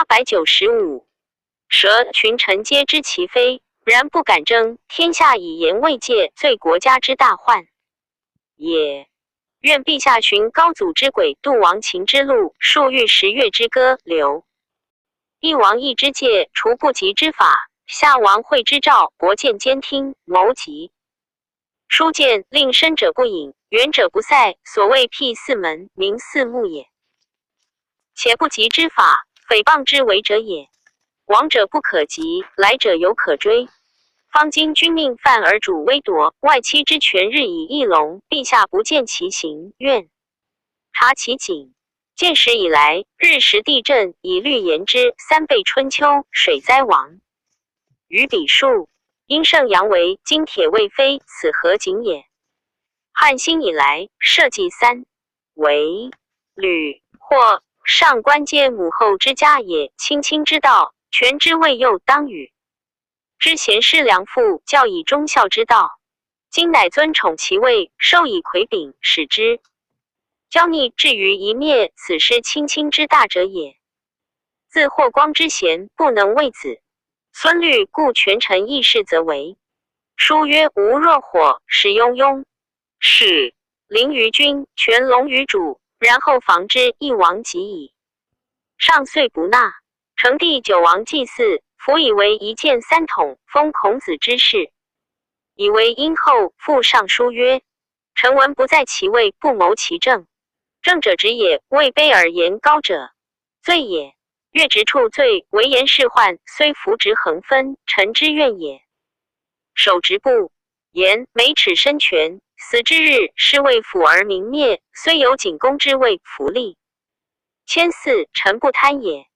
895。蛇群臣皆知其非，然不敢争，天下以言未戒，罪国家之大患也。愿陛下寻高祖之轨，度亡秦之路，数欲十月之歌，流一王义之戒，除不及之法，下王会之诏，博见监听，谋及书谏，令深者不隐，远者不塞，所谓辟四门，明四目也。且不及之法，诽谤之为者也。往者不可及，来者犹可追。方今君命犯而主微夺，外戚之权日以翼龙，陛下不见其行，愿察其景。建始以来，日食地震，以律言之，三倍春秋，水灾亡。于彼数，因盛阳为今铁未非，此何景也？汉兴以来，社稷三为吕或上官皆母后之家也，亲亲之道，权之谓幼当与知贤师良父，教以忠孝之道。今乃尊宠其位，授以魁柄，使之骄逆至于一灭，此失亲亲之大者也。自霍光之贤，不能为子孙虑，故权臣议事则为。书曰：吾若火，使庸庸，使临于君，权隆于主，然后防之，一王即矣。上岁不纳，成帝九王祭祀，辅以为一谏三统，封孔子之事，以为殷后。复上书曰：臣闻不在其位，不谋其政。政者直也，位卑而言高者，罪也。越直处罪，为言仕宦，虽扶植横分，臣之怨也。守直不言，每尺身权，死之日，是为辅而明灭，虽有景公之位，福利千祀，臣不贪也。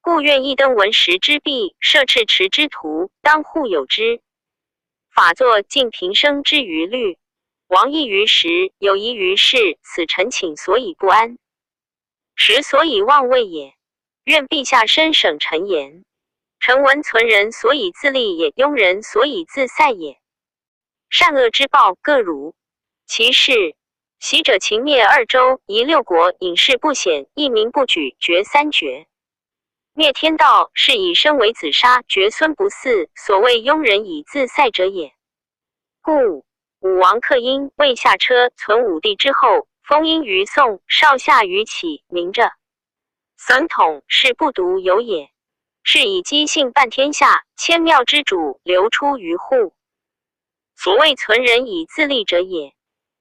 故愿一登文石之弊，设赤池之徒，当护有之。法作尽平生之余虑，王益于时，有疑于事，此臣请所以不安，时所以妄位也。愿陛下深省臣言。臣闻存人所以自立也，庸人所以自塞也。善恶之报各如其事。习者秦灭二州，夷六国，隐世不显，一民不举，绝三绝。灭天道，是以身为子杀，绝孙不嗣，所谓庸人以自塞者也。故武王克殷，魏下车，存武帝之后，封殷于宋，少夏于启，明着损统，是不独有也。是以姬姓半天下，千庙之主流出于户，所谓存人以自立者也。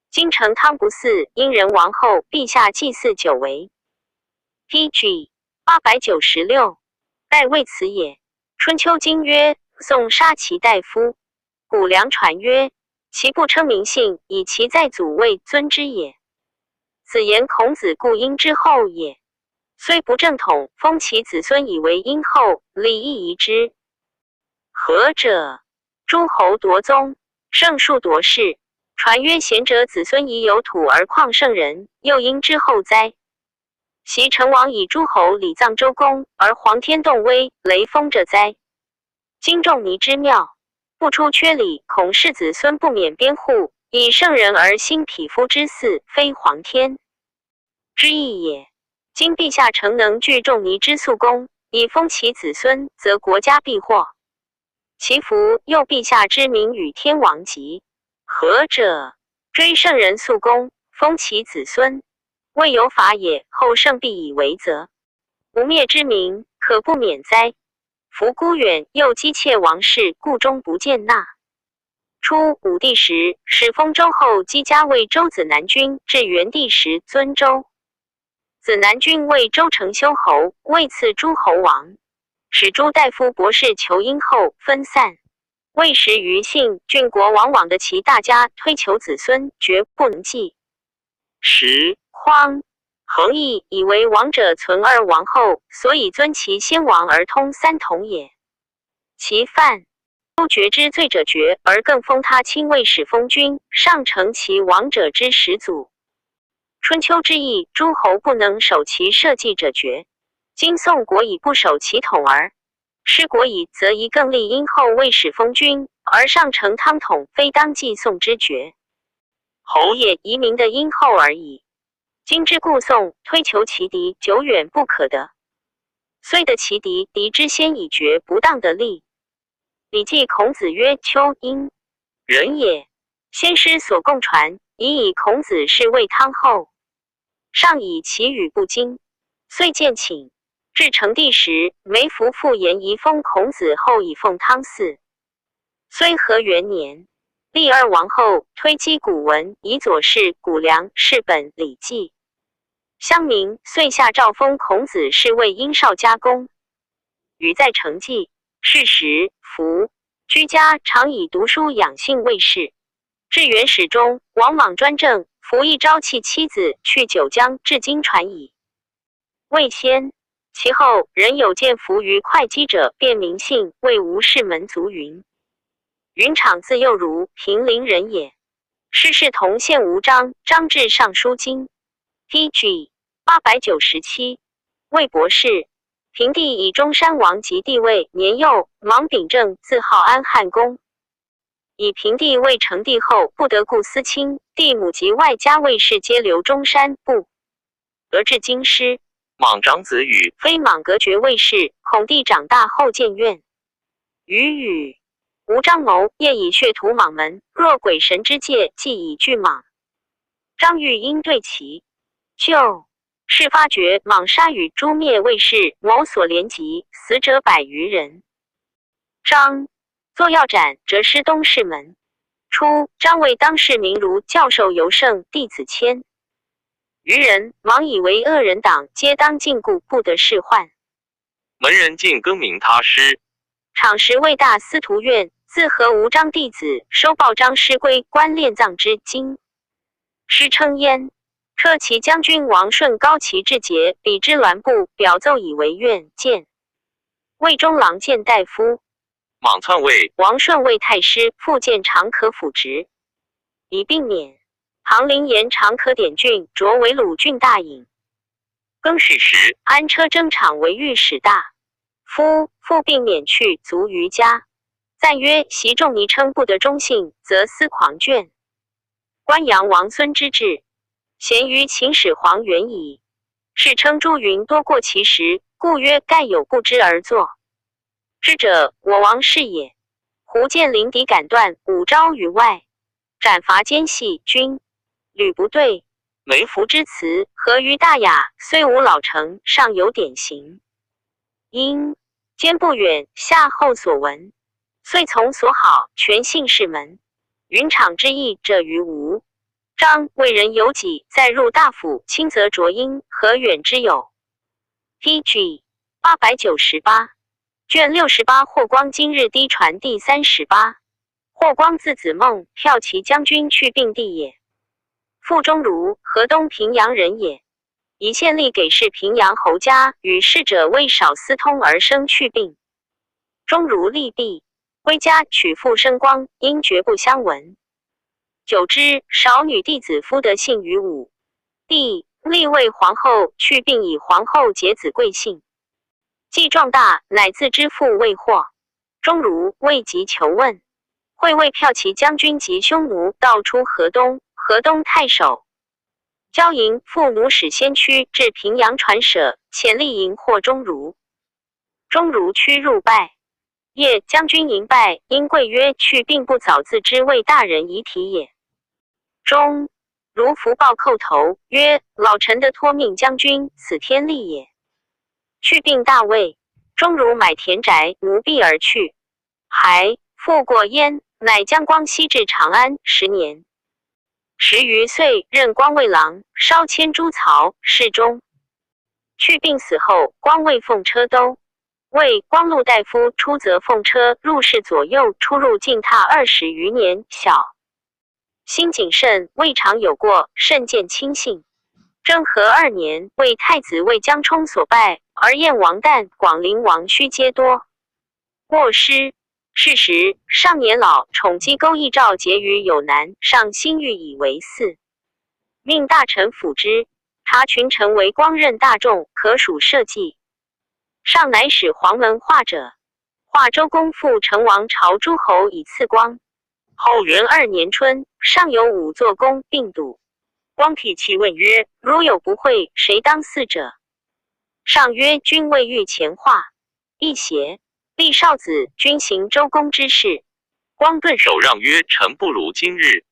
今成汤不嗣，殷人王后，陛下祭祀久违。PG 896，盖为此也。春秋经曰：宋杀其大夫。古梁传曰：其不称名姓，以其在祖位尊之也。此言孔子故殷之后也。虽不正统，封其子孙以为殷后，礼义宜之。何者？诸侯夺宗，圣术夺势。传曰：贤者子孙宜有土而况圣人，又因之后哉？昔成王以诸侯礼葬周公，而皇天动威，雷风者哉？今仲尼之庙，不出缺礼，恐世子孙不免边户，以圣人而兴匹夫之祀，非皇天之意也。今陛下诚能具仲尼之肃功，以封其子孙，则国家必获其福。又陛下之名与天王极，何者？追圣人肃功，封其子孙，未有法也。后圣必以为责，不灭之名，可不免哉？夫孤远，又姬妾王室，故终不见纳。初，武帝时，始封周后，姬家为周子南君，至元帝时尊周子南君为周成修侯，位赐诸侯王，使诸大夫博士求殷后，分散。未时于姓郡国往往的其大家推求子孙，绝不能继。时匡恒毅以为王者存二王后，所以尊其先王而通三统也。其犯不决之罪者决，而更封他亲为始封君，上承其王者之始祖。春秋之意，诸侯不能守其社稷者绝。今宋国以不守其统而失国矣，则宜更立殷后为始封君，而上承汤统，非当继宋之绝侯也，移民的殷后而已。今之故宋推求其敌，久远不可得。遂得其敌，敌之先以绝不当的利。礼记孔子曰：丘因人也。先师所共传，以孔子是谓汤后。上以其语不精，遂见请。至成帝时，梅福复言宜封孔子后以奉汤嗣。虽和元年，立二王后，推击古文，以左氏、古梁是本《礼记》。乡民遂下诏封孔子是谓殷少加公。禹在成纪，是时服居家，常以读书养性为事。至元始中，王莽专政，服亦招弃妻子去九江，至今传矣。未先，其后人有见服于会稽者，便名姓，谓吴氏门族云。云长字幼如，平陵人也。师事同县吴章，张至尚书经 PG 897，魏博士。平帝以中山王及帝位，年幼，莽秉政，自号安汉公。以平帝为成帝后，不得故思亲，帝母及外家卫士皆留中山部，而至京师。莽长子禹非莽革爵卫士，孔帝长大后见怨。禹吴张谋业以血屠莽门，若鬼神之戒，既以拒莽。张欲应对其就是发觉莽杀禹诛灭卫士，谋所连及，死者100余人。张作要斩，折师东市门。初，张为当世名儒教授尤胜，弟子谦余人，莽以为恶人党，皆当禁锢，不得仕宦。门人尽更名他师。昶时为大司徒院，自和吴张弟子，收报张师归，官殓葬之。今师称焉。车骑将军王顺高齐至节，比之栾部，表奏以为愿见。魏中郎见大夫。莽篡位，王顺为太师，复见常可辅职，以并免。唐陵言常可典郡，擢为鲁郡大尹。更始时，安车征场为御史大夫，复并免去，卒于家。赞曰：习仲尼称不得忠信，则思狂倦。关阳王孙之志，贤于秦始皇元矣。是称朱云多过其实，故曰盖有不知而作。知者，我王是也。胡建临敌敢断，武昭于外，斩伐奸细，军屡不对。梅福之辞，合于大雅，虽无老成，尚有典型。因兼不远，夏后所闻，遂从所好，全信士门。云场之意者于吴。张为人有己，再入大府，轻则卓英，何远之有 ？PG 898。卷68霍光今日低传第38。霍光字子孟，骠骑将军去病地也。父钟孺，河东平阳人也。以县吏给事平阳侯家，与逝者未少私通而生去病。钟孺立毕，归家，娶妇生光，因绝不相闻。久之，少女弟子夫得幸于武帝，立为皇后，去病以皇后结子贵姓。既壮大，乃自知父未获。钟孺未及求问，会谓骠骑将军及匈奴道出河东，河东太守交营副奴使先驱至平阳传舍，遣吏迎获钟孺。钟孺屈入拜。夜将军迎拜，因贵曰：去并不早自知为大人遗体也。钟孺伏报叩头，曰：老臣的托命将军，此天利也。去病大慰，钟孺买田宅，奴婢而去。还复过燕，乃将光西至长安10年。10余岁，任光卫郎，稍迁诸曹，侍中。去病死后，光卫奉车都。为光禄大夫，出则奉车，入室左右，出入进榻20余年。小心谨慎，未尝有过，甚见亲信。政和2年，为太子为江充所败，而燕王旦、广陵王须皆多过失。是时上年老，宠姬勾议诏结于有难，上心欲以为嗣，命大臣辅之。察群臣为光任大众，可属社稷。上乃使黄门画者，画周公复成王朝诸侯以赐光。后元2年春，上有5座宫并笃。光辟泣问曰：如有不讳，谁当嗣者？上曰：君未遇前话。亦邪。立少子，君行周公之事。光顿首让曰：臣不如今日。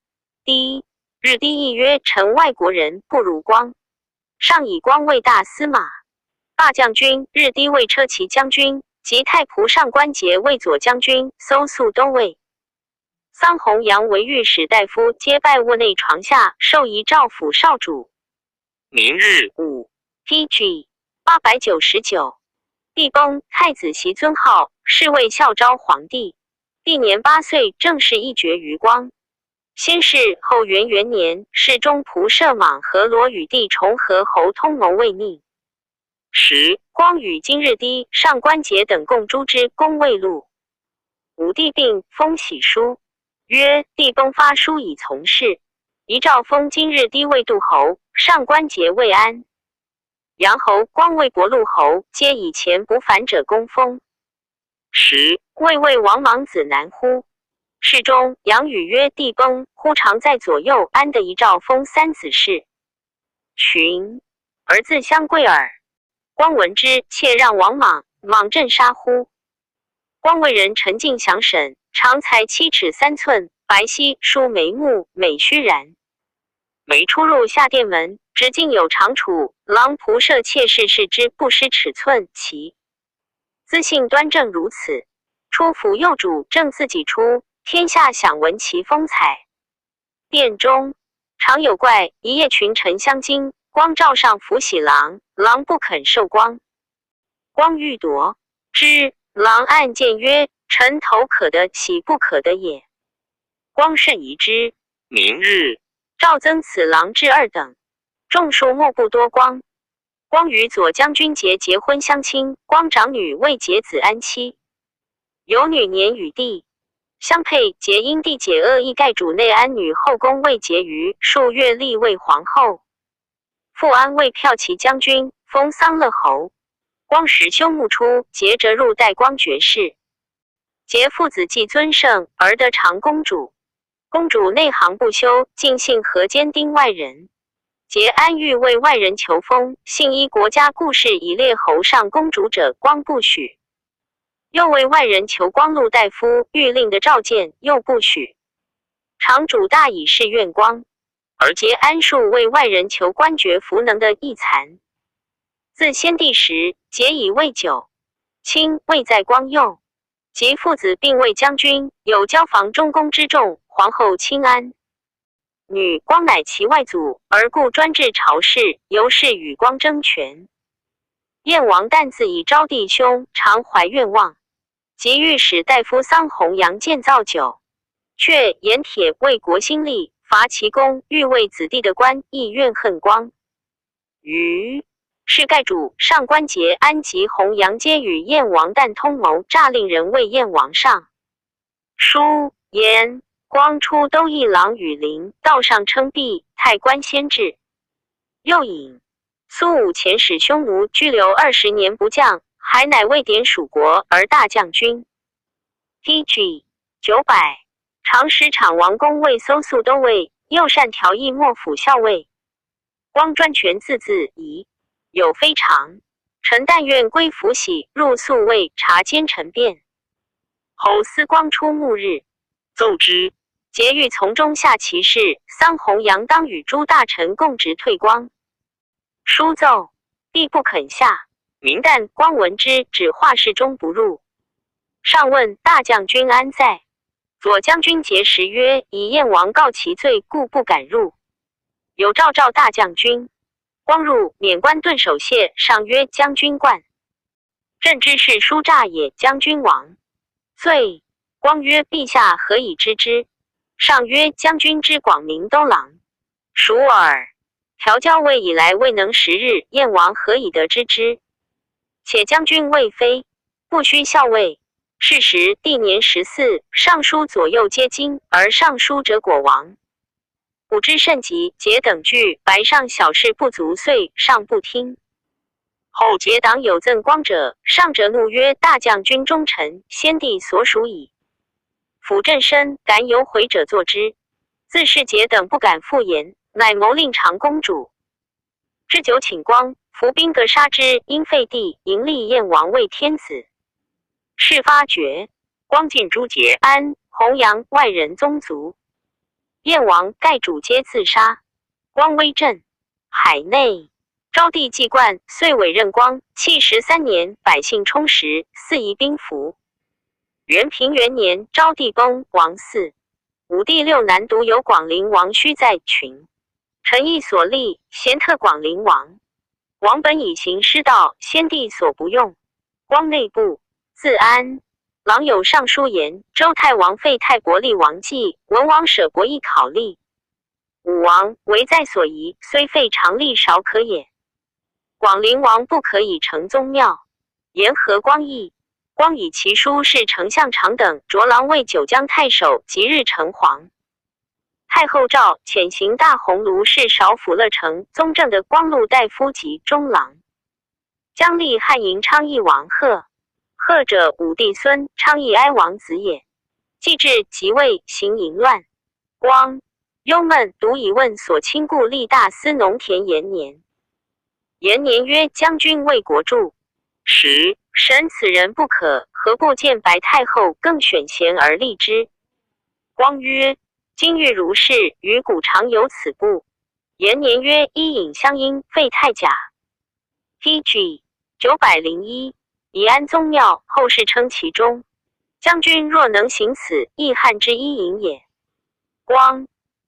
第一日，第一曰：臣外国人不如光。上以光为大司马、大将军，日低为车骑将军，及太仆上官桀为左将军，搜肃都尉。桑弘羊为御史大夫，皆拜卧内床下，授仪赵府少主。明日5 PG 899。帝崩，太子袭尊号，是为孝昭皇帝。帝年8岁，正式一爵于光。先是后元元年，世中仆射莽和罗与弟重和侯通谋未逆。光与今日低、上官桀等共诛之，公未录。武帝病，封喜书，曰：帝崩发书以从事。遗诏封今日低为杜侯，上官桀为安。杨侯、光为博陆侯，皆以前不反者公封。魏魏王莽子南乎？世中杨语曰：帝崩，忽常在左右，安得遗诏封三子氏。群而自相贵耳。光闻之，切让王莽，莽震杀乎？光为人沉静详审，长才7尺3寸，白皙，梳眉目，美须髯。每出入下殿门，直径有长处，郎仆射妾室视之，不失尺寸。其资性端正如此，出府右主正自己出，天下享闻其风采。殿中常有怪，一夜群臣相惊，光召上扶喜郎，郎不肯受光。光欲夺之，郎暗谏曰：臣头可得，喜不可得也。光甚疑之。明日诏增此郎至2等，众数莫不多光。光与左将军桀结婚相亲，光长女为桀子安妻。有女年与弟相配，桀因弟解恶意盖主内安女后宫，为桀于数月立为皇后。复安为骠骑将军，封桑乐侯。光时休沐出，桀折入代光爵士。桀父子既尊盛，而得长公主。公主内行不修，尽信河间丁外人。桀安欲为外人求封，幸依国家故事以列侯上公主者，光不许。又为外人求光禄大夫，欲令的召见，又不许。常主大以示愿光，而桀安数为外人求官爵弗能的一残。自先帝时，桀以位久，亲位在光右，及父子并为将军，有交房中宫之众，皇后亲安。女光乃其外祖，而故专制朝事，由是与光争权。燕王旦自以昭弟兄，常怀愿望，即御史大夫桑弘羊建造酒，却盐铁为国兴利，伐其功，欲为子弟的官，亦怨恨光。于是盖主上官桀、安及弘羊皆与燕王旦通谋，诈令人为燕王上书言。光出都邑郎羽林，道上称帝，太官先至。又引苏武前使匈奴居留20年不降，还乃未典属国而大将军。PG 900。常使场王公为搜肃都尉，右善调议幕府校尉。光专权自疑，有非常。臣但愿归府喜，入宿卫，察奸臣变。侯思光出暮日，奏之。桀欲从中下其事，桑弘羊当与诸大臣共执退光。书奏，必不肯下。明旦光闻之，指画室中不入。上问大将军安在？左将军桀时曰：以燕王告其罪，故不敢入。有诏大将军。光入，免官顿首谢，上曰：将军冠。朕之事书诈也，将军王罪。光曰：陛下何以知之？上曰：将军之广明都郎，属耳。调校尉以来未能10日，燕王何以得知之？且将军位非，不须校尉。是时帝年14，尚书左右皆惊，而尚书者果亡。吾之甚急，桀等惧，白上小事不足，遂上不听。后桀党有赠光者，上者怒曰：大将军忠臣，先帝所属矣。辅朕身，敢有悔者坐之。自是桀等不敢复言，乃谋令长公主置酒请光，伏兵格杀之，因废帝，迎立燕王为天子。事发觉，光进诸桀、安、弘扬外人宗族。燕王盖主皆自杀。光威震海内。昭帝继冠，遂委任光，契13年，百姓充实，四夷兵服。元平元年，昭帝崩，王嗣。武帝六男独有广陵王须在群，臣意所立，贤特广陵王。王本以行师道，先帝所不用。光内部，字安。郎有尚书言，周太王废太伯立王纪，文王舍伯邑考立。武王唯在所宜，虽废常立少可也。广陵王不可以成宗庙。言何光义？光以其书是丞相长等着郎为九江太守，即日城隍。太后诏遣行大鸿胪是少府乐成宗正的光禄大夫及中郎。将立汉营昌邑王贺。贺者武帝孙昌邑哀王子也。既至即位，行淫乱。光忧闷，独以问所亲故立大司农田延年。延年曰：将军为国助，时审此人不可，何故见白太后更选贤而立之？光曰：今欲如是，于古常有此故。延年曰：伊尹相因，废太甲。PG 901，以安宗庙，后世称其中。将军若能行此，亦汉之伊尹也。光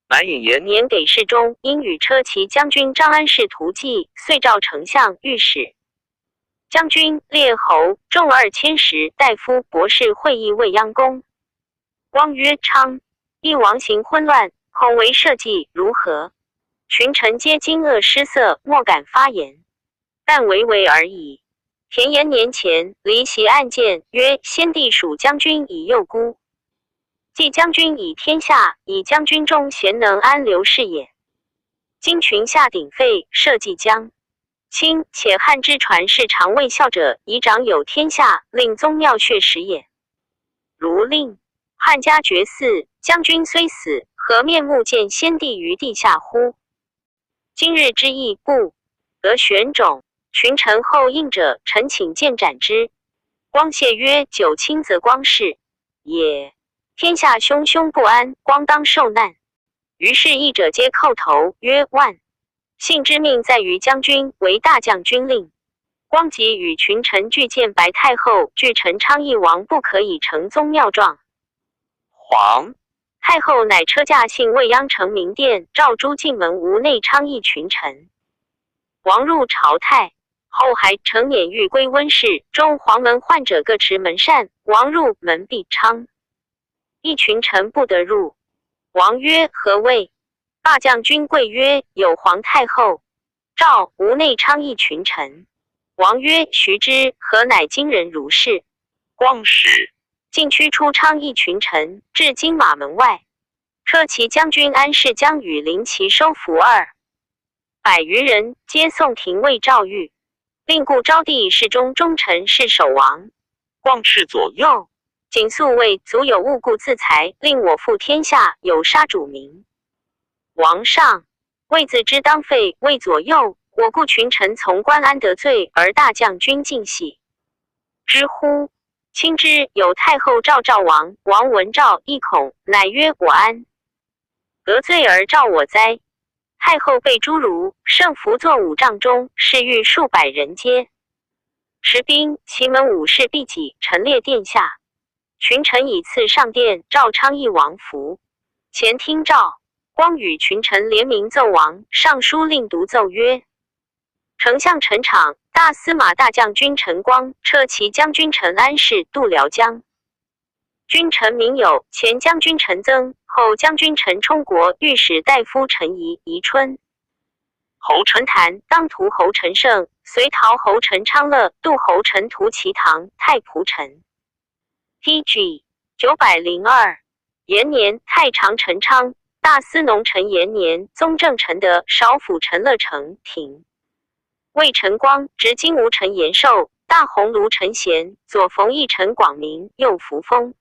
满引延年给事中，因与车骑将军张安氏图计，遂召丞相、御史、将军、列侯众2000石，大夫、博士会议未央宫。光曰：昌一王行昏乱，恐为社稷，如何？群臣皆惊愕失色，莫敢发言，但唯唯而已。田延年前离席案见，曰：先帝属将军以幼孤，即将军以天下，以将军中贤能安流是也。今群下鼎沸，社稷将倾，且汉之传世常为孝者，以长有天下，令宗庙血食也。如令汉家绝嗣，将军虽死，何面目见先帝于地下乎？今日之意不得选种，群臣后应者，臣请见斩之。光谢曰：久亲则光是也。天下汹汹不安，光当受难。于是议者皆叩头，曰：万幸之命在于将军，为大将军令。光即与群臣俱见白太后，据陈昌邑王不可以成宗庙状。皇太后乃车驾幸未央城明殿，召诸进门无内昌邑群臣。王入朝太后还承辇欲归温室，中黄门患者各持门扇，王入门闭昌。一群臣不得入。王曰：何谓？罢将军贵曰：有皇太后诏无内昌邑群臣。王曰：徐之，何乃今人如是？光使进驱出昌邑群臣，至金马门外。车骑将军安世将与临骑收服200余人，皆送廷尉诏谕，令故昭帝侍中忠臣是守王。光斥左右，景肃谓足有误故自裁，令我负天下，有杀主民。王上未自知当废，为左右，我故群臣从官安得罪，而大将军尽喜之乎？亲之有太后诏王，王闻诏亦恐，乃曰：我安得罪而召我哉？太后被诸儒，圣服坐5帐中，侍御数百人皆持兵，其门武士必己，陈列殿下。群臣以次上殿，召昌邑王服。前听诏，光与群臣联名奏王，上书令读奏曰：丞相陈敞、大司马大将军陈光、车骑将军陈安氏渡辽江。君臣名有前将军陈增、后将军陈冲国、御史大夫陈仪、宜春、侯陈谭、当涂侯陈胜、随陶侯陈昌乐、杜侯陈图齐堂、太仆陈 PG 902。延年太常陈昌、大司农陈延年、宗正陈德、少府陈乐成廷魏陈光、执金吾陈延寿、大鸿胪陈贤、左冯翊陈广明、右扶风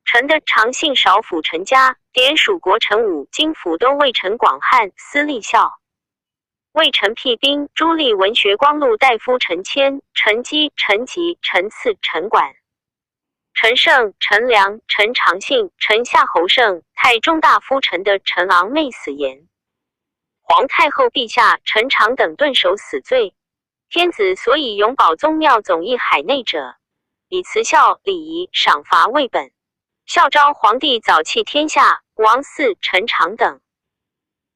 陈的长信少府陈家、典属国陈武、金府都尉陈广汉、司隶校为陈辟兵、朱立文学光禄大夫陈谦、陈基、陈吉、陈赐、陈管、陈胜、陈良、陈长信、陈夏侯胜、太中大夫陈的陈昂妹死言。皇太后陛下陈长等顿首死罪。天子所以永保宗庙总议海内者，以慈孝、礼仪、赏罚为本。孝昭皇帝早弃天下，王嗣、陈长等。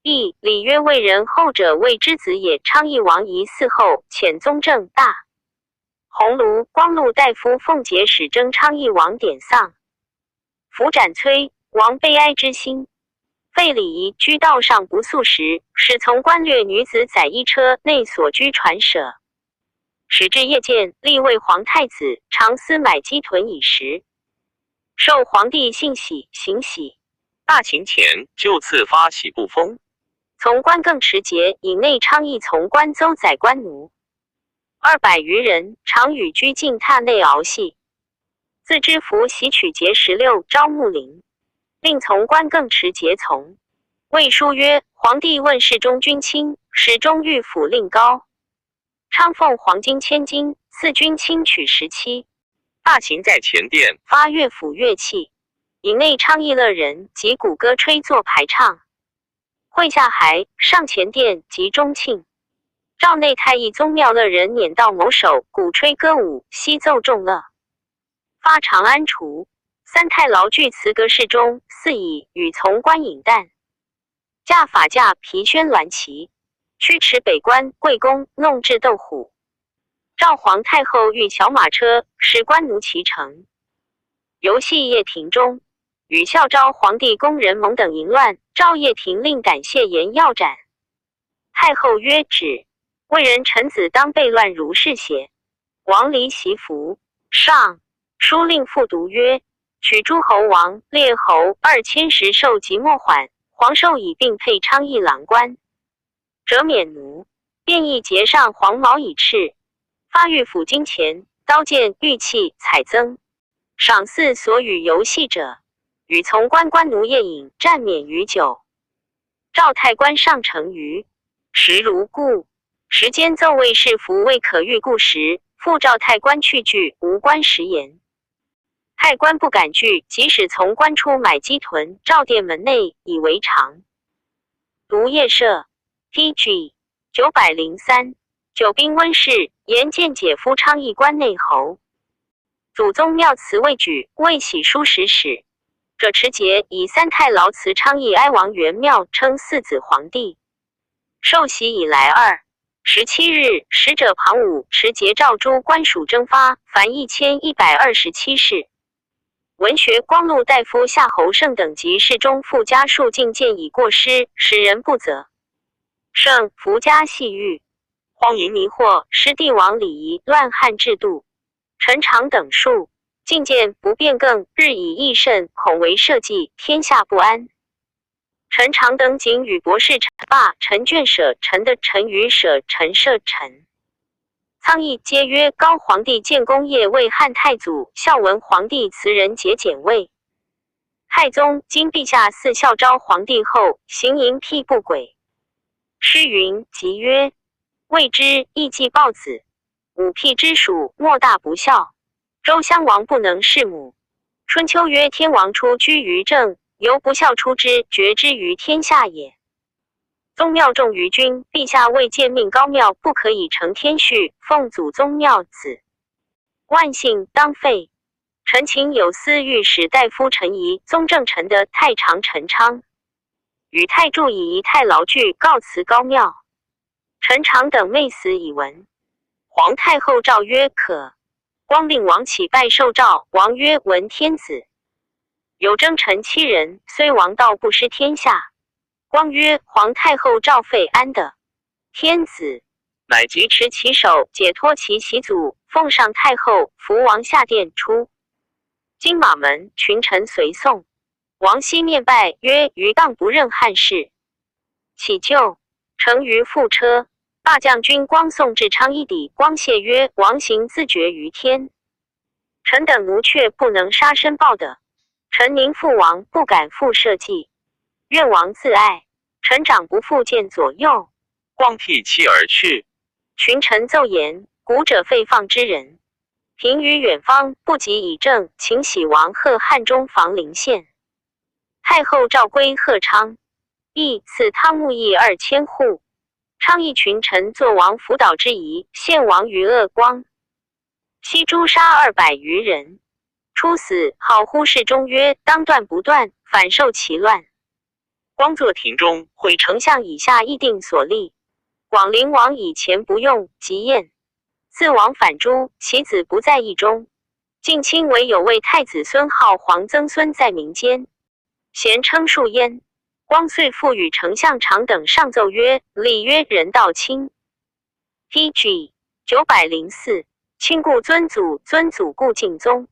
亦礼曰为人后者谓之子也。昌邑王仪嗣后，遣宗正大鸿胪光禄大夫奉节使征昌邑王典丧，伏斩崔王悲哀之心。废礼仪居道上不素食，使从官掠女子载衣车内所居传舍。使至夜间，立为皇太子，常司买鸡豚以食。受皇帝信喜，行喜。大秦前就赐发喜不封。从官更持节以内昌邑从官邹宰官奴200余人，常与居境榻内熬戏。自知服喜取节16，招募陵，令从官更持节从。魏书曰：皇帝问事中君卿，使中御府令高。昌奉黄金1000斤，赐君卿取17。大秦在前殿发乐府乐器，以内昌邑乐人及鼓歌吹作排唱。会下还上前殿及中庆。赵内太尉宗庙乐人撵到某首，鼓吹歌舞，悉奏众乐。发长安厨3太牢具辞阁室中，四椅与从官饮啖。驾法驾皮宣鸾旗，驱驰北关贵宫，弄制斗虎。赵皇太后御小马车，使官奴骑乘。游戏掖庭中，与孝昭皇帝宫人蒙等淫乱，赵掖庭令感谢言要斩。太后曰：止。为人臣子当悖乱如是邪？王离袭服。上书令复读曰：取诸侯王、列侯2010受即莫缓，皇寿以并配昌邑郎官，者免奴，便亦节上黄毛以赤，发御府金钱、刀剑、玉器、彩增，赏赐所与游戏者，与从官官奴夜饮，暂免于酒。赵太官上承于时如故，时间奏魏士服未可御故时，复召太官去具，无官实言。太官不敢具，即使从官出买鸡豚，赵殿门内以为常。卢夜社 TG 903九兵温氏言见解夫昌邑关内侯，祖宗庙祠未举，未喜书使使者持节以3太牢祠昌邑哀王元庙称4子皇帝。受洗以来17日，使者庞武持节诏诸官属征发，凡1127事。文学光禄大夫夏侯胜等及侍中附家数进谏以过失，使人不责。胜伏家细狱，荒淫迷惑，失帝王礼仪，乱汉制度。陈长等数进谏不变更，日以益甚，恐为社稷，天下不安。陈长等仅与博士陈霸、陈卷舍、陈的、陈余舍、陈舍、陈苍邑皆曰：高皇帝建功业为汉太祖，孝文皇帝辞人节简位。太宗今陛下嗣孝昭皇帝后，行淫辟不轨。诗云即曰：谓之义既暴子，五辟之属，莫大不孝。周襄王不能弑母。春秋曰：天王出居于政，由不孝出之，绝之于天下也。宗庙重于君，陛下未见命高庙不可以承天序，奉祖宗庙子。万幸当废。陈情有司御史大夫陈仪、宗正陈的太常陈昌，与太柱以一太牢具告辞高庙。陈长等妹死以闻。皇太后诏曰：可。光令王启拜受诏，王曰：闻天子有征臣7人，虽王道不失天下。光曰：皇太后诏废安的。天子乃即持其手，解脱其袭祖，奉上太后，扶王下殿出金马门，群臣随送。王西面拜曰：余当不任汉事。起就，乘于覆车。大将军光送至昌邑邸，光谢曰：王行自绝于天，臣等奴却不能杀身报的。臣宁负王，不敢负社稷，愿王自爱。臣长不复见左右。光涕泣而去。群臣奏言：古者废放之人，平于远方，不及以正。秦喜王贺汉中房陵县。太后诏归贺昌，邑赐汤沐邑2000户。昌邑群臣作王辅导之仪，献王于鄂光。悉诛杀200余人。初死，好呼氏中曰：当断不断，反受其乱。光作庭中，毁丞相以下议定所立。广陵王以前不用，即验。自王反诛，其子不在议中。近亲为有位太子孙号皇曾孙在民间，咸称数焉。光遂复与丞相长等上奏曰：礼曰人道亲。PG 904，亲故尊祖，尊祖故敬宗。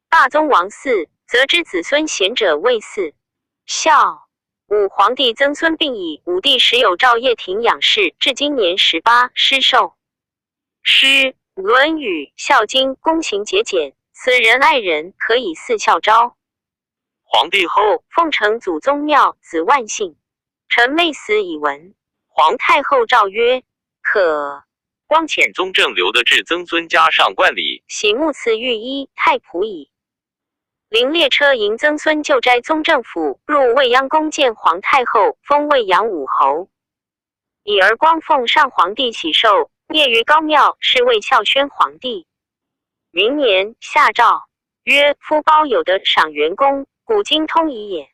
大宗王嗣，则之子孙贤者为嗣。孝武皇帝曾孙病矣，武帝时有赵掖庭养士，至今年18，失寿。诗论语孝经公行节俭，此人爱人，可以祀孝昭。皇帝后，奉承祖宗庙，子万幸。臣妹死以闻。皇太后诏曰：可。光遣宗正留得至曾孙家上冠礼，喜木赐御医，太仆矣。临列车迎曾孙就斋宗正府，入未央宫见皇太后，封未央武侯。以而光奉上皇帝喜寿，谒于高庙，是为孝宣皇帝。明年下诏曰：夫包有德赏元功，古今通矣也。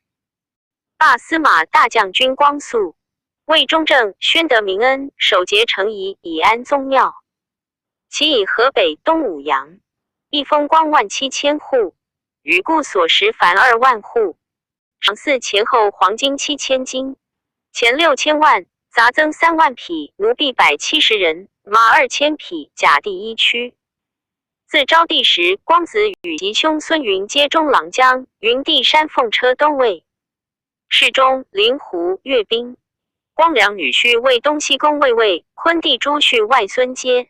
大司马大将军光肃为中正宣德明恩，守节成仪，以安宗庙。其以河北东武阳，一封光17000户，余故所食凡2万户。赏赐前后黄金7000斤，钱6000万，杂增3万匹，奴婢170人，马2000匹，甲第1区。自昭帝时，光子与其兄孙云皆中郎将，云帝山凤车都尉。侍中、灵狐、阅兵。光良女婿为东西宫卫尉，昆帝朱婿外孙阶。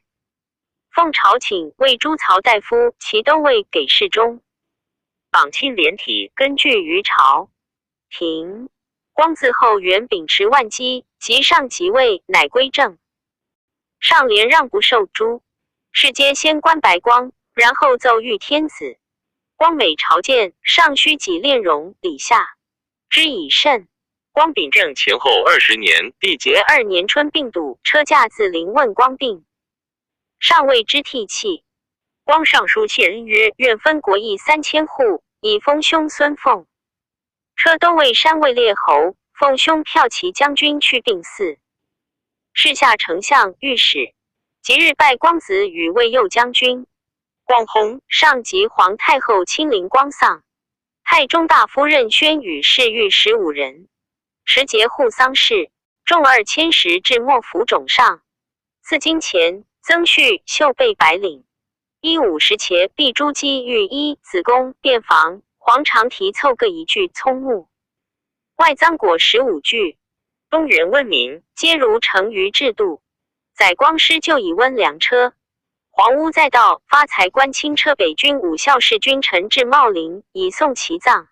奉朝请为朱曹大夫，其都尉给侍中。榜亲连体，根据于朝。平。光自后原秉持万机，即上即位，乃归正。上连让不受诛，是皆先观白光，然后奏谕天子。光每朝见，上须己炼容，礼下之以甚。光秉政前后20年，缔结2年春病笃，车驾自临问光病，上谓之涕泣。光上书谢恩曰：愿分国邑3000户，以封兄孙凤。车都尉山尉列侯，奉兄骠骑将军去病祀。侍下丞相、御史，即日拜光子与卫右将军。光薨，上及皇太后亲临光丧。太中大夫任宣与侍御15人。时节护丧事，众2000石至莫府冢上。赐金钱，增序绣被白领。50茄碧珠玑御衣，子宫、便房、黄长题凑各1具葱木。外赃果15具。东原温民，皆如成于制度。载光师就以温粮车。黄屋再道，发财官亲车北军武校士君臣至茂陵，以送其葬。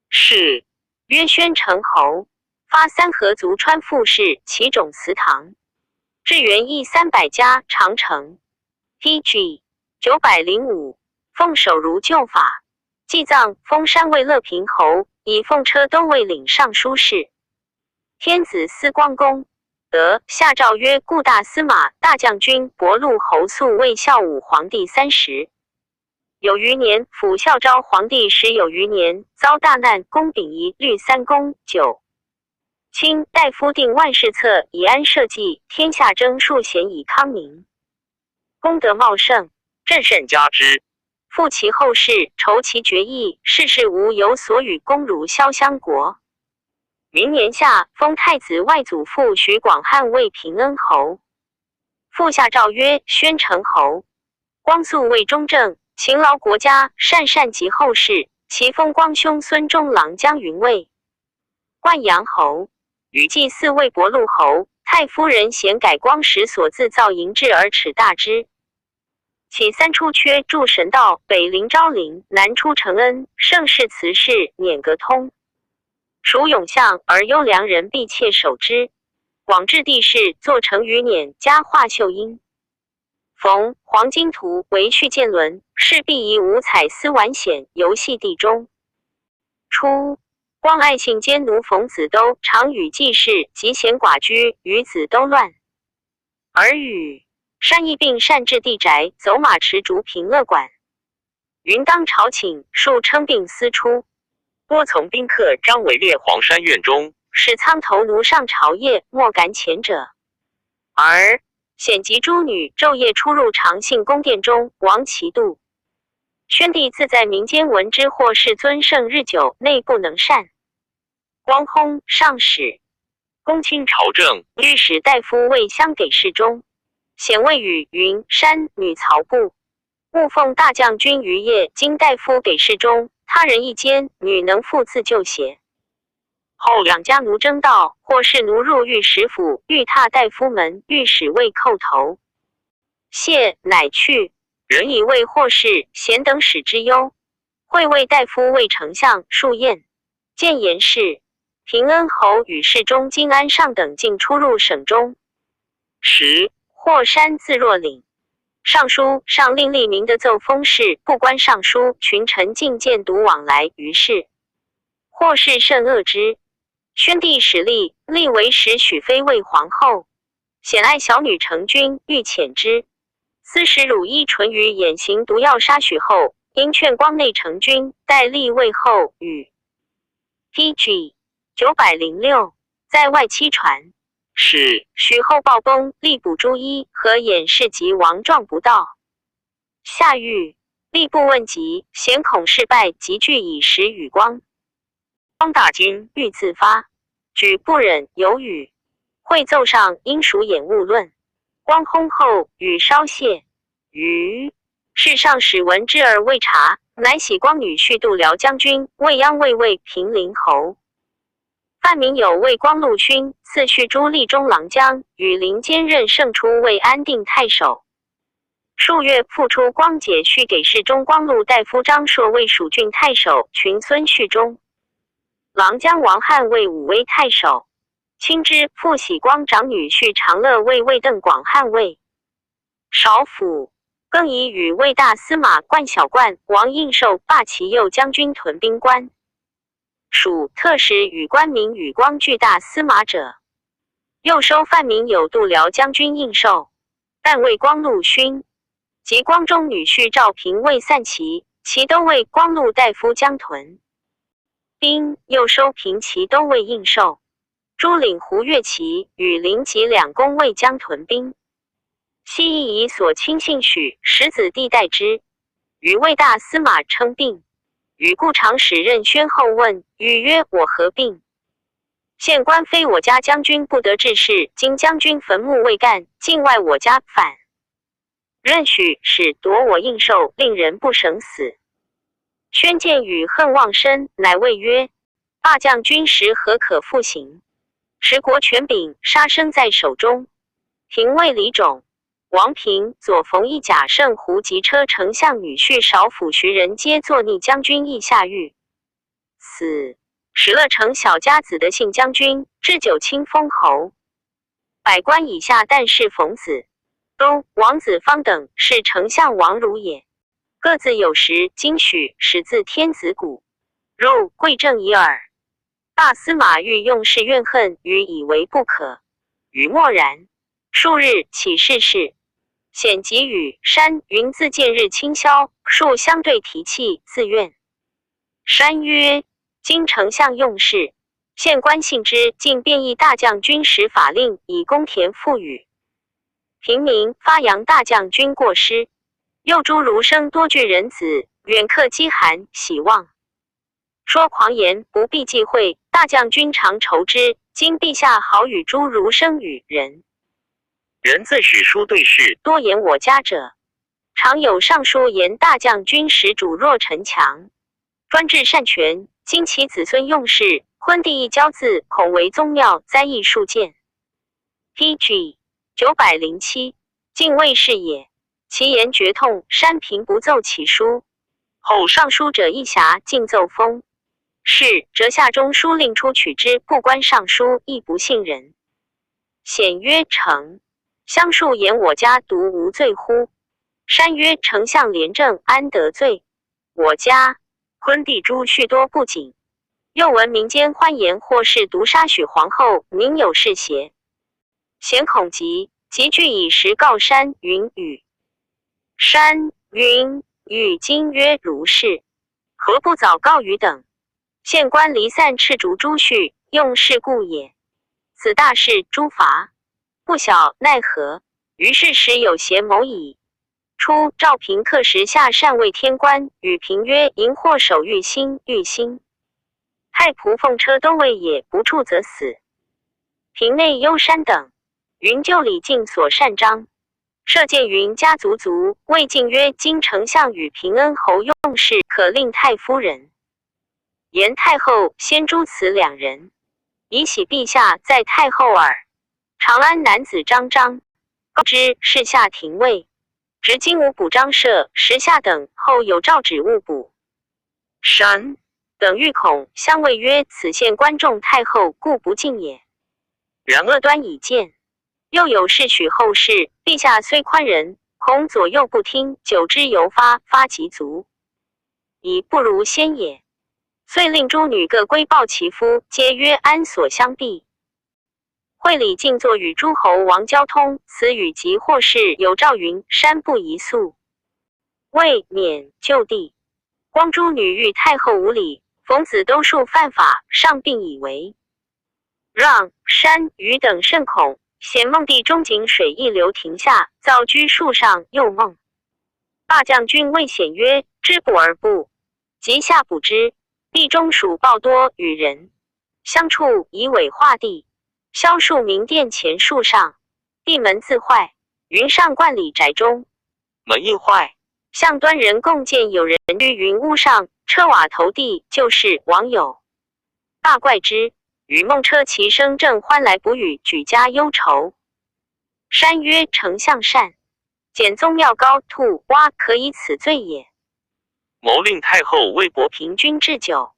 是曰宣城侯。发3河族川富士，其种祠堂。至元邑300家，长城。PG 905，奉守如旧法。祭葬，封山尉乐平侯，以奉车都尉领尚书事。天子司光公。得下诏曰：故大司马、大将军、博陆侯肃为孝武皇帝30有余年，辅孝昭皇帝10有余年，遭大难，公秉仪，律3公9。清大夫定万世策，以安社稷，天下征庶贤以康民。功德茂盛，朕甚嘉之。复其后事，酬其爵邑，世事无有所与公如潇湘国。明年夏，封太子外祖父徐广汉为平恩侯。复下诏曰：宣城侯。光肃为中正，勤劳国家，善及后世，其封光兄孙中郎将军尉。灌阳侯。禹祭祀为博陆侯，太夫人咸改光时所自造营制而耻大之。其3出阙筑神道，北临昭陵，南出承恩，盛世祠室，辇阁通。属永相而优良人必切守之。广治帝室做成余辇加画绣音。逢黄金图为续剑轮，是必以五彩丝丸显游戏地中。初，光爱信监奴冯子兜常与季氏及贤寡居与子兜乱，而与善义并善治地宅走马池竹平乐馆。云当朝请，数称病私出。多从宾客张为列黄山院中，使苍头奴上朝夜，莫敢前者。而显及诸女昼夜出入长信宫殿中，王其度。宣帝自在民间闻之，或世尊圣日久，内不能善。光薨，上使公卿朝政，御史大夫为相给事中。显谓与云山女曹部，误奉大将军于夜，经大夫给事中，他人一间，女能复自救邪？后两家奴争道，或是奴入御史府，欲踏大夫门，御史未叩头，谢乃去。人以为或是贤等使之忧。会谓大夫为丞相数宴，见言事。平恩侯与侍中金安上等进出入省中。时霍山自若岭，尚书上令立明的奏封事，不关尚书群臣进谏独往来于事。霍氏甚恶之。宣帝使立为使许妃为皇后，显爱小女成君，欲遣之。司使汝衣纯于眼行毒药杀许后，因劝光内成君，待立位后与 PG 906在外期传。是许后暴崩，力补朱衣和掩饰及王状不到。下狱，吏部问疾，嫌恐事败，急具以时与光。光大惊，欲自发，举不忍，有语。会奏上应属掩误论。光薨后，与稍谢。余是上使闻之而未察，乃喜光女婿度辽将军，未央卫尉平陵侯。范明有为光禄勋，次续诸立中郎将，与临兼任胜出为安定太守。数月复出光解续给事中光禄大夫张硕为蜀郡太守，群孙续中。郎将王翰为武威太守。亲之复喜光长女婿长乐为魏邓广汉尉。少府更以与魏大司马冠小冠王应寿罢其右将军屯兵官。属特使与官名与光具大司马者。又收范明有度辽将军应寿，但为光禄勋。及光中女婿赵平为散骑，其都为光禄大夫江屯兵，又收平骑都为应寿。朱领胡越骑与临吉两公为江屯兵。西亦以所亲信许使子弟代之，与魏大司马称病。与故常使任宣后问，语曰：我何病？县官非我家将军不得治事，今将军坟墓未干，境外我家反。任许使夺我应寿，令人不省死。宣见与恨忘身，乃谓曰：罢将军时何可复行？持国权柄，杀生在手中。平魏李种、王平、左冯一甲圣胡及车丞相女婿少府徐人，皆作逆将军诣下狱。死。石勒成小家子的信将军，置酒清封侯。百官以下但是冯子、都、王子方等是丞相王儒也。各自有时经许始自天子谷，入贵正已耳。大司马欲用事怨恨于以为不可，于默然。数日起事事，显及与山云自见日清宵，数相对提气自怨。山曰：今丞相用事，县官信之，竟便议大将军使法令，以公田赋予。平民发扬大将军过失，又诸儒生多具人子，远客饥寒喜望，说狂言，不必忌讳。大将军常筹之，今陛下好与诸儒生与人自史书对事，多言我家者，常有上书言大将军使主若臣强，专制擅权，今其子孙用事，昏帝一骄字，恐为宗庙灾异数见。PG 907晋魏氏也，其言绝痛，山平不奏其书。后上书者一辖尽奏封，是折下中书令出取之，不关尚书，亦不信人。显曰：丞相述言我家独无罪乎？山曰：丞相廉政，安得罪？我家昆弟诸序多不谨。又闻民间欢言或是毒杀许皇后，宁有是邪？贤恐急，即具以实告山云与。山云与今曰如是，何不早告于等？县官离散斥逐诸序，用事故也。此大事诸罚不晓奈何？于是时有邪谋矣。初，赵平刻时下禅位天官，与平曰：荧惑守玉心，玉心。太仆奉车都尉也，不处则死。平内忧山等，云就礼敬所擅章。射箭云家族卒，魏晋曰：今丞相与平恩侯用事，可令太夫人。言太后先诛此两人，以喜陛下在太后耳。长安男子张璋告知事下廷尉，执金吾补张舍、时下等，后有诏旨勿补。山等欲恐，相谓曰：此县官众太后，故不敬也。然恶端已见。又有事许后事，陛下虽宽仁，恐左右不听，久之犹发其足，已不如先也。遂令诸女各归报其夫，皆曰安所相避。会里静坐与诸侯王交通，此语及或是有诏云：山不宜肃，未免就地。光诸女遇太后无礼，冯子都数犯法，上并以为让。山余等甚恐，显梦地中井水一流停下，造居树上，又梦霸将军谓显曰：知补而不及下补之，地中属暴多与人相处，以尾化地，萧树明殿前树上，地门自坏。云上冠里宅中，门一坏，向端人共见有人于云屋上，车瓦投地，就是网友。大怪之，与梦车其声正欢来不语，举家忧愁。山曰：丞相善，简宗庙高兔蛙，可以此罪也。谋令太后为博平君置酒。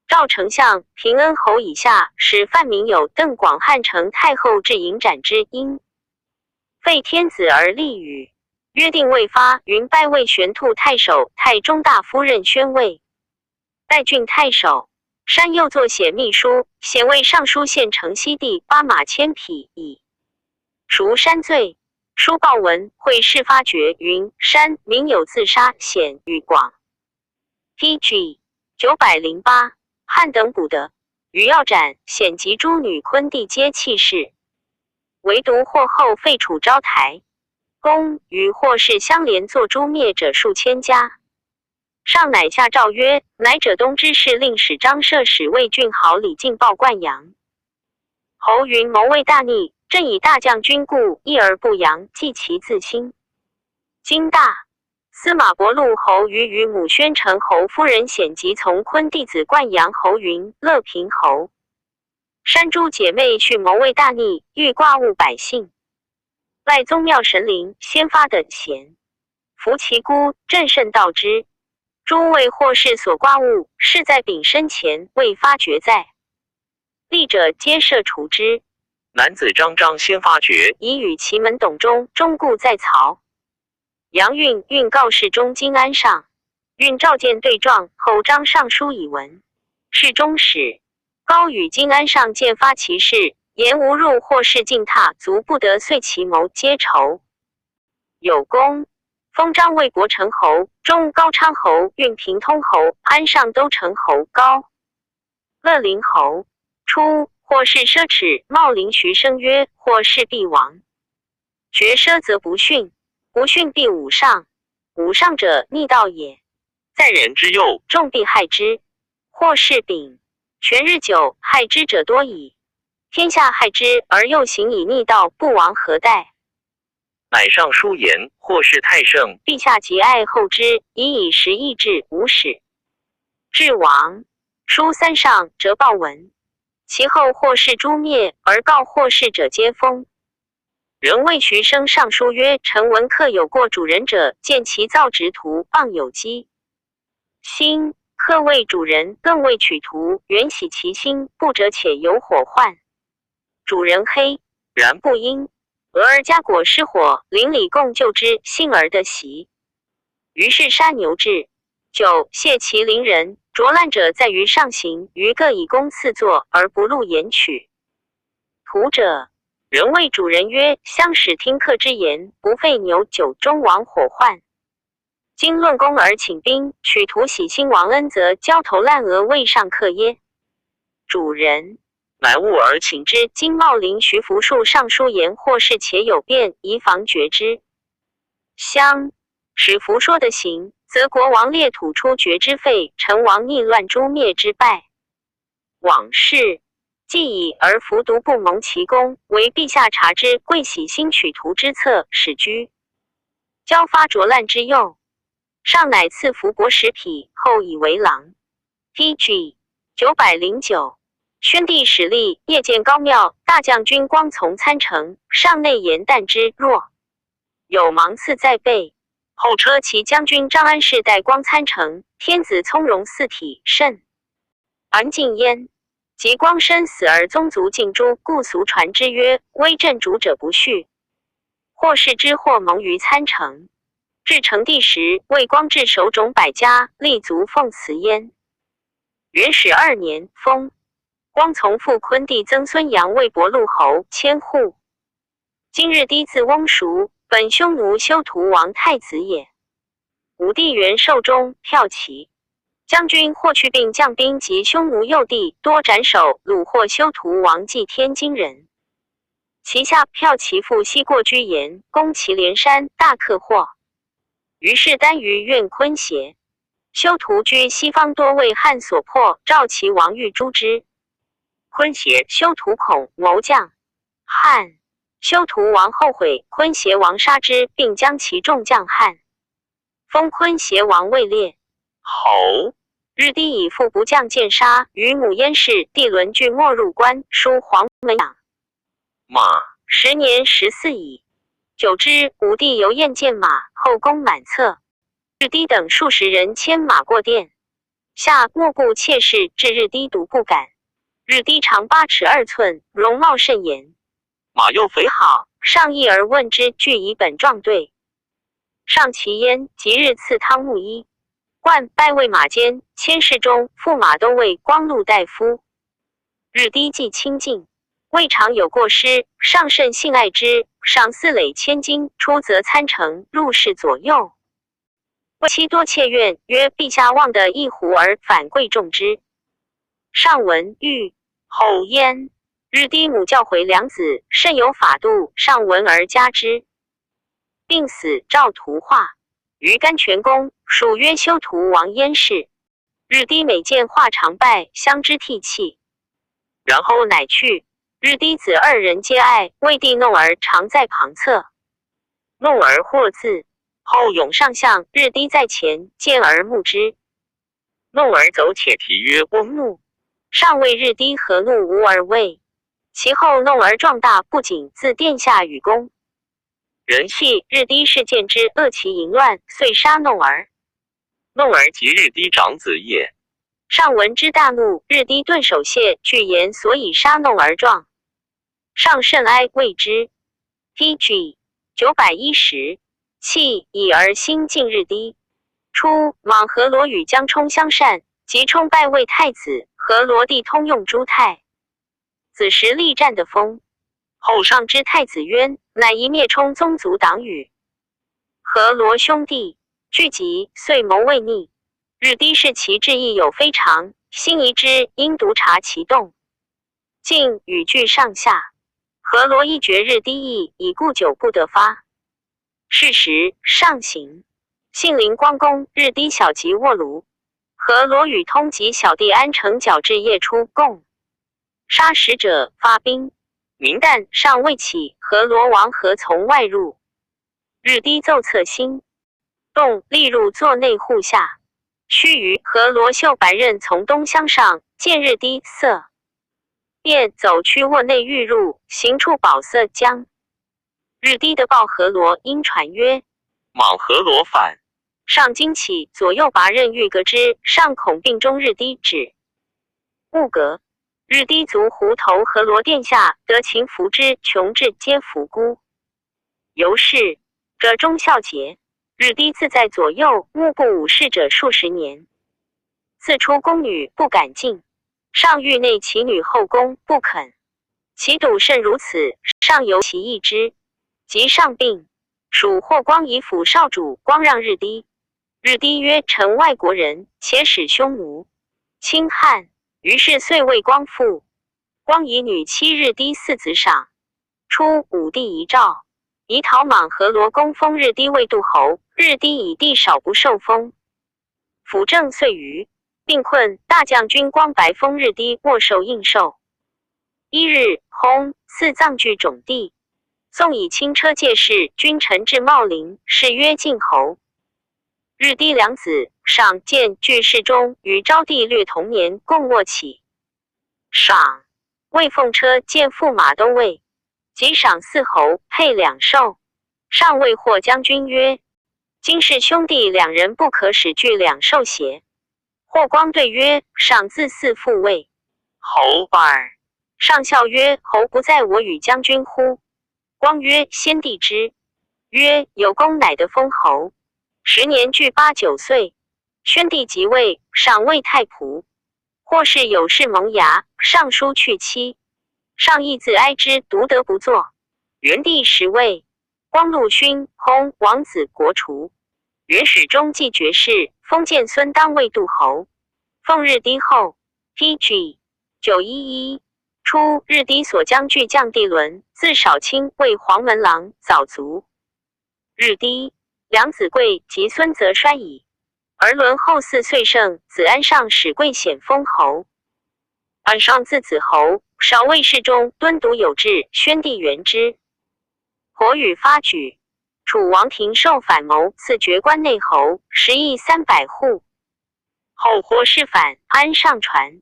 赵丞相、平恩侯以下，使范明友、邓广汉成太后至迎斩之，因废天子而立语，约定未发，云拜为玄兔太守、太中大夫任宣慰，代郡太守。山又作写密书，显为尚书县城西地8马千匹，以赎山罪。书报文会事发觉云：山民有自杀，显与广 PG 908。汉等补得，余要斩，显及诸女昆弟皆弃市，唯独或后废除招台，公与或是相连作诛灭者数千家。上乃下诏曰：乃者东之事令史张摄使魏郡豪李进报灌阳。侯云谋为大逆，朕以大将军故，义而不扬，计其自心。今大司马伯禄侯于与母宣城侯夫人显及从昆弟子灌阳侯云、乐平侯山诸姐妹续谋为大逆，欲挂误百姓，赖宗庙神灵先发等闲，服其孤，朕甚道之。诸位或是所挂误，是在丙申前未发觉在，立者皆赦除之。男子张先发觉，以与其门董中终固在曹。杨运告示中京安上，运召见对状，后张上书以闻。侍中使高与京安上见发其事，言无入或是进榻，足不得遂其谋，皆仇。有功，封张魏博成侯，中高昌侯，运平通侯，安上都城侯，高乐陵侯。初，或是奢侈，茂陵徐生曰：或是必亡。绝奢则不训，不训必侮上，侮上者逆道也。在人之右，众必害之。或是丙，全日久，害之者多矣。天下害之而又行以逆道，不亡何待？乃上书言：或是太盛，陛下极爱后之，以时议制无始。至亡，书三上折报文。其后或是诛灭，而告或是者皆封。仍谓徐生上书曰：臣闻客有过主人者，见其造直图，谤有机。心客为主人，更为取图，原喜其心，不者且有火患。主人黑，然不因。俄而加果失火，邻里共救之，幸而得袭。于是杀牛至。9. 谢其邻人，着烂者在于上行，于各以弓刺作，而不入言取。屠者，人谓主人曰：相使听客之言，不废牛久，终亡火患。今论功而请兵，取图喜兴王恩，则焦头烂额，未上客耶？主人乃务而请之。今茂陵徐福树上书言，或是且有变，宜防绝之。相使福说的行，则国王列土出绝之废，成王逆乱诛灭之败。往事既已而服毒不蒙其功，为陛下察之，贵喜兴取图之策，使居交发着烂之右。上乃赐服国10匹，后以为郎。T.G. 909。宣帝始立，夜见高庙，大将军光从参城，上内言旦之若有芒刺在背。后车骑将军张安世代光参城，天子从容四体，甚安静焉。及光身死而宗族尽诛，故俗传之曰：威震主者不恤。或是之，或蒙于参城。至成帝时，为光至守种百家，立足奉祠焉。元始2年，封光从父昆帝曾孙杨为博陆侯，千户。今日低字翁叔，本匈奴修图王太子也。武帝元寿中，骠骑将军霍去病将兵及匈奴右地，多斩首，虏获修图王祭天津人。其下骠骑父西过居延，攻祁连山，大克获。于是单于愿昆协。修图居西方，多为汉所破，赵齐王欲诛之。昆协、修图恐谋将，汉修图王后悔，昆协王杀之，并将其众将汉，封昆协王位列侯。日帝以父不将见杀，于母燕氏，帝伦具没入关，书黄门养马。10年14矣。久之，武帝游宴见马，后宫满侧。日帝等数十人牵马过殿，下莫顾妾室，至日帝独不敢。日帝长8尺2寸，容貌甚严，马又肥好，上意而问之，俱以本状对。上其焉，即日赐汤沐衣，冠拜为马监，千侍中、驸马都为光禄大夫。日帝既清净，未尝有过失，上甚信爱之，赏4累千金，出则参城，入室左右。为妻多妾怨，曰：陛下望得一狐而反贵重之。上闻欲后焉，日帝母教诲良子，甚有法度，上闻而加之。病死，诏图画于甘泉宫，属曰修图王燕氏。日帝每见画常拜，相之涕泣。然后乃去。日帝子2人皆爱，魏帝弄儿常在旁侧。弄儿或自后涌上相，日帝在前，见而目之。弄儿走且提曰：翁怒。上谓日帝何怒无而畏。其后弄儿壮大，不仅自殿下与公。人系日帝事见之，恶其淫乱，遂杀弄儿。弄儿即日帝长子也。上闻之大怒，日帝顿首谢，具言所以杀弄儿状。上甚哀，谓之。T.G. 910。弃以而心敬日帝。初，莽何罗与江充相善，即充拜为太子，何罗帝通用诸太子时力战的封。后上知太子冤，乃一灭充宗族党羽。何罗兄弟聚集，遂谋为逆。日帝视其志意有非常，心疑之，应独察其动。竟语句上下。何罗一觉日帝意，已故久不得发。是时上行，信陵光宫，日帝小疾卧庐。何罗与通及小弟安城矫至夜出，共杀使者，发兵。明旦尚未起，何罗王何从外入。日帝奏策心动，立入座内户下。须臾，何罗袖白刃从东厢上，见日帝色便走去卧内欲入，行处宝色将。日帝的报何罗，因传曰：莽何罗反。上惊起，左右拔刃欲革之，上恐病中，日帝止勿革。日低族胡头和罗殿下得勤服之，穷至皆服孤。由是者忠孝节，日低自在左右，目不武事者数十年。自出宫女不敢进，上狱内其女后宫不肯。其笃甚如此，上由其意之。及上病，属霍光以辅少主光让日低。日低曰：臣外国人，且使匈奴侵汉，于是遂为光复。光以女妻日低4子赏。初，武帝遗诏，以讨莽和罗公封日低为杜侯，日低以地少不受封。辅政遂余，病困，大将军光白封日低握受应受。1日，薨，祀葬具种地。宋以轻车借士，君臣至茂陵，谥曰晋侯。日低两子赏见具侍中，与昭帝略同年，共卧起。赏魏凤车见驸马都尉，即赏4侯，配2兽。上谓霍将军曰：今是兄弟2人，不可使具2兽邪？霍光对曰：赏自4父位，侯耳。上笑曰：侯不在我与将军乎？光曰：先帝之。曰：有功乃得封侯。10年具8、9岁。宣帝即位，赏魏太仆。或是有事萌芽，上书去妻。上亦自哀之，独得不作。元帝时位，光禄勋，薨，王子国除。元始中继爵士，封建孙当为杜侯。奉日低后。PG 911。初，日低所将巨将地伦，字少卿，为黄门郎，早卒。日低两子贵及孙则衰矣。而伦后4岁盛，子安上使贵显封侯。安上字子侯，少尉侍中，敦笃有志，宣帝元之。火与发举，楚王庭受反谋，赐爵关内侯，10邑300户。后或事反，安上传。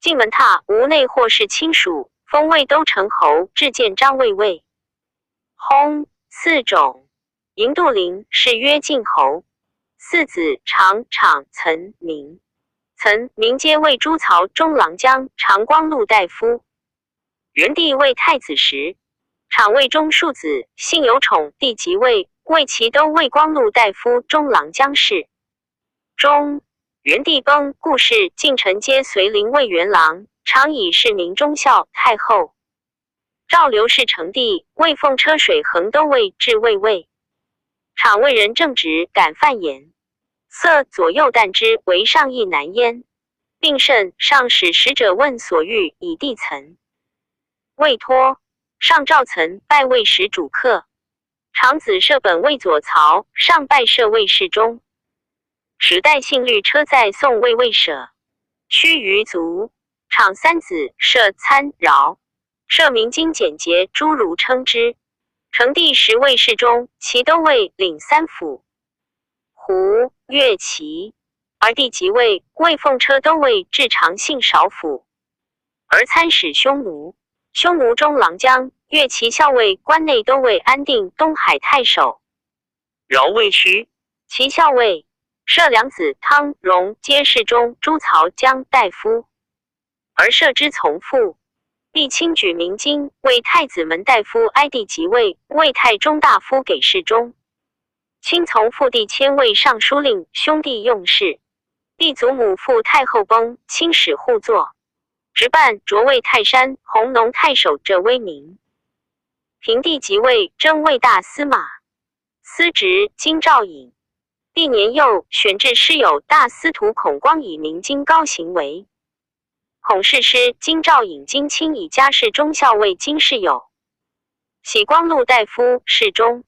晋门榻吴内或是亲属，封魏都城侯，至建章卫尉。薨4种。营度陵，谥曰晋侯。4子常、场、岑、明。岑、明皆为诸曹中郎将、长光禄大夫。元帝为太子时，场为中庶子，幸有宠，帝即位，为其都尉光禄大夫、中郎将事。中，元帝崩，故事近臣皆随临魏元郎，常以示明忠孝。太后赵刘氏成帝，魏凤车水衡都尉至魏尉。场为人正直，敢犯言，色左右旦之，为上意难焉。病甚，上使使者问所欲，以递岑。魏托，上召岑拜魏使主客。长子舍本魏左曹，上拜舍魏侍中。时代信律车载送魏魏舍，须臾卒。场3子舍参、饶，舍明经简洁，诸儒称之。成帝时魏侍中，其都尉领3府。胡、越、齐。而帝即位，魏凤车都尉至长信少府，而参使匈奴。匈奴中郎将，越骑校尉，关内都尉，安定东海太守。饶魏须，骑校尉。舍两子汤、荣皆侍中，诸曹将大夫。而舍之从父。帝亲举明经，为太子门大夫。哀帝即位，为太中大夫，给侍中。亲从父帝迁为尚书令，兄弟用事。帝祖母父太后崩，亲使互作。执办擢为泰山、弘农太守者威名。平帝即位，征魏大司马，司职京兆尹。帝年幼，选制师友大司徒孔光以明经高行为。孔氏师京兆尹金卿以家事中校尉金世友。喜光禄大夫侍中。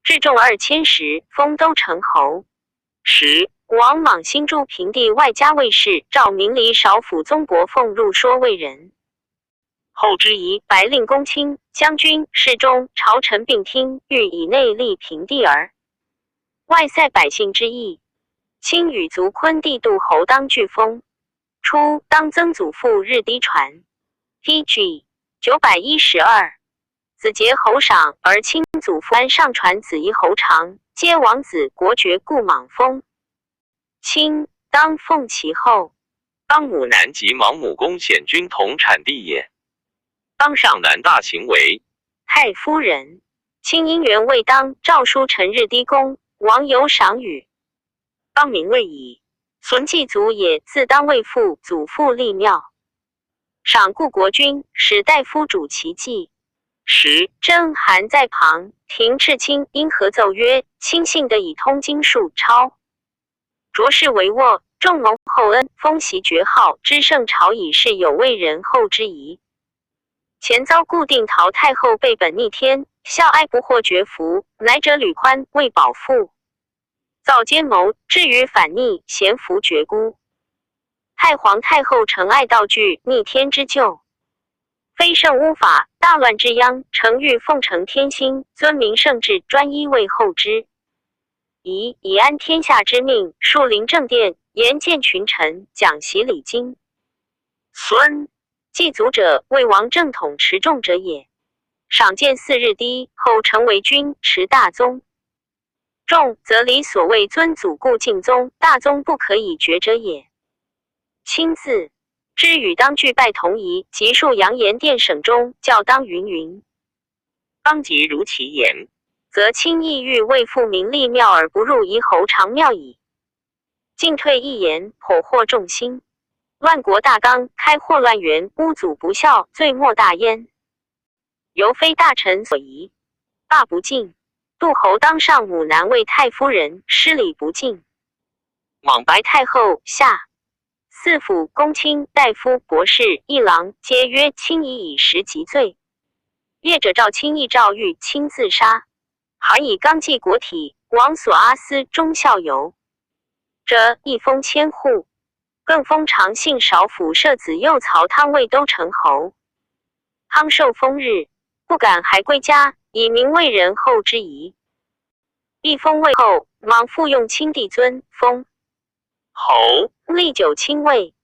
至众2000石，封都城侯。王莽新诸平地外加卫士，召明黎少府宗伯凤入说魏人。后之仪白令公卿、将军、侍中、朝臣并听，欲以内立平地儿。外塞百姓之意。卿与族昆帝杜侯当具封。初，当曾祖父日低传。PG 912。子节侯赏，而亲祖父安上传子仪侯长，皆王子国爵，故莽封。亲当奉其后。当母南及芒母公显均同产地也。当上南大行为。太夫人，卿因缘未当，诏书陈日低公，王有赏与。当名未矣，孙祭祖也，自当为父祖父立庙，赏故国君，使大夫主其祭。时甄韩在旁，廷赤卿因何奏曰：卿幸得以通经术超，着实为沃，众蒙厚恩，封袭爵号，知圣朝以是有为人后之疑。前遭固定陶太后背本逆天，孝哀不获爵服，乃者吕宽为保父，造奸谋，至于反逆，咸服绝孤。太皇太后承爱道具，逆天之咎，非圣巫法，大乱之殃。诚欲奉承天心，尊明圣制，专一为后之。以安天下之命，树临正殿，言见群臣，讲习礼经。孙祭祖者，为王正统持重者也。赏见4日低，后成为君，持大宗。重则理所谓尊祖故敬宗，大宗不可以绝者也。亲自知与当具拜同仪，即述扬言殿省中，教当云云。当即如其言，则卿意欲为父名立庙而不入夷侯长庙矣。进退一言，颇惑众心。乱国大纲，开祸乱源，巫祖不孝，罪莫大焉。犹非大臣所宜，罢不敬。杜侯当上母南为太夫人，失礼不敬。莽白太后下四府公卿、大夫、博士、议郎，皆曰卿已以时及罪。业者赵卿亦诏欲卿自杀，韩以纲纪国体，王所阿斯忠孝游。则一封千户，更封长信少府摄子右曹汤为都城侯。汤受封日，不敢还归家，以明为人后之仪。一封魏后，莽复用亲帝尊，封侯，历久亲位。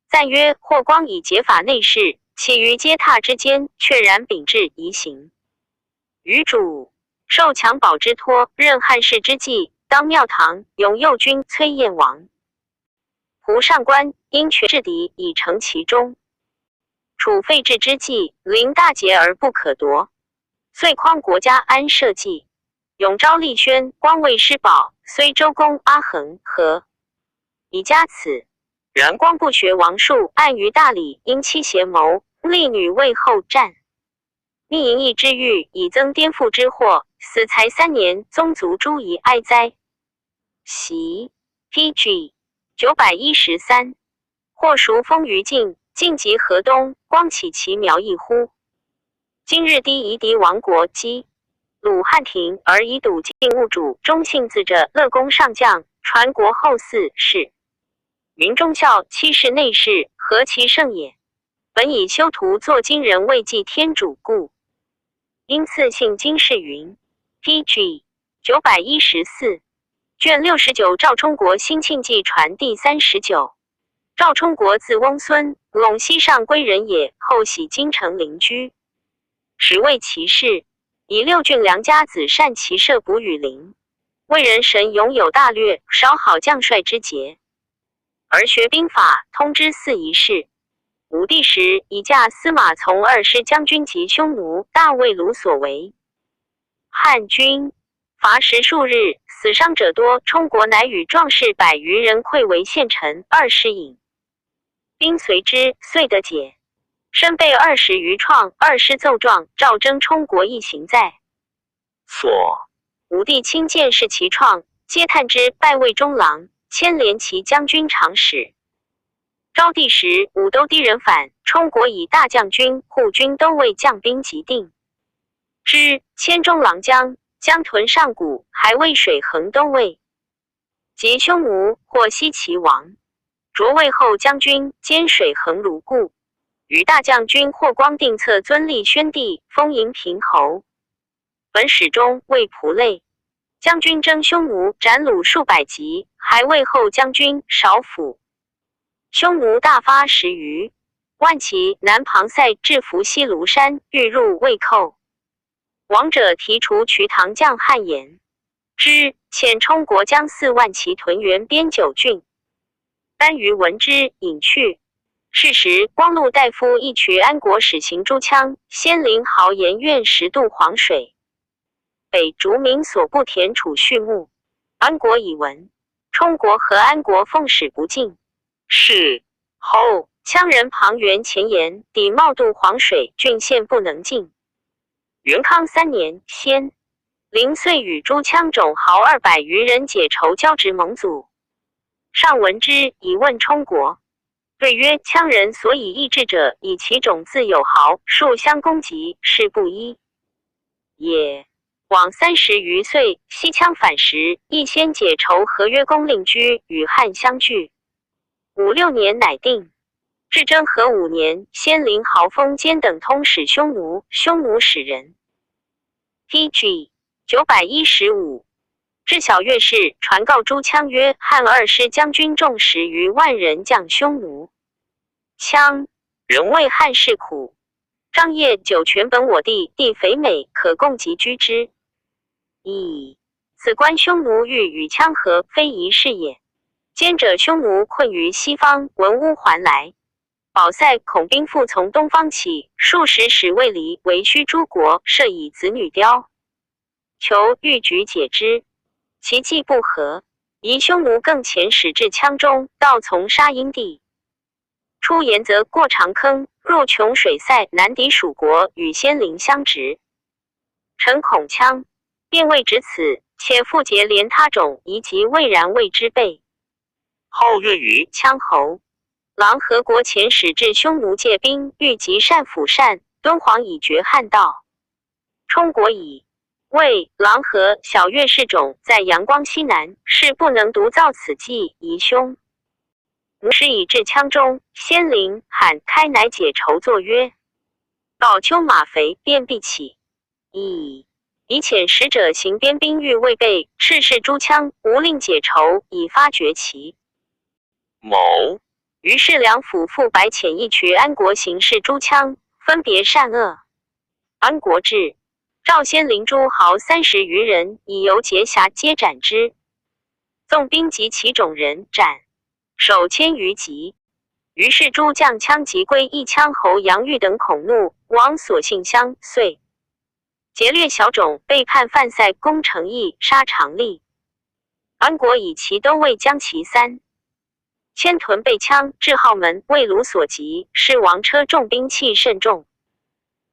赞曰：霍光以结法内侍，其余皆榻之间，确然秉志仪行。余主受襁褓之托，任汉室之计，当庙堂，永右军崔彦王。胡上官因权制敌，以成其中。处废置之计，临大节而不可夺。遂匡国家安社稷，永昭立宣，光卫师保，虽周公阿衡和以加此。然光不学王术，暗于大礼，因妻邪谋，立女为后战。密淫逸之欲，以增颠覆之祸，死才3年，宗族诸夷哀哉。习 PG 913。或孰封于晋，晋及河东，光起其苗裔乎？今日低夷狄亡国，击鲁汉庭，而以笃敬物主，忠信自者，乐功上将，传国后嗣，是民忠孝，欺世内侍，何其盛也！本以修图作今人，为祭天主故。因赐信经世云 PG 914卷69赵充国兴庆记传第39。赵充国字翁孙，陇西上归人也，后徙京城邻居。时为骑士，以6郡良家子善骑射捕羽林，为人神勇有大略，少好将帅之节。而学兵法，通之4仪事。武帝时，以驾司马从2师将军及匈奴，大为鲁所为。汉军伐时数日，死伤者多，充国乃与壮士100余人溃为县臣，2师引兵随之，遂得解。身被20余创，2师奏状，诏征充国一行在所。武帝亲见视其创，皆叹之，拜为中郎，牵连骑将军长史。昭帝时，武都狄人反，充国以大将军、护军都尉将兵即定之，迁中郎将，将屯上谷，还渭水衡都尉。及匈奴，或西齐王，擢魏后将军，兼水衡如故。与大将军霍光定策尊立宣帝，封迎平侯。本史中谓仆类。将军征匈奴，斩虏数百级，还魏后将军少府。匈奴大发10余万骑，南庞塞至伏羲庐山，欲入魏寇。王者提除瞿塘将汉延之，遣充国将4万骑屯原边9郡。班于闻之，隐去。是时，光禄大夫一渠安国使行诸羌，仙灵豪言愿10渡黄水。北逐民所不田处畜牧。安国以闻，冲国和安国奉使不进。是后，羌人庞元前言，抵冒渡黄水，郡县不能进。元康3年，先灵遂与诸羌种豪200余人解仇交直盟阻。上闻之，以问冲国。对曰：羌人所以抑制者，以其种自有豪，数相攻击，是不一也。往30余岁，西羌反时，亦先解仇合约公令居，与汉相聚。5、6年乃定。至征和5年，先灵豪封兼等通使匈奴，匈奴使人。PG 915。至小月氏，传告诸羌曰：汉2师将军众10余万人将匈奴，羌人为汉室苦。张掖久全本我地，地肥美，可供集居之。此关匈奴欲与羌合，非宜事也。兼者匈奴困于西方，闻乌还来。保塞恐兵复从东方起，数十使未离，为须诸国，设以子女雕。求欲举解之，其计不合，宜匈奴更遣使至羌中，到从沙阴地。出沿泽过长坑，入穷水塞，南抵蜀国，与先灵相执。臣恐羌便未止此，且复结连他种，宜及未然谓之备。后月余，羌侯郎何国遣使至匈奴借兵，欲及单辅善、敦煌以绝汉道。冲国以魏、郎和、小月氏种在阳光西南，是不能独造此计，疑凶。时以至羌中，先灵、罕开乃解仇作曰：告丘马肥，便必起。以遣使者行边兵，欲未备，斥视诸羌，无令解仇，以发绝其某。于是梁府复白遣一渠安国行事诸羌，分别善恶。安国至，赵先灵诸豪30余人，以游结辖，皆斩之。纵兵及其种人，斩首1000余级。于是诸将羌即归一羌侯杨玉等恐怒，往所幸乡，遂劫掠小种，背叛犯塞，攻城邑，杀常利。安国以其都尉将其3千屯被羌，至号门，为虏所及，是王车重兵器甚重。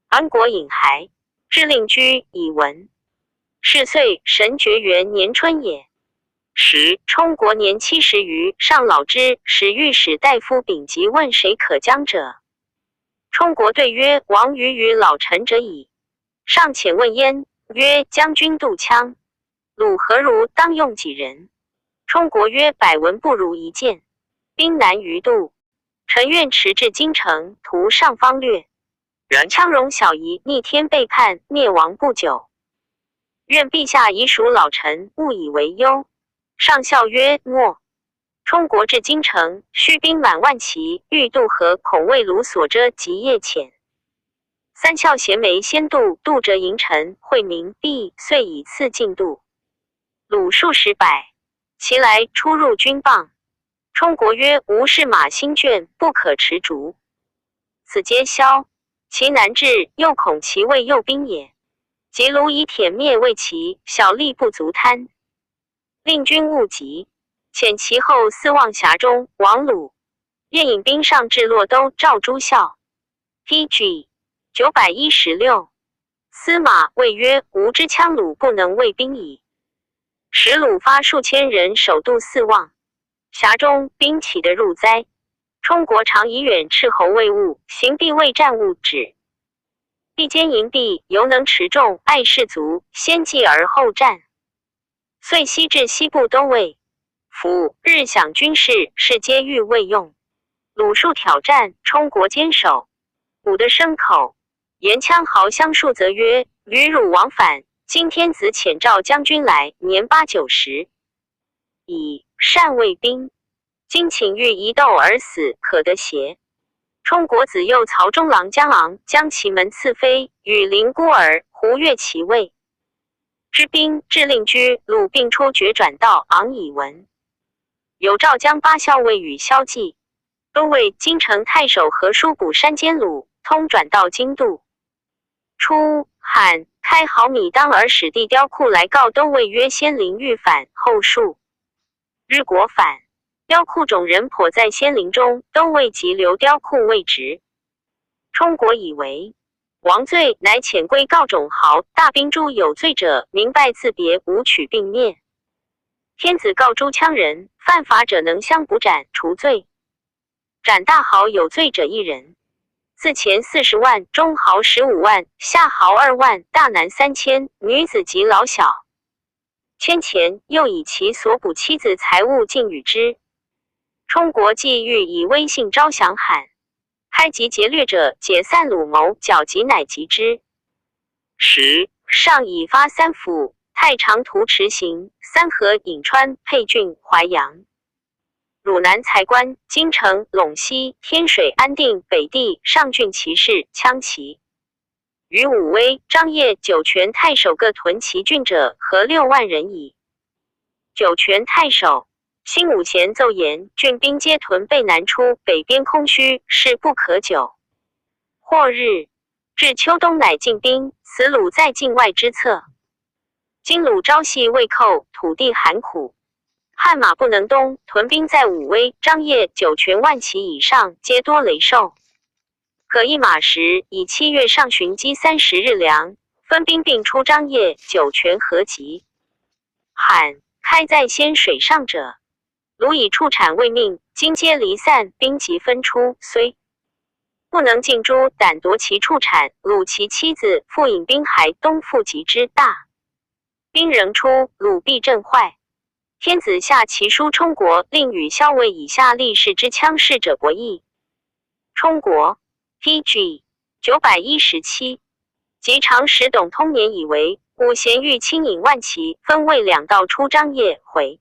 安国引还，至令居，以闻。是岁神觉元年春也。冲国年70余，上老之，使御史大夫丙吉问谁可将者。冲国对曰：王于与老臣者矣。上遣问焉，曰：将军渡羌，虏何如？当用几人？冲国曰：百闻不如一见，兵难于渡。臣愿驰至京城，图上方略。然羌戎小夷，逆天背叛，灭亡不久。愿陛下以属老臣，勿以为忧。上笑曰：诺。冲国至京城，须兵满万骑，欲渡河，恐为虏所遮，即夜潜。三校衔枚先渡，渡者迎臣，会明毕，遂以次进度。虏数十百，其来出入军棒。冲国曰：吾是马新卷，不可持逐。此皆枭，其难治，又恐其为诱兵也。即虏以铁灭魏齐，小力不足贪。令军勿急，遣其后四望峡中，王虏便引兵上至洛都，赵诸校。PG 916。司马谓曰：吾之羌虏不能卫兵矣。使虏发数千人守渡四望峡中，兵岂得入哉？冲国常以远斥侯未务，行必未战勿止。必兼营壁，犹能持重，爱士卒，先计而后战。遂西至西部都尉。夫日享军事，是皆欲未用。鲁数挑战，冲国坚守。武的牲口，言羌豪相数则曰：吕汝往返，今天子遣赵将军来，年8、9十，以善卫兵。今请欲一斗而死，可得邪？冲国子右曹中郎将昂将其门赐妃，与邻孤儿胡越其位。之兵至令居鲁并出决转道昂以闻。有诏将八校尉与萧纪都尉京城太守和书补山监鲁通转到京都。初，罕开毫米当而使地雕库来告都尉曰：先灵欲反，后数日国反。雕库种人颇在仙陵中，都尉即留雕库未职。冲国以为王罪，乃遣归告种豪。大兵诸有罪者，明拜自别，无取并灭。天子告诸羌人，犯法者能相捕斩，除罪。斩大豪有罪者1人。自前40万，中豪15万，下豪2万，大男3000，女子及老小1000钱，又以其所捕妻子财物尽与之。冲国既欲以威信招降罕，开及劫掠者，解散鲁谋，剿集乃及之。10. 上以发3府，太常图持行，三河、颍川、沛郡、淮阳、汝南、财关、京城、陇西、天水、安定、北地、上郡骑士、羌骑。于武威、张掖、酒泉太守各屯其郡者，合6万人矣。酒泉太守辛武贤奏言，郡兵皆屯备南出，北边空虚，事不可久。或日至秋冬，乃进兵，此鲁在境外之策。今鲁朝夕未寇，土地寒苦，汉马不能东，屯兵在武威、张掖、酒泉万骑以上，皆多雷兽。可一马时，以7月上旬积30日粮，分兵并出张掖、酒泉合集。罕开在先水上者，鲁以处产未命，今皆离散，兵即分出，虽不能尽诛，胆夺其处产。鲁其妻子复引兵还东复及之，大兵仍出，鲁必震坏。天子下其书冲国，令与校尉以下立士之羌士者博弈。冲国 PG 917。及长史董通年以为，武贤欲轻引万骑，分为2道出张掖回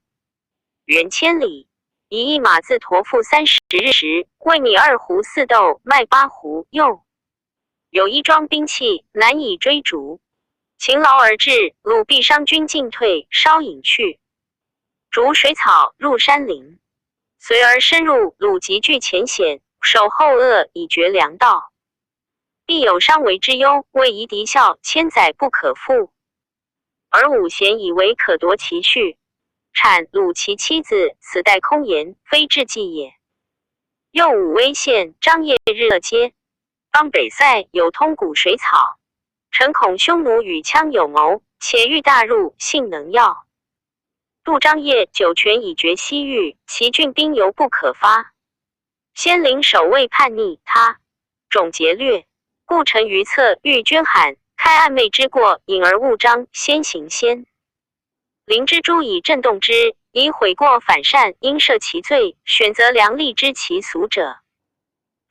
原千里，以一马自驮赴30日时，喂米2斛4豆，麦8斛，又有一装兵器，难以追逐。勤劳而至，鲁必伤军进退，稍引去，逐水草入山林，随而深入。鲁急惧前险，守后恶，以绝粮道。必有伤为之忧，为夷敌效，千载不可复。而武贤以为可夺其婿，产鲁其妻子，此待空言，非至计也。又武威县、张掖日乐街、邦北塞有通谷水草，臣恐匈奴与羌有谋，且欲大入，幸能要。渡张掖、酒泉以绝西域，其郡兵犹不可发。先灵守卫叛逆，他种劫掠，故臣于策欲捐罕，开暗昧之过，引而误章，先行先灵之诛以震动之，以悔过反善，应赦其罪，选择良力之其俗者。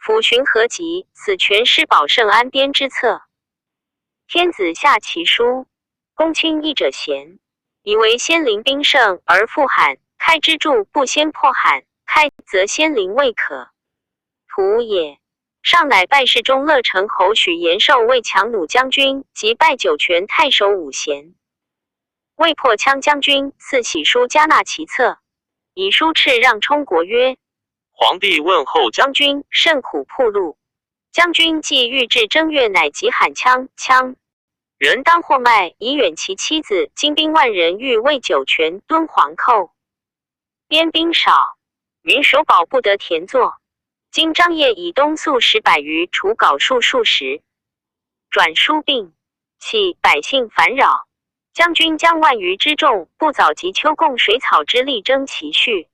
抚寻合集，此全师保圣安边之策。天子下其书，公卿议者贤，以为先灵兵胜而复罕，开之助不先破罕，开则先灵未可图也。上乃拜侍中乐成侯许延寿为强弩将军，及拜酒泉太守武贤为破羌将军，赐玺书加纳其策，以书敕让冲国曰：皇帝问候将军甚苦铺路，将军既欲至正月，乃即罕羌人当获卖，以远其妻子。精兵万人，欲为酒泉敦煌寇，边兵少，民守保不得田作。今张掖以东粟10百余，除缟数十，转疏病，弃百姓烦扰。将军将万余之众，不早及秋贡水草之力争其序。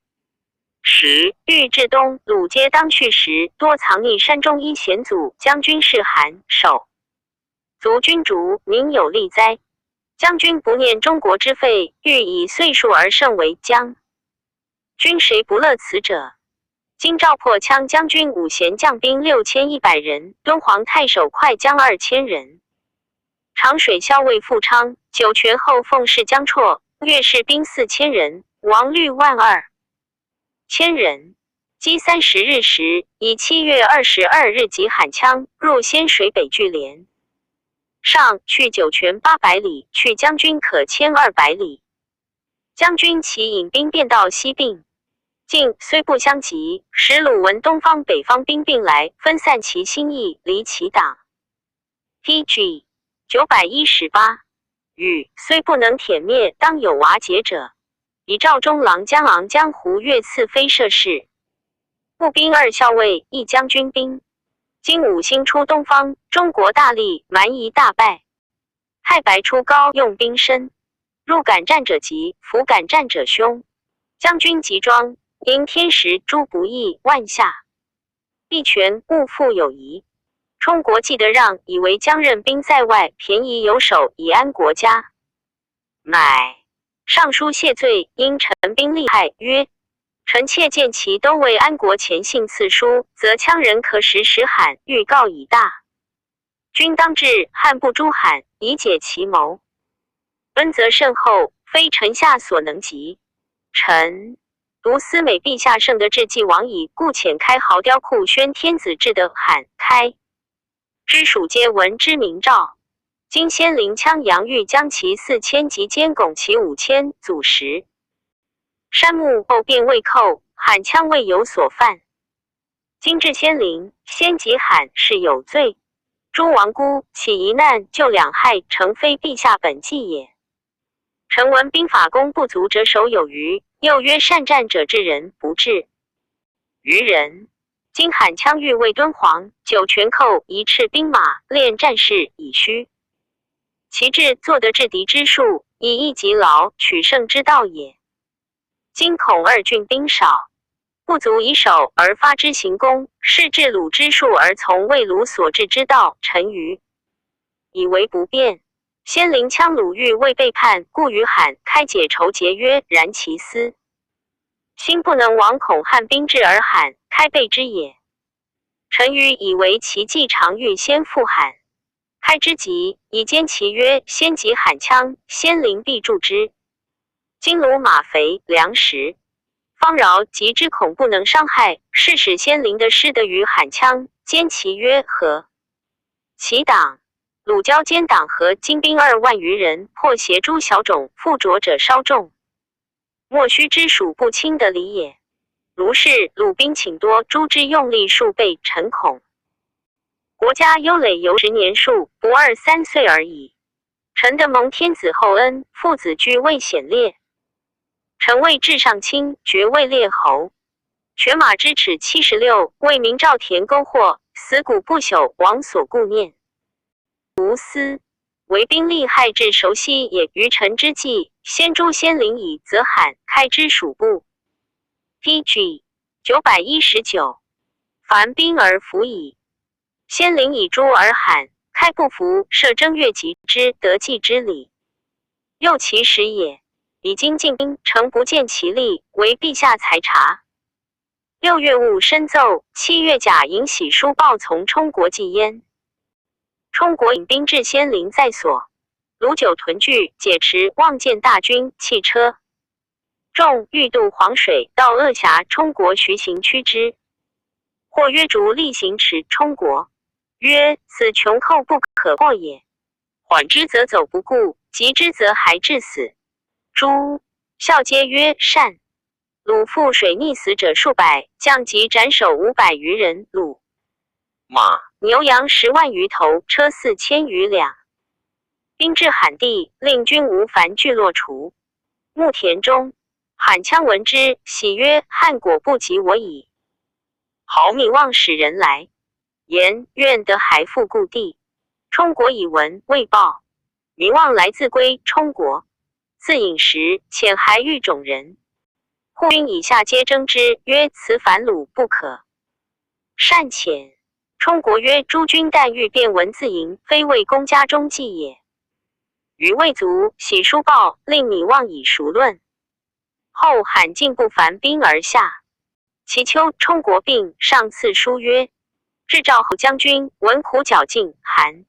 10. 欲至东，鲁皆当去时，多藏匿山中一险阻。将军是韩守卒君逐，民有利哉？将军不念中国之废，欲以岁数而胜为将军，谁不乐此者？今赵破羌将军武贤将兵6100人，敦煌太守快将2000人，长水校尉傅昌、酒泉后奉侍江绰、岳士兵4000人，王率12000人。积30日时，以7月22日即罕羌入仙水北聚连。上去酒泉800里，去将军可1200里。将军其引兵便到西并。晋虽不相及，使鲁文东方北方兵并来，分散其心意，离其党。P.G. 918语虽不能殄灭，当有瓦解者。以赵中郎将昂江湖越次非射士，步兵2校尉1将军兵。今5星出东方，中国大利，蛮夷大败。太白出高，用兵深，入赶战者急，伏赶战者凶。将军急装，因天时诸不义，万下必全，勿复有疑。冲国既得让，以为将任兵在外，便宜有守，以安国家。乃上书谢罪，因陈兵利害，曰：臣妾见其都为安国前信赐书，则羌人可使罕，预告已大。君当至汉不诛罕，以解其谋。恩泽甚厚，非臣下所能及。臣独思美陛下圣德至既往矣，故遣开豪雕库宣天子制的罕开之属皆闻之明诏。今先灵羌杨玉将其4000及监拱其5000，祖时山木后便未寇，罕羌未有所犯。今至先灵，先及罕是有罪。诸王姑起疑难，就两害，诚非陛下本纪也。臣闻兵法功不足者守有余，又曰善战者治人，不治于人。今罕羌欲为敦煌，酒泉寇，一斥兵马，练战士以虚。其志做得制敌之术，以一击劳，取胜之道也。今恐2郡兵少，不足以守而发之行功，是治鲁之术而从魏鲁所治之道，臣愚以为不便。先灵羌鲁豫未背叛，故与罕开解仇节约，然其思心不能亡，恐汉兵至而罕开备之也。臣愚以为其计常欲先复罕开之急，以兼其曰先及罕羌，先灵必助之。今鲁马肥粮食方饶，及之恐不能伤害，是使先灵的失得于罕羌，兼其曰何？其党鲁交奸党和精兵2万余人，破协诸小种，附着者稍众，莫须之属不轻的理也。如是，鲁兵请多，诸之用力数倍，臣恐国家优累由10年数，不2、3岁而已。臣得蒙天子厚恩，父子居位显烈。臣位至上卿，爵位列侯。犬马之齿76，为民赵田沟壑，死骨不朽，王所顾念。无私为兵利害至熟悉也。于臣之计，先诛先灵以则罕开之属部。P.G. 919凡兵而服矣。先灵以诛而罕开不服，设正月吉之得计之理，又其时也。以今进兵，诚不见其力，为陛下裁察。6月戊申奏，7月甲迎喜书报从冲国计焉。冲国引兵至先灵在所，鲁九屯聚，解持望见大军汽车众欲渡黄水，到鄂峡，冲国徐行驱之。或曰逐厉行驰冲国，曰此穷寇不可破也。缓之则走不顾，急之则还致死。诸校皆曰善。鲁覆水溺死者数百，将及斩首500余人。鲁马牛羊10万余头，车4000余辆。兵至罕地，令军无凡聚落除。牧田中，罕羌闻之，喜曰：汉果不及我矣。豪闵望使人来，言愿得还复故地。冲国以闻，未报。闵望来自归冲国，自饮食，遣还欲种人。护军以下皆争之，曰：此反鲁不可。善遣。冲国曰：诸军但欲变文字营，非为公家中计也。余未足，喜书报，令闵望以熟论。后罕进不凡兵而下。其秋，冲国病，上赐书曰：至赵侯将军，闻苦绞尽，韩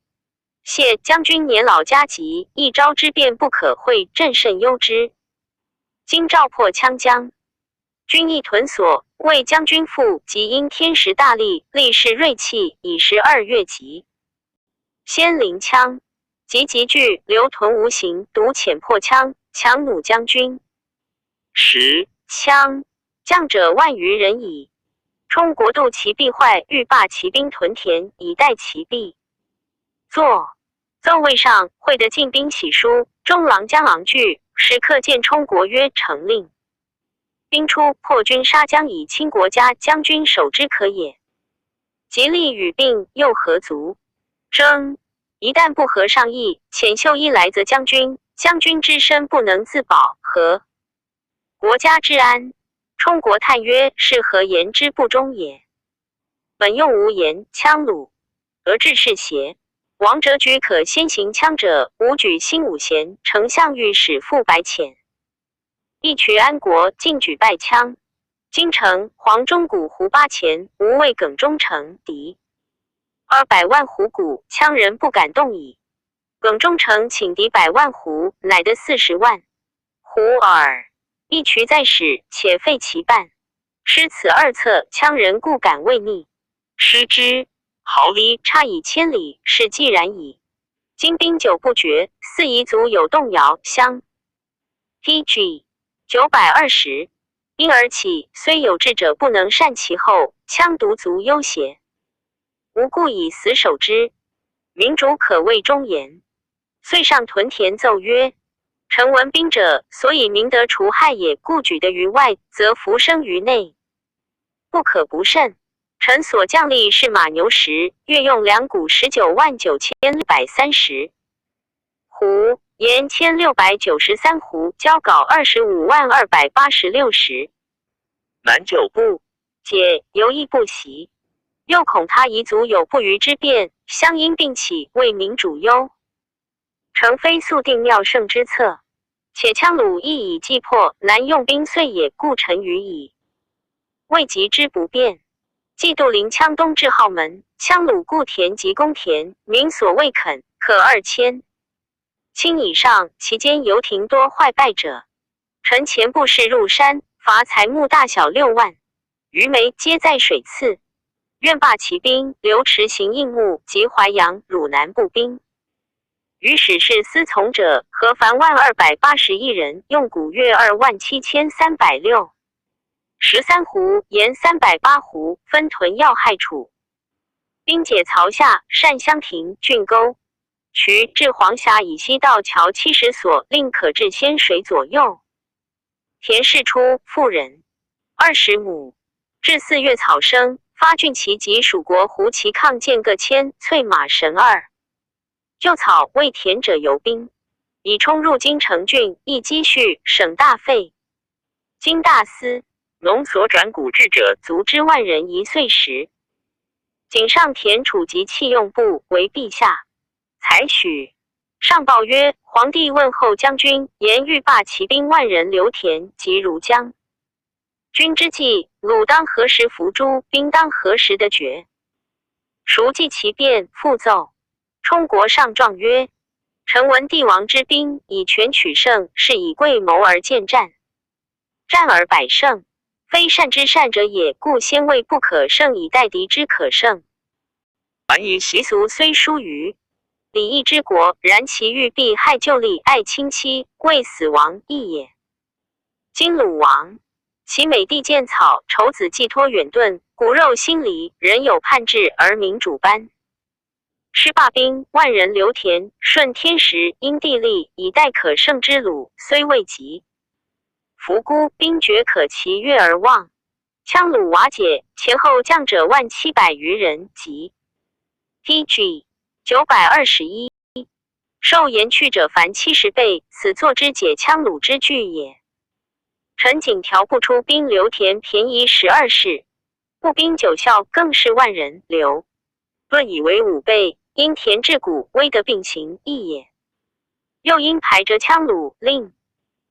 谢将军年老家疾，一朝之变不可会，朕甚忧之。今赵破羌疆，军亦屯所，为将军父即因天时大利，力士锐气，已12月急。先灵羌及急惧，留屯无形，独遣破羌，强弩将军。10羌将者万余人矣。冲国度其必坏，欲罢其兵屯田，以待其弊。作奏魏上会得进兵喜书，中郎将昂惧，时刻见冲国曰：成令。兵出，破军杀将，以清国家将军守之可也。吉利与病又何足？争一旦不合上意，遣秀一来则将军之身不能自保，何国家之安？冲国叹曰：是何言之不忠也？本用无言，羌虏而治是邪？王者举可先行羌者，吾举新五贤，丞相御史傅白浅，一渠安国，进举败羌。京城黄钟鼓胡八钱，无畏耿忠诚敌200万胡鼓，羌人不敢动矣。耿忠诚请敌100万胡，乃得40万胡耳。一渠在使，且废其半。失此二策，羌人故敢畏逆。失之，毫厘差以千里，是既然矣。今兵久不决，似夷族有动摇，相 PG 920。因而起，虽有志者不能善其后，羌独足忧邪？吾故以死守之。民主可谓忠言。遂上屯田奏曰：臣闻兵者，所以明德除害也，故举得于外，则福生于内，不可不慎。臣所将力是马牛10，月用粮谷199130斛，盐1693斛，交稿252286石。南9部，解犹亦不习，又恐他夷族有不虞之变，相因并起，为民主忧。诚非速定妙胜之策，且羌虏亦已计破，难用兵遂也，故臣愚矣。未及之不变，既杜陵羌东至号门，羌虏固田及公田，民所未肯，可2000。卿以上，其间游亭多坏败者。臣前部士入山，伐材木大小6万，余枚皆在水次。愿罢其兵，留持行应募及淮阳、汝南步兵。于史事司从者，何凡1,281人，用谷月27306。13斛，盐308斛，分屯要害处。兵解曹下，单乡亭、郡沟、渠至黄峡以西到桥70所，令可至仙水左右。田氏出，妇人20亩。至4月草生，发郡旗及蜀国胡骑抗剑各千，翠马神2。就草为田者游兵，以冲入京城郡，亦积蓄，省大费。经大司农所转谷制者足之万人1岁时。仅上田储及器用部为陛下采许。上报曰：皇帝问候将军，言欲罢骑兵万人留田及如江。君之计，鲁当何时伏诛？兵当何时得决？孰计其变？复奏。冲国上状曰：臣闻帝王之兵，以权取胜，是以贵谋而见战，战而百胜，非善之善者也，故先谓不可胜，以待敌之可胜。凡以习俗虽疏于礼义之国，然其欲避害旧力，爱亲戚，为死亡亦也。今鲁王，其美地见草，丑子寄托远遁，骨肉心离，人有叛志而民主般。施罢兵，万人留田，顺天时，因地利，以待可胜之鲁，虽未及。伏孤兵绝可其跃而望，羌虏瓦解，前后将者1,700余人及。PG 921，受言去者凡70倍，此作之解羌虏之惧也。臣仅调不出兵留田，便宜12事，步兵9校更是万人留，论以为5倍，因田至谷，威得并行亦也。又因排折羌虏，令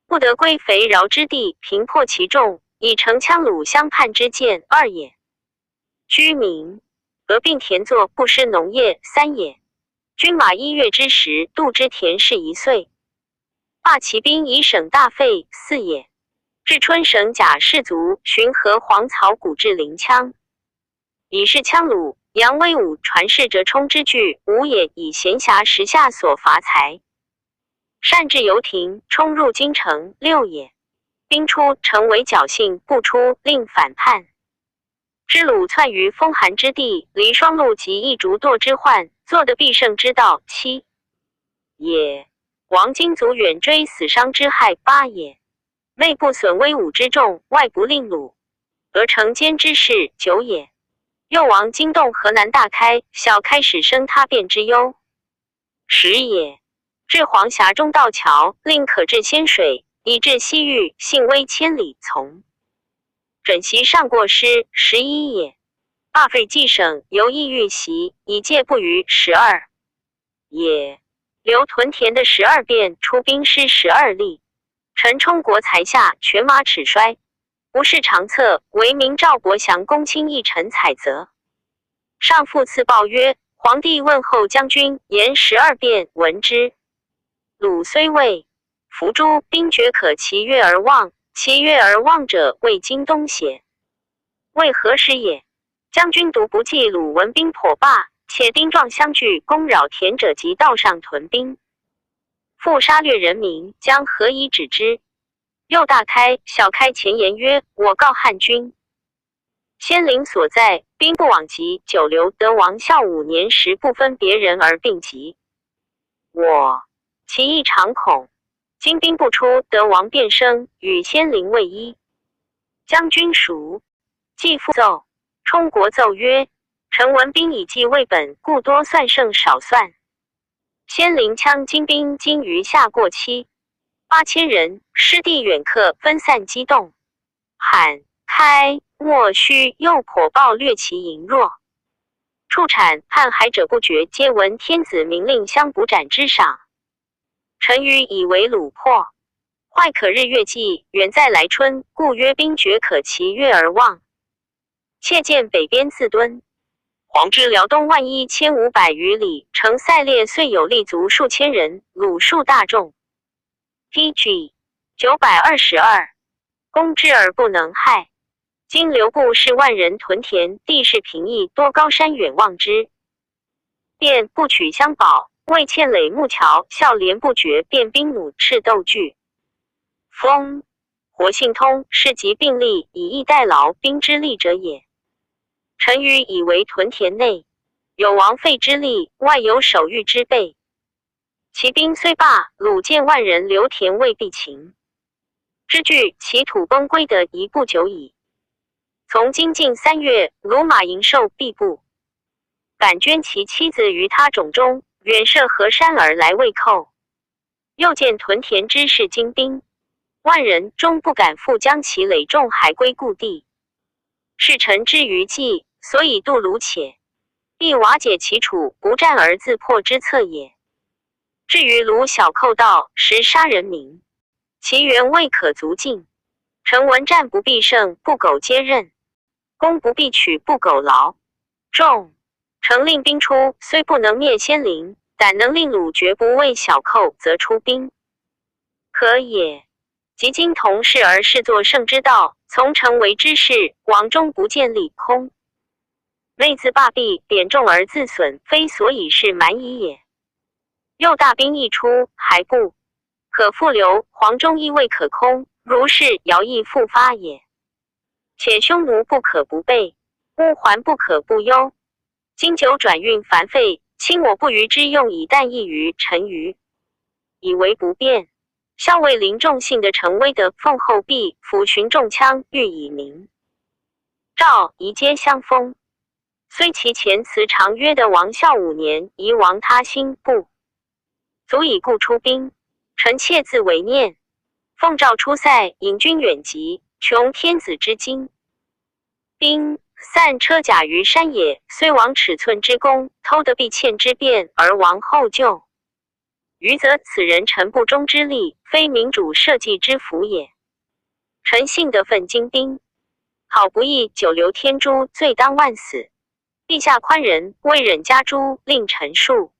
不得归肥饶之地，平破其众，以成羌虏相叛之见2也。居民合并田作，不失农业3也。军马1月之时，度之田氏1岁，罢骑兵以省大费4也。至春省甲士卒巡河黄草谷至临羌，以是羌虏扬威武传世折冲之句，吾也以闲暇时下所伐财，擅至游亭，冲入京城6也。兵出，诚为侥幸；不出，令反叛。知鲁窜于风寒之地，离双陆及一竹堕之患，做得必胜之道7也。王荆卒远追，死伤之害8也。内不损威武之众，外不令鲁，而成奸之事9也。右王惊动河南大开，小开始生他变之忧10也。至黄峡中道桥，令可治仙水，以至西域，信威千里从。枕席上过失11也。罢废冀省，由意欲袭，以戒不逾12也。留屯田的12变，出兵师12例。陈冲国才下，犬马齿衰，不是长策，为名赵伯祥公卿议臣采择。上复赐报曰：皇帝问候将军，言12变，闻之。鲁虽魏，伏诛兵决可其悦而忘，其悦而忘者，谓京东邪？为何时也？将军独不记鲁文兵颇罢，且丁壮相聚，攻扰田者及道上屯兵，复杀掠人民，将何以止之？右大开、小开前言曰：我告汉军，先灵所在，兵不往疾，久留得王孝5年时，不分别人而并疾。我其意常恐，今兵不出，得王变生，与先灵为一。将军熟，既复奏。冲国奏曰：臣闻兵以计为本，故多算胜少算。先灵羌精兵今余下过7,8千人，失地远客，分散机动。罕、开、莫须又颇暴掠其营弱。处产叛海者不绝，皆闻天子明令相捕斩之赏。臣愚以为鲁破，坏可日月计，远在来春，故曰兵决可其悦而忘。窃见北边自敦，黄至辽东11500余里，城塞列遂有立足数千人，鲁数大众。PG 922，攻之而不能害。今留部是万人屯田，地势平易，多高山远望之。便不取相保，为堑垒木桥，孝廉不绝，便兵弩斥斗具。风火信通，是疾并立，以逸待劳，兵之利者也。臣愚以为屯田内有王费之力，外有守御之备。其兵虽罢，鲁见万人留田未必勤。之据其土崩归得一不久矣。从今近3月，鲁马营受必不敢捐其妻子于他冢中，远涉河山而来未寇。又见屯田之士精兵，万人终不敢复将其累众还归故地。是臣之于计，所以度鲁且，必瓦解其楚，不战而自破之策也。至于鲁小寇盗，实杀人民，其源未可足尽。臣闻战不必胜，不苟接刃；攻不必取，不苟劳众。诚令兵出，虽不能灭先灵，但能令鲁绝不为小寇，则出兵可也。及今同事而视作胜之道，从诚为之事，王中不见利空。内自罢弊，贬众而自损，非所以是蛮夷也。又大兵一出，还不可复留，黄中亦未可空，如是徭役复发也。且匈奴不可不备，乌桓不可不忧。今久转运繁费，卿我不虞之用以啖益于臣愚，以为不变。校尉临众信的陈威的奉后壁，抚寻中枪，欲以明赵夷皆相封。虽其前辞长约的王孝5年，夷王他心不足以故出兵，臣妾自为念。奉诏出塞，引军远疾，穷天子之惊。兵散车甲于山野，虽亡尺寸之功，偷得必欠之变，而亡后救。余则此人臣不忠之力，非民主社稷之福也。臣信得愤精兵，好不义，久留天诛，罪当万死。陛下宽仁，未忍加诛，令臣恕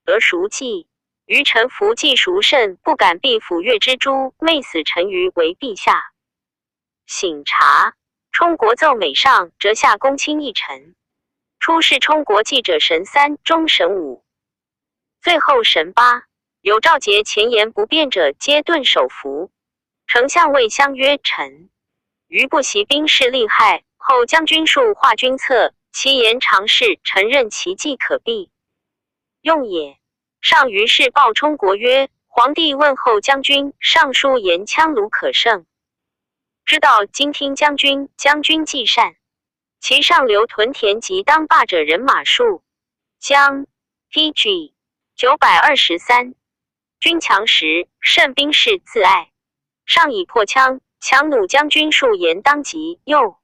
而赎计。余臣服计孰甚，不敢避抚越之诛，昧死臣愚为陛下省察。冲国奏每上，折下公卿一臣。出仕冲国记者神3，中神5，最后神8。有赵节前言不变者，皆顿首服。丞相谓相曰：臣余不习兵事利害，后将军数画军策，其言常是，臣认其计可避用也。上于是报充国曰：皇帝问候将军，上书言羌虏可胜，知道今听将军计善，其上留屯田及当霸者人马数将 PG 923，军强时，甚兵士自爱。上以破羌虏将军数言当即，又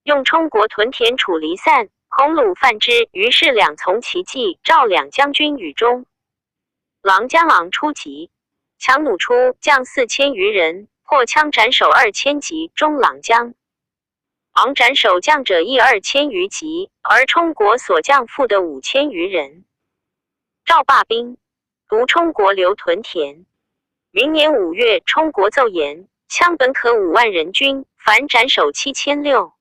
用充国屯田处离散，孔虏犯之，于是两从其计，召两将军与中郎将昂出击，羌虏出将4000余人，破羌斩首2000级，中郎将昂斩首将者亦2000余级，而充国所将复得5000余人。赵罢兵，独充国留屯田。明年5月，充国奏言：羌本可5万人军，凡斩首7600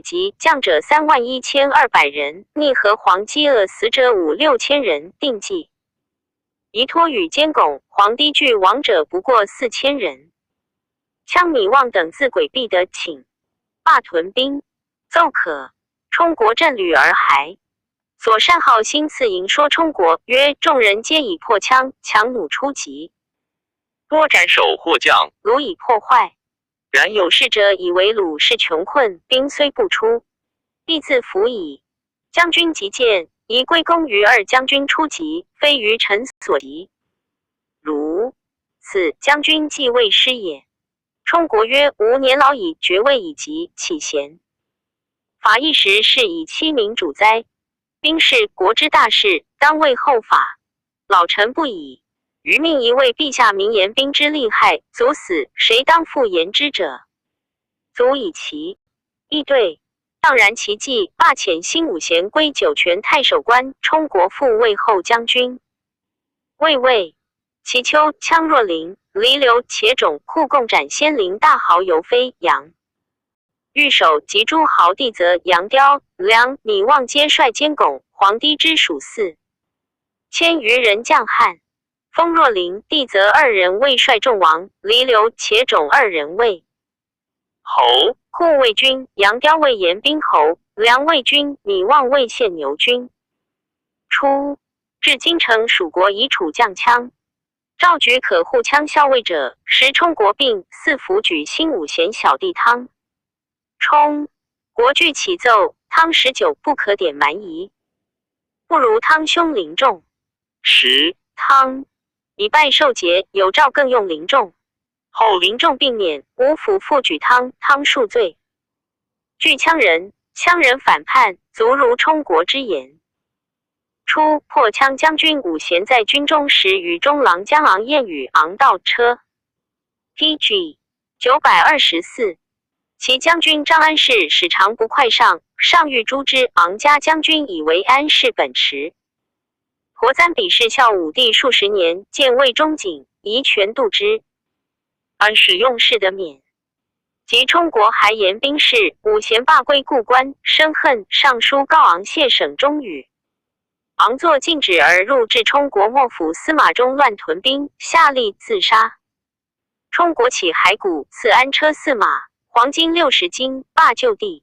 级，将者31200人，逆河黄饥饿死者5、6千人，定计。宜托与监拱，皇帝惧亡者不过4000人。羌米望等自诡避得请罢屯兵，奏可。充国振旅而还。所善号新赐营说充国曰：众人皆以破羌虏出击，多斩首或将，虏以破坏。然有事者以为虏是穷困，兵虽不出，必自服矣。将军急见，宜归功于二将军出击，非于臣所及。如此，将军既未失也。充国曰：吾年老矣，爵位已及，岂贤？法一时是以欺民主哉？兵是国之大事，当为后法。老臣不已。余命一位陛下明言兵之利害，卒死，谁当复言之者？卒以其亦对。当然其计，罢遣新武贤归酒泉太守官，充国复魏后将军。魏其丘羌若陵离流且种库贡斩仙陵大豪游飞杨御守及诸豪弟则杨雕梁米望皆率监拱皇帝之属4000余人将汉。封若陵弟则2人为率众王，离流且种2人为侯，库卫军，杨雕为延宾侯，梁卫军，米望为献牛军。初，至京城蜀国以楚将羌，赵举可护羌校尉者，时充国病，四府举新武贤小弟汤充国具起奏，汤19不可点蛮夷，不如汤兄临众。时汤以拜受节，有诏更用临众。后临众并免，吴府复举汤数罪。据羌人反叛，卒如充国之言。初，破羌将军武贤在军中时，与中郎将昂宴与昂道车 PG 924。其将军张安世使常不快上，上欲诛之，昂家将军以为安世本持。活簪比试孝武帝数十年，见魏忠景，宜全度之。安世用事得免。及充国还言兵事，武贤罢归故官，生恨，上书告昂谢省中语。昂作禁止而入至充国幕府司马中乱屯兵，下令自杀。充国起骸骨，赐安车4马，黄金60斤，罢就地。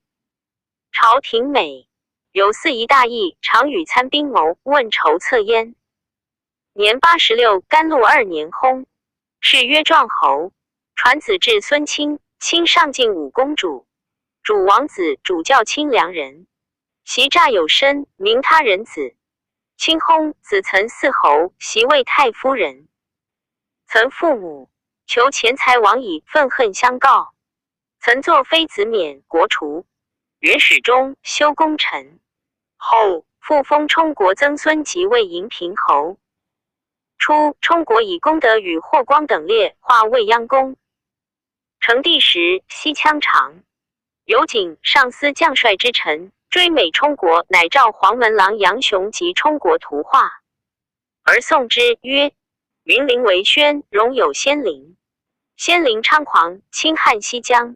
朝廷美有4夷大义，常与参兵谋，问筹策焉。年86，甘露2年薨，谥曰壮侯。传子至孙卿，卿上敬武公主，主王子，主教卿良人，袭诈有身，名他人子。卿薨，子曾嗣侯，袭为太夫人。曾父母求钱财往以愤恨相告，曾作妃子免国除。元始中修功臣，后复封充国曾孙即位迎平侯。初，充国以功德与霍光等列化未央宫。成帝时，西羌常有景上司将帅之臣，追美充国，乃召黄门郎杨雄及充国图画，而颂之曰：名陵为宣，荣有仙灵。仙灵猖狂，侵汉西疆，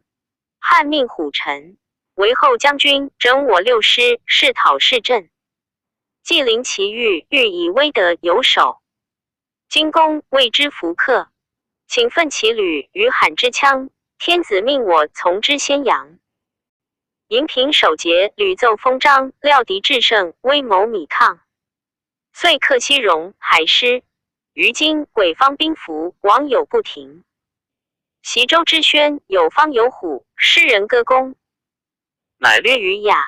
汉命虎臣为后将军，整我6师，试讨市镇。既临其狱，欲以威德有守。今公谓之福克。请奋其旅于罕之羌，天子命我从之先阳。银平守节，屡奏封章，料敌制胜，威谋米抗。遂克西戎、海师。于今鬼方兵符，往有不停。习州之宣，有方有虎，诗人歌功，乃列于雅。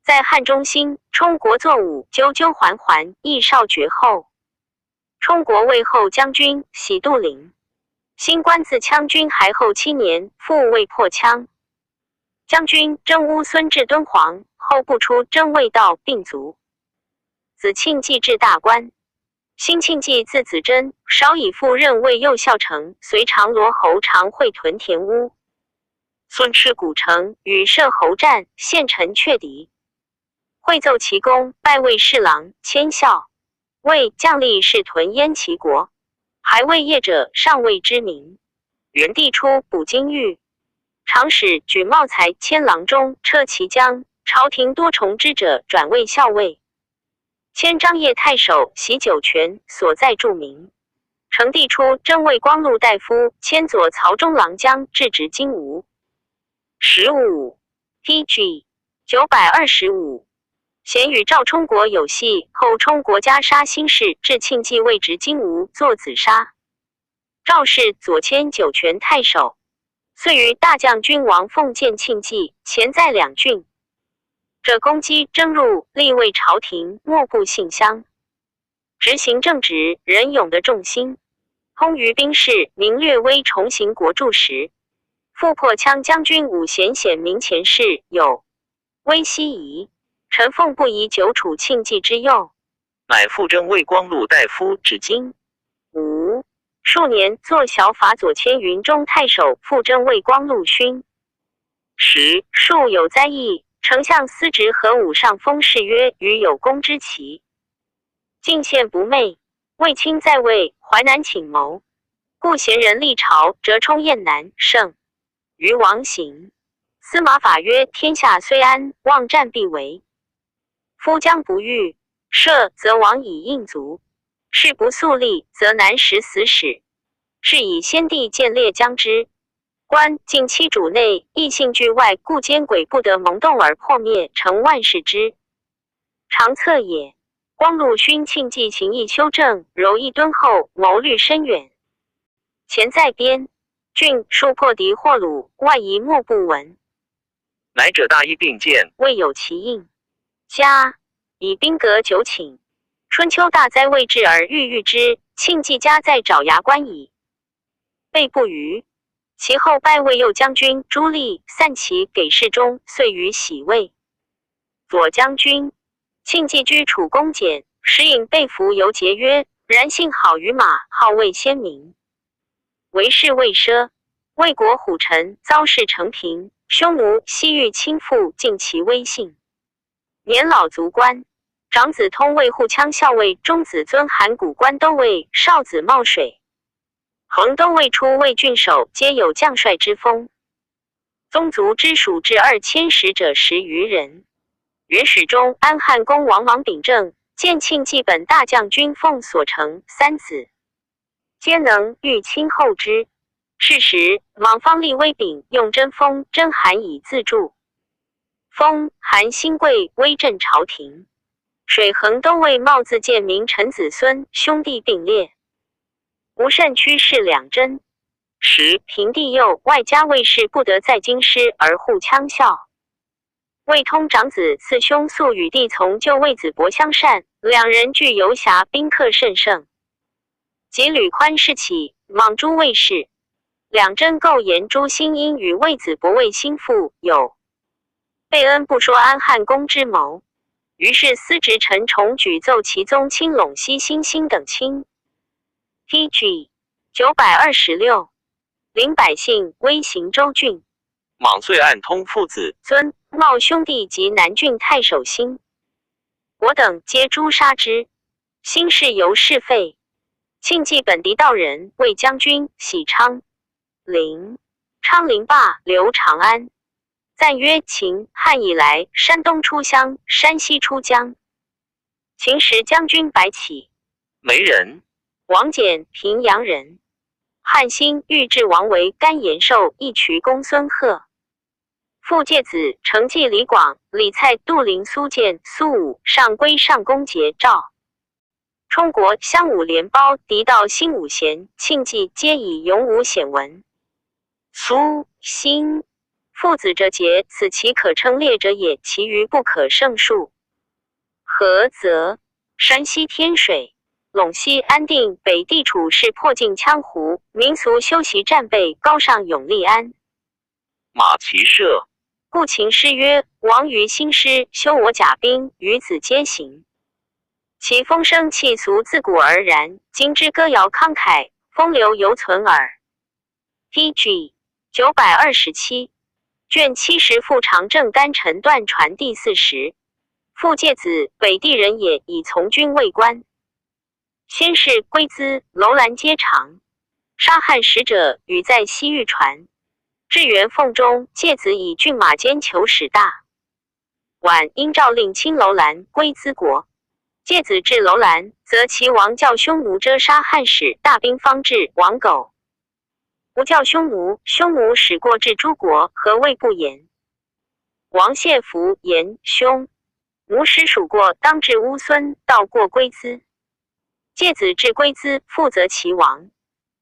在汉中兴，冲国作武，纠纠环环，益少绝后。冲国魏后将军，喜杜陵。新官自羌军还后7年，复未破羌。将军征乌孙至敦煌，后不出征魏道，并卒。子庆忌至大官。辛庆忌字子真，少以父任魏右校丞，随长罗侯常会屯田屋。孙赤古城，与摄侯战，献臣却敌。会奏其功，拜魏侍郎，迁校。魏将吏是屯燕齐国，还魏业者尚未知名。元帝初补京狱，常使举茂才迁郎中，撤齐将。朝廷多重之者，转为校尉。迁张掖太守，袭酒泉，所在著名。成帝初征魏光禄大夫，迁左曹中郎将，至职金吾。15 PG 925。咸与赵充国有隙，后充国家杀新氏，至庆忌位职金吾，作子杀。赵氏左迁酒泉太守，遂与大将军王凤见庆忌，前在两郡。这攻击征入，立为朝廷，莫不信乡。执行正直，仁勇的重心。通于兵事，名略微，重行国柱时。复破羌将军武贤显明前事，有威西夷。陈凤不宜久处庆忌之右，乃复征魏光禄大夫，至今。5数年，作小法左迁云中太守，复征魏光禄勋。10数有灾异，丞相司职何武上封事曰：余有功之奇。进献不昧，卫青在位，淮南请谋，故贤人立朝，折冲燕南，胜于王行。司马法曰：天下虽安，望战必为。夫将不遇，射则亡以应卒；事不速立，则难食死使。是以先帝见列将之。官近期主内，异性俱外，故奸诡不得蒙动而破灭，成万世之常策也。光禄勋庆忌行义修正，柔义敦厚，谋虑深远。前在边郡，数破敌或虏，外夷莫不闻。乃者大义并见，未有其应。家以兵革久寝，春秋大灾未至而欲之，庆忌家在爪牙关矣。备不虞。其后拜魏右将军朱棣，散骑给事中，遂于喜位。左将军庆忌居楚公简，时引被俘犹节约，然性好于马，好为先民。为士未奢，魏国虎臣遭事成平，匈奴西域倾覆，尽其威信。年老卒官，长子通卫护羌校尉，中子尊函谷关都尉，少子冒水。衡都尉出魏郡守，皆有将帅之风。宗族之属至2000使者10余人。元始中安汉公王莽秉政，见庆忌本大将军奉所成3子，皆能欲亲厚之。是时莽方立威秉，用真封真函以自助。封韩兴贵，威震朝廷。水衡都尉冒自荐名臣子孙，兄弟并列。吴慎屈是两真。10平地右，外加卫士不得在京师而护羌校。魏通长子次兄素与弟从就卫子伯相善，两人具游侠，宾客甚盛。及吕宽事起，莽诛卫士。两真构言诛新因与卫子伯为心腹，有备恩不说安汉公之谋。于是司职陈崇举奏其宗亲陇西新兴等亲。PG 926。领百姓威行州郡。莽遂暗通父子尊茂兄弟及南郡太守兴我等皆诛杀之。兴是由是废。庆忌本狄道人，魏将军，喜昌陵霸刘长安。赞曰：秦汉以来，山东出襄，山西出江。秦时将军白起。没人。王翦平阳人。汉兴欲置王为甘延寿，一渠公孙贺。父介子承继李广、李蔡、杜陵、苏建、苏武、上归上公桀、赵冲国、襄武连包、狄道、辛武贤、庆忌皆以勇武显闻。苏、辛父子者节，此其可称列者也，其余不可胜数。菏泽、山西天水、陇西安定北地处是破镜羌胡，民俗修习战备，高尚永立安。马骑射，故秦诗曰：王于兴师，修我甲兵，与子皆行。其风声气俗自古而然，今之歌谣慷慨，风流犹存耳。PG 927卷70复长正干陈段传第40。父介子，北地人也，以从军为官。先是龟兹、楼兰皆长。杀汉使者，与在西域传。至元凤中，介子以骏马兼求使大。晚因诏令亲楼兰归兹国。介子至楼兰，则其王教匈奴遮杀汉使，大兵方至，王苟。吾教匈奴，匈奴使过至诸国，何谓不言？王谢服言匈奴使属过，当至乌孙，道过龟兹。介子至龟兹，负责其王，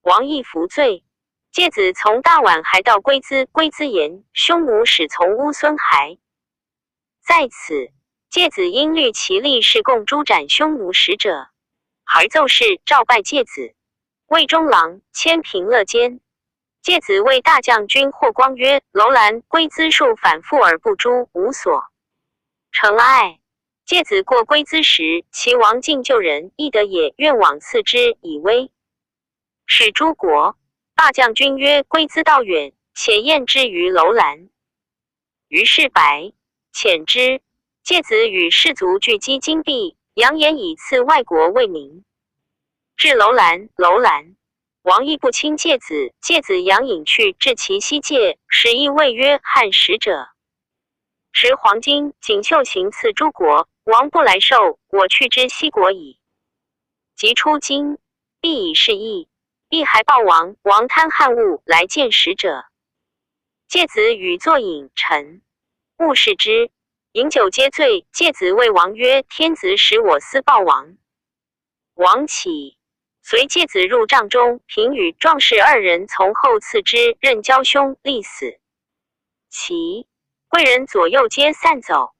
王亦服罪。介子从大宛还到龟兹，龟兹言匈奴使从乌孙还。在此，介子因虑其力士共诛斩匈奴使者，还奏事诏拜介子，魏中郎，迁平乐监。介子谓大将军霍光曰：楼兰、龟兹数反复而不诛，无所成爱。介子过龟兹时，其王敬救人，亦得也，愿往赐之，以威。使诸国。大将军曰：龟兹道远，且宴之于楼兰。于是白遣之。介子与士卒聚积金币，扬言以赐外国为名。至楼兰，楼兰王亦不亲介子，介子扬引去，至其西界，使亦谓曰：汉使者持黄金、锦绣行赐诸国，王不来受，我去之西国矣。即出京，必以示意，必还报王。王贪汉物，来见使者。介子与坐饮，臣勿视之。饮酒皆醉，介子谓王曰：天子使我私报王。王起，随介子入帐中，平与壮士2人从后刺之，任交凶，立死。其贵人左右皆散走。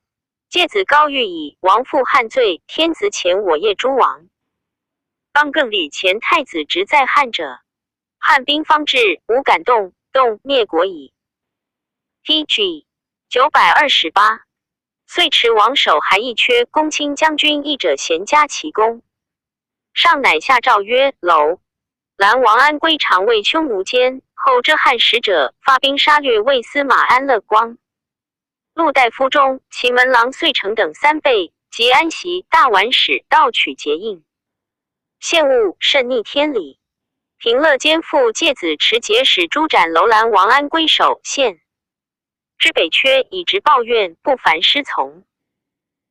介子高欲以王负汉罪，天子遣我业诸王。当更立前太子直在汉者，汉兵方至，无敢动，动灭国矣。PG 928遂持王守还一缺，公卿将军一者咸加其功。上乃下诏曰：楼兰王安归常为匈奴奸，后遮汉使者，发兵杀掠魏司马安乐光、陆大夫中，其门郎遂成等3倍，及安袭大宛使盗取节印，献物甚逆天理。平乐监父介子持节使诛斩楼兰王安归守县。至北阙，以直抱怨，不凡师从。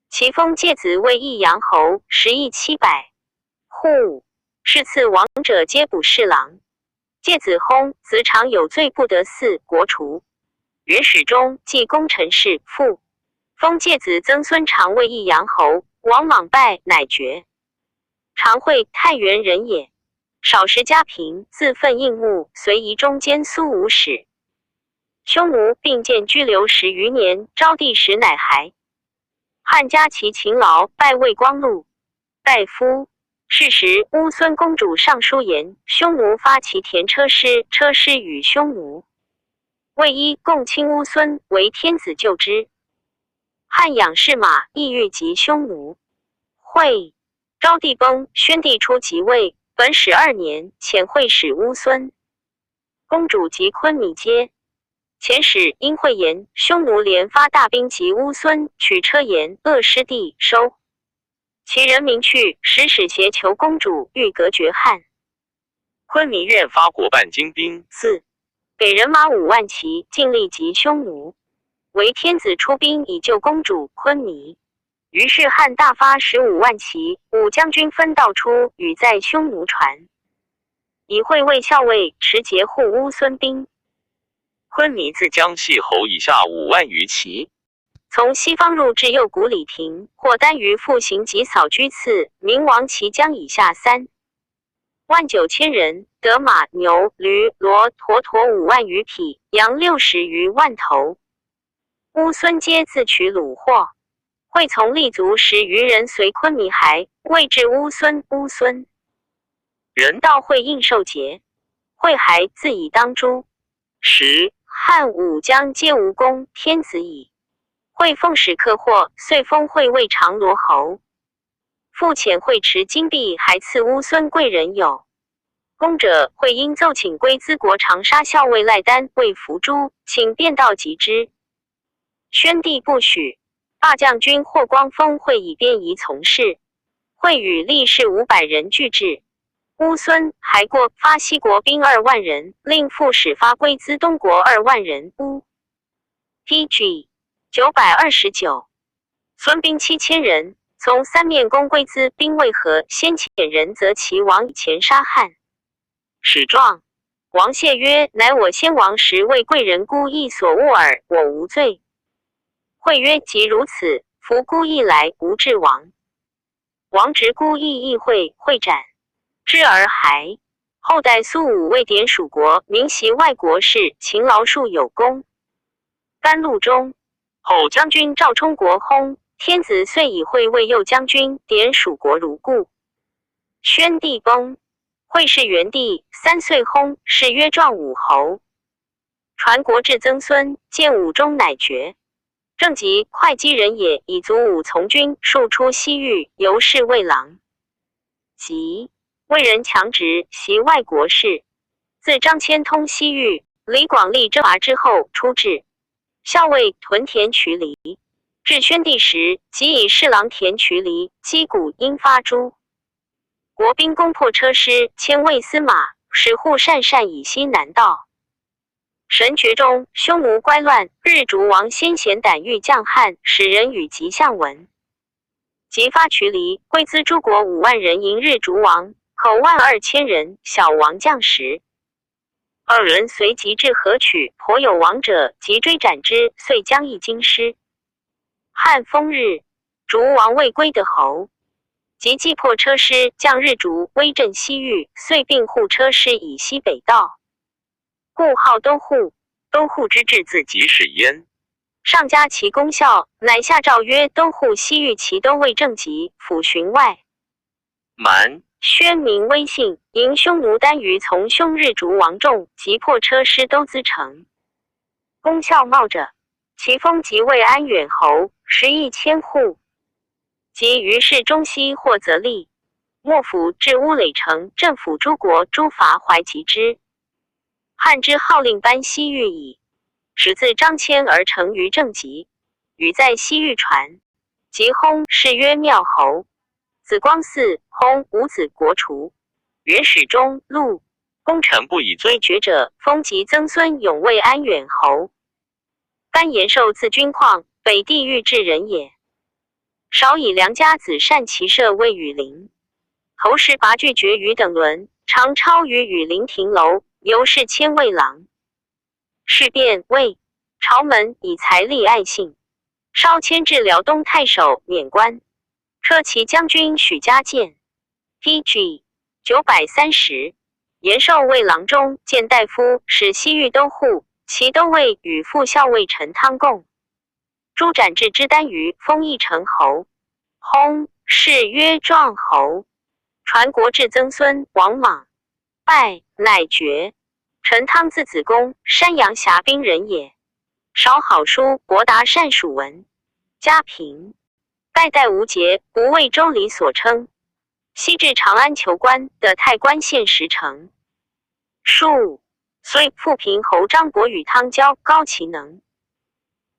其封介子为益阳侯，10邑700户，是赐王者皆补侍郎。介子薨，子常有罪不得嗣，国除。元始中记功臣事，父封介子曾孙常为益阳侯，王莽败，乃绝。常惠太原人也，少时家贫，自奋应募，随夷中监苏武使。匈奴并见居留10余年，昭帝时乃还。汉家其勤劳，拜魏光禄大夫。是时乌孙公主上书言，匈奴发其田车师，车师与匈奴。魏一共亲乌孙，为天子救之。汉养士马，意欲及匈奴。会昭帝崩，宣帝初即位，本始2年，遣会使乌孙。公主及昆米皆。遣使因会言，匈奴连发大兵及乌孙，取车言扼失地，收其人民去，使挟求公主，欲隔绝汉。昆弥愿发国办精兵4给人马5万骑，尽力及匈奴。为天子出兵以救公主昆弥。于是汉大发15万骑，5将军分道出，与在匈奴船。以会尉校尉持节护乌孙兵。昆弥自江系侯以下5万余骑，从西方入至右谷里亭，或单于复行及扫居次，明王齐江以下39000人，得马、牛、驴、骡、驼5万余匹，羊60余万头。乌孙皆自取虏获，会从立足10余人随昆弥还，谓至乌孙。乌孙人到会应受节，会还自以当诛。汉武将皆无功，天子矣。会奉使克获，遂封会尉长罗侯。复遣会持金币，还赐乌孙贵人有功者，会因奏请归资国长沙校尉赖丹为伏诛，请便道及之。宣帝不许，罢将军霍光封会以便宜从事。会与力士500人俱至。乌孙还过发西国兵2万人，令副使发归资东国2万人。乌 PG 929，孙兵7000人，从三面攻归资兵为何，先遣人则其王以前杀汉。史状王谢曰：乃我先王时为贵人孤意所误耳，我无罪。会曰：即如此，夫孤意来，无至王。王执孤意议会，会斩之而还。后代苏武未典属国，明袭外国事，勤劳数有功。甘露中，后将军赵充国薨，天子遂以会尉右将军，典属国如故。宣帝崩，会是元帝3岁薨，谥曰壮武侯。传国至曾孙，建武中乃爵。正极会稽人也，以卒武从军，数出西域，由是卫郎。即为人强直，袭外国事。自张骞通西域，李广利征伐之后，出至校尉屯田渠黎。至宣帝时，即以侍郎田渠黎击鼓因发诛。国兵攻破车师，迁卫司马，使护善以西南道。神诀中，匈奴乖乱，日逐王先贤胆欲降汉，使人与吉相闻。即发渠黎，归资诸国5万人迎日逐王，口12000人，小王将10。2人随即至河曲，颇有王者，即追斩之，遂将一京师。汉封日逐王未归的侯，即击破车师，将日逐威震西域，遂并护车师以西北道。故号都护。都护之志自即是焉。上加其功效，乃下诏曰：都护西域骑都尉正极，抚巡外。蛮宣明威信，迎匈奴单于从匈日逐王众，击破车师都资城。功效茂者，其封即为安远侯，11千户。及于是中西或则立，幕府至乌垒城，政府诸国诸伐怀及之。汉之号令班西域矣，始自张骞而成于正极，与在西域传。即薨，谥曰妙侯。子光嗣薨，五子国除。元始中陆功臣不以追爵者，封及曾孙永为安远侯。班延寿字君旷，北地域治人也。少以良家子善骑射为羽林，侯时拔拒绝于等伦，常超于羽林亭楼，由是迁卫郎。事变魏朝门以财力爱信，稍迁至辽东太守，免官。车骑将军许家建 PG 930，延寿卫郎中，见大夫，使西域都护，其都尉与副校尉陈汤共。诛斩至之单于，封义成侯。薨，谥曰壮侯。传国至曾孙王莽，拜，乃爵。陈汤字子公，山阳峡滨人也。少好书，博达善属文。家贫，代无节，不为周礼所称。西至长安求官，得太官县10城。数遂复平侯张伯与汤交高其能。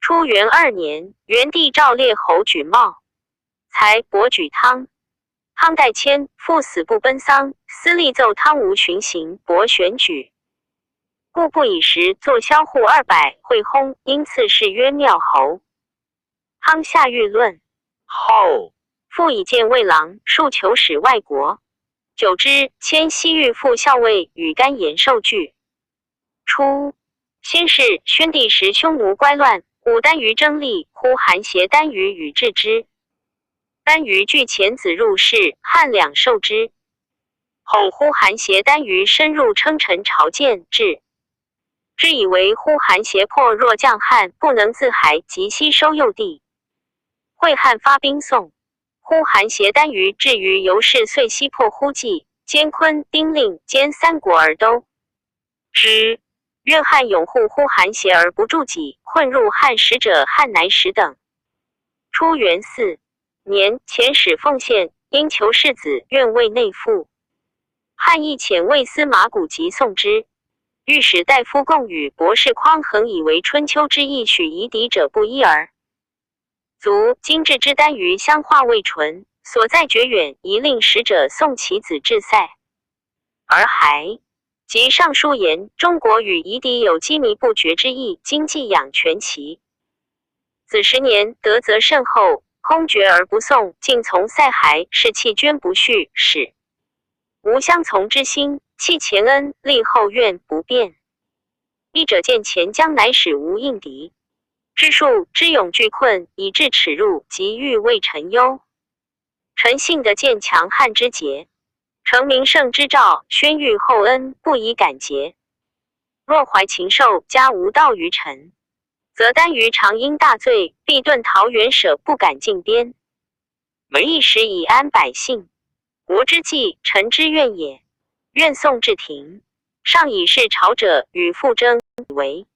初元2年，元帝诏列侯举茂，才伯举汤。汤代迁，父死不奔丧，司隶奏汤无巡行，伯选举。故不以时作销户200，会薨，因赐谥曰妙侯。汤下狱论后，复以见卫郎，数求使外国。久之，迁西域副校尉与甘延寿俱。初，先是宣帝时匈奴乖乱，武单于争利，呼韩邪单于与制之。单于据遣子入室，汉两受之。后呼韩邪单于深入称臣朝见，之以为呼韩邪破若将汉，不能自海及西收右地。会汉发兵送，呼韩邪单于至于由是遂西破呼济、监昆、丁令兼三国而都之。愿汉拥护呼韩邪而不助己，困入汉使者汉乃使等。初元4年，遣使奉献，因求世子，愿为内附。汉亦遣魏司马古籍送之。御史大夫贡与博士匡衡以为春秋之意，许夷狄者不一耳。卒，今制之单于相化未纯，所在绝远，宜令使者送其子至塞。而还及上书言，中国与夷狄有羁縻不绝之意，今既养全齐。子10年，德则甚厚，空绝而不送，竟从塞还，是弃捐不续，使无相从之心，弃前恩，立后怨，不变。一者见前将乃使无应敌，知数之勇俱困，以致耻辱，及欲为臣忧。臣信得见强汉之节，承名圣之诏，宣谕厚恩，不以感节。若怀禽兽，家无道于臣，则单于常因大罪，必遁桃园舍，不敢进边。一时以安百姓，国之计，臣之愿也。愿送至庭，上以示朝者与复争为，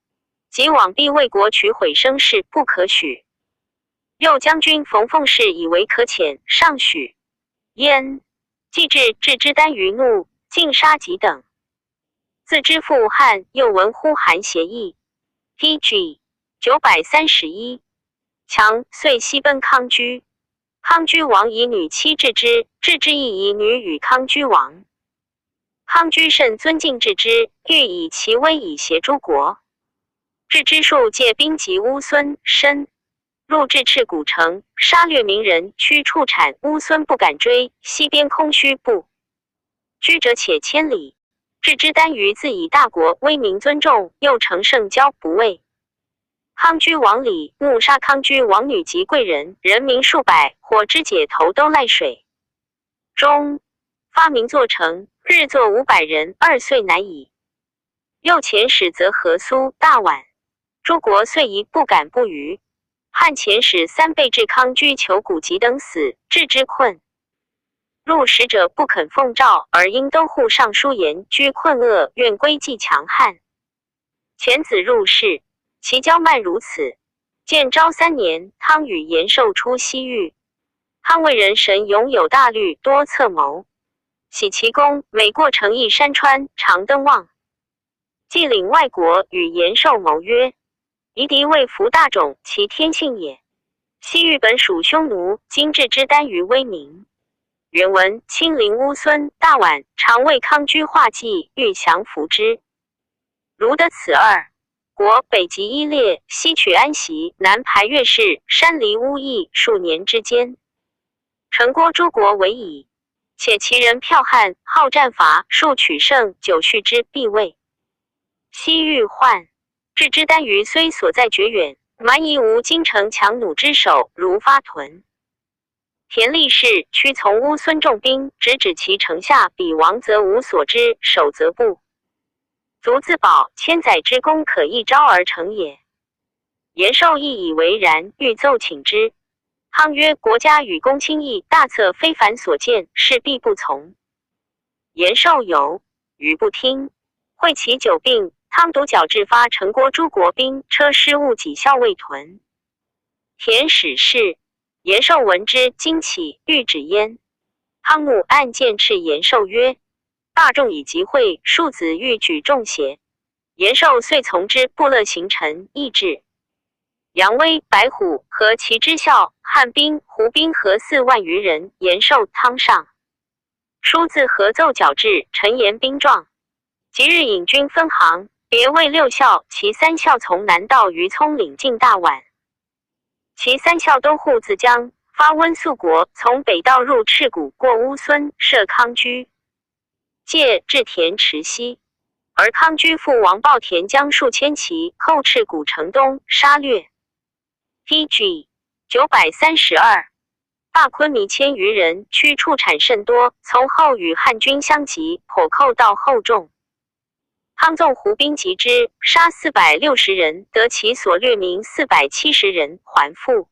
即往必为国取毁生事，不可许。右将军冯奉氏以为可遣，上许。焉既至之单于怒，尽杀己等。自知复汉，又闻呼韩邪意。PG 931，强遂西奔康居。康居王以女妻治之，治之亦以女与康居王。康居甚尊敬治之，欲以其威以胁诸国。治之数借兵及乌孙、申，入至赤古城，杀掠民人，驱畜产。乌孙不敢追，西边空虚不居者且千里。治之单于自以大国威名尊重，又承圣交不畏。康居王李怒杀康居王女及贵人，人民数百，火之解头都赖水中，发明作成，日作500人，2岁乃矣。又遣使则河苏、大宛，诸国遂疑不敢不虞。汉遣使3倍至康居求古籍等死，治之困。入使者不肯奉诏，而因都护尚书言居困厄，愿归继强汉。遣子入室，其骄慢如此。建昭3年，汤与延寿出西域。汤为人神勇有大虑，多策谋。喜其功，每过城邑山川，常登望。既领外国，与延寿谋曰：夷狄未服大种，其天性也。西域本属匈奴，今治之单于威名。原文亲临乌孙、大宛，常为康居画计，欲降服之。如得此二国，北击伊列，西取安息，南排越氏，山离乌邑，数年之间，成郭诸国为矣。且其人剽悍，好战伐，数取胜，久续之，必位。西域患，治之单于虽所在绝远，蛮夷无京城强弩之手，如发屯。田立氏屈从乌孙重兵，直指其城下，彼王则无所知，守则不足自保，千载之功可一朝而成也。延寿亦以为然，欲奏请之。汤曰：国家与公卿议，大策非凡所见，是必不从。延寿有余不听，会其久病，汤独矫制发成郭诸国兵，车师务己校尉屯。田使事，延寿闻之，惊起，欲止焉。汤怒，暗箭斥延寿曰：大众以集会，庶子欲举众邪？延寿遂从之。部落行臣议至。杨威、白虎和其之校，汉兵、胡兵合4万余人，延寿、汤上书自合奏矫制，陈言兵状。即日引军分行，别为6校，其3校从南道于葱岭进大宛。其3校都护自江，发温宿国，从北道入赤谷，过乌孙，设康居。借至田池西。而康居父王抱田将数千骑后赤古城东杀掠。PG 932，大昆弥千余人，驱畜产甚多，从后与汉军相急，颇寇到后众。康纵胡兵击之，杀460人，得其所掠民470人，还复。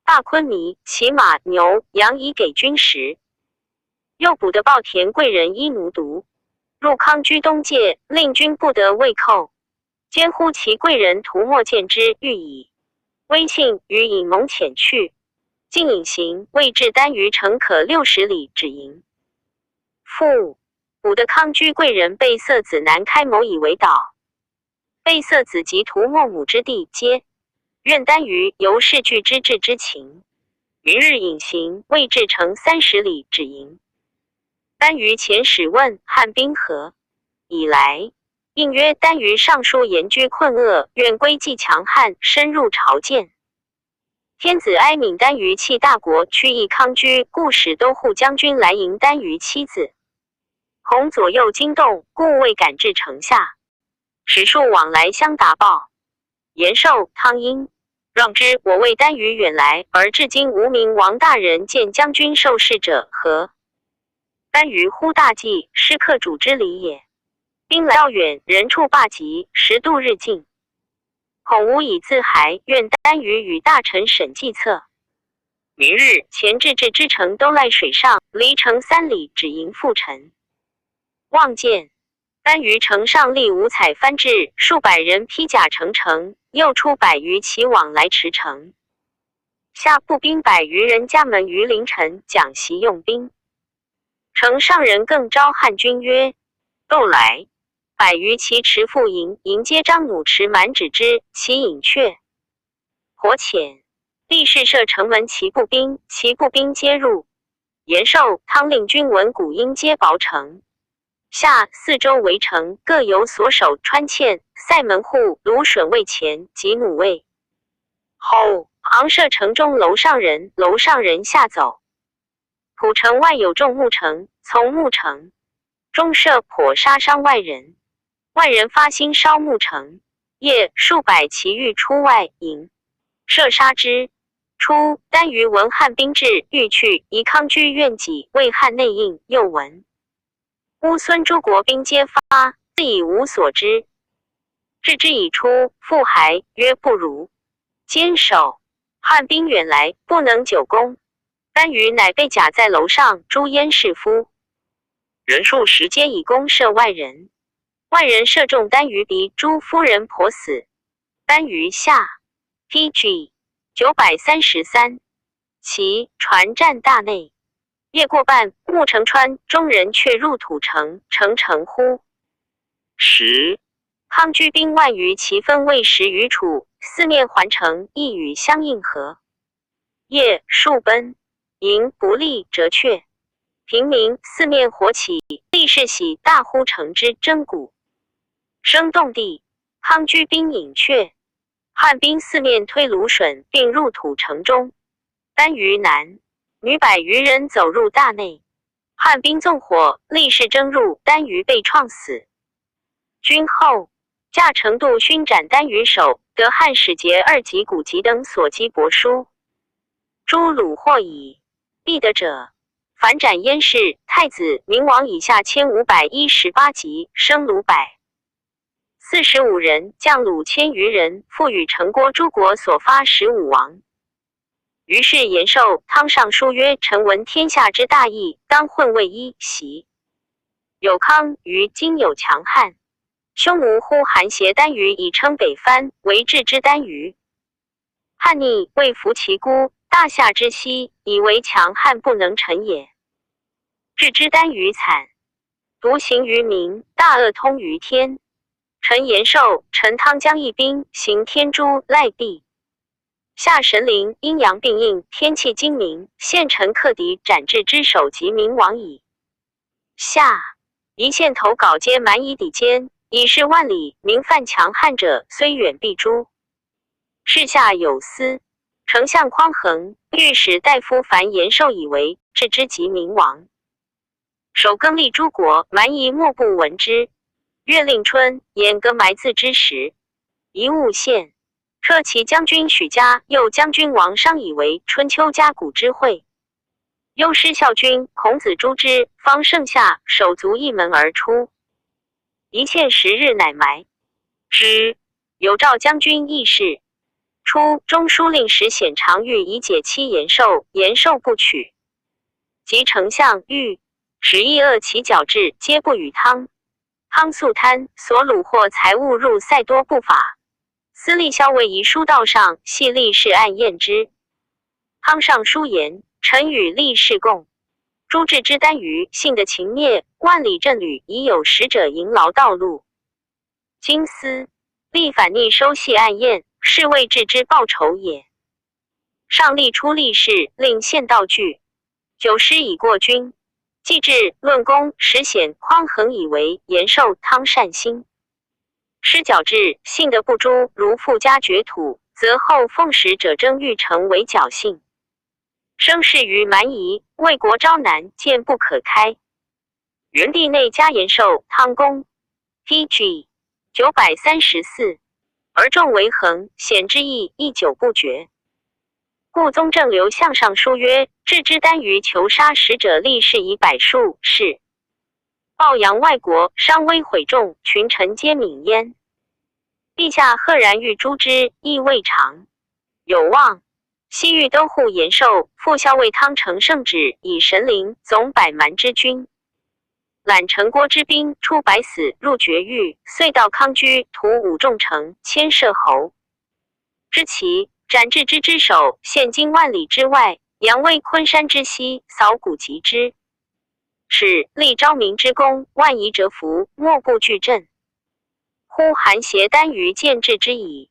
大昆弥骑马牛羊以给军食。又捕得抱田贵人伊奴独，入康居东界，令军不得畏寇。兼呼其贵人涂墨见之，欲以威信与引蒙遣去。竟引行未至丹于城可60里，止营。复捕得康居贵人贝色子南开谋以为岛。贝色子及涂墨母之弟皆愿丹于由是据之至之情。余日引行未至城30里，止营。丹于遣使问汉兵何以来，应曰：丹于上书言居困厄，愿归继强汉，深入朝见。天子哀悯丹于弃大国，屈役康居，故使都护将军来迎丹于妻子。恐左右惊动，故未赶至城下。使数往来相答报。延寿、汤阴让之，我为丹于远来，而至今无名王大人见将军受事者何？丹于呼大计，是客主之礼也。兵来道远，人畜罢疾，10度日进。恐无以自骸，愿丹于与大臣审计策。明日前至之城都赖水上，离城3里，止营复陈。望见丹于城上立五彩幡制，数百人披甲成城，又出100余骑往来驰城。下步兵100余人家门于凌晨讲习用兵。城上人更招汉军曰：窦来！100余骑持复营，迎接张弩持满止之，其引却。火浅，立誓射城门骑步兵，骑步兵皆入。延寿、汤令军闻鼓音皆薄城。下四周围城，各有所守穿堑、塞门户、芦笋卫前及弩卫。后昂射城中楼上人，楼上人下走。浦城外有众牧城，从牧城中射颇杀伤外人。外人发心烧牧城，夜数百骑欲出外营，射杀之。初，丹于闻汉兵至，欲去，宜康居愿己为汉内应。又闻乌孙诸国兵皆发，自以无所知。置之以出，复还曰不如。坚守，汉兵远来，不能久攻。丹于乃被甲在楼上诛燕士夫，人数10皆以弓射外人。外人射中丹于鼻，诸夫人颇死。丹于下。PG 933，其船战大内。夜过半，牧城川，中人却入土城，城乎。10康居兵万余，其分魏10余处，四面环城，一与相应合。夜数奔，营不利，折却。平民四面火起，立誓喜大呼城之真鼓。声动地，康居兵引却。汉兵四面推芦笋，并入土城中。丹于南，女100余人走入大内。汉兵纵火，立誓争入，丹于被创死。军后驾乘渡勋斩丹于首，得汉使节2级古籍等所击帛书。诸虏获矣，必得者，反斩燕氏、太子、明王以下1518级，生虏145人，将虏1000余人，复与城郭诸国所发15王。于是延寿、汤上书曰：臣闻天下之大义，当混为一席。有康于今有强汉，匈奴呼韩邪丹于以称北藩，为治之丹于。汉逆未服其孤，大夏之息，以为强汉不能臣也。治之丹于惨，独行于民，大恶通于天。臣延寿、陈汤将一兵，行天诛赖壁。下神灵阴阳并应，天气精明，现臣克敌，斩至之首及明王矣。下一线头稿皆蛮夷底坚，以是万里，民犯强悍者，虽远必诛。事下有司，丞相匡衡、御史大夫樊延寿以为治之及明王。守更立诸国，蛮夷莫不闻之。月令春，偃革埋字之时，一物献。撤骑将军许嘉，右将军王商以为春秋甲骨之会。右师校军孔子诛之，方盛夏，手足一门而出。一切10日乃埋之。有赵将军议事。初，中书令史显常欲以解妻延寿，延寿不取。及丞相欲使议恶其矫治，皆不与汤。汤素贪所虏获财物入塞多不法。司隶校尉遗书道上，系吏士案验之。汤上书言：臣与吏士共诛治之耽于性的秦灭，万里镇旅已有使者迎劳道路。今思吏反逆收系案验，是为治之报仇也。上吏出吏士，令献道具。9师已过军，既至论功，史显匡衡以为延寿汤善心。师矫治性的不诛，如富家绝土，则后奉使者争欲成为侥幸。生事于蛮夷，为国招难，见不可开。元帝内加延寿汤公 PG 934，而众为衡，显之意亦久不绝。故宗正刘向上书曰：治之耽于求杀使者，立士以百数，是报扬外国，伤威毁众，群臣皆悯焉。陛下赫然欲诛之，亦未尝有望。西域都护延寿，副校尉汤承圣旨，以神灵总百蛮之军，揽城郭之兵，出百死，入绝域，遂到康居，屠5众城，牵摄侯。知其斩至之之首，现今万里之外，扬威昆山之西，扫谷及之。使立昭明之功，万夷折服，莫不惧阵。呼韩邪耽于见治之矣。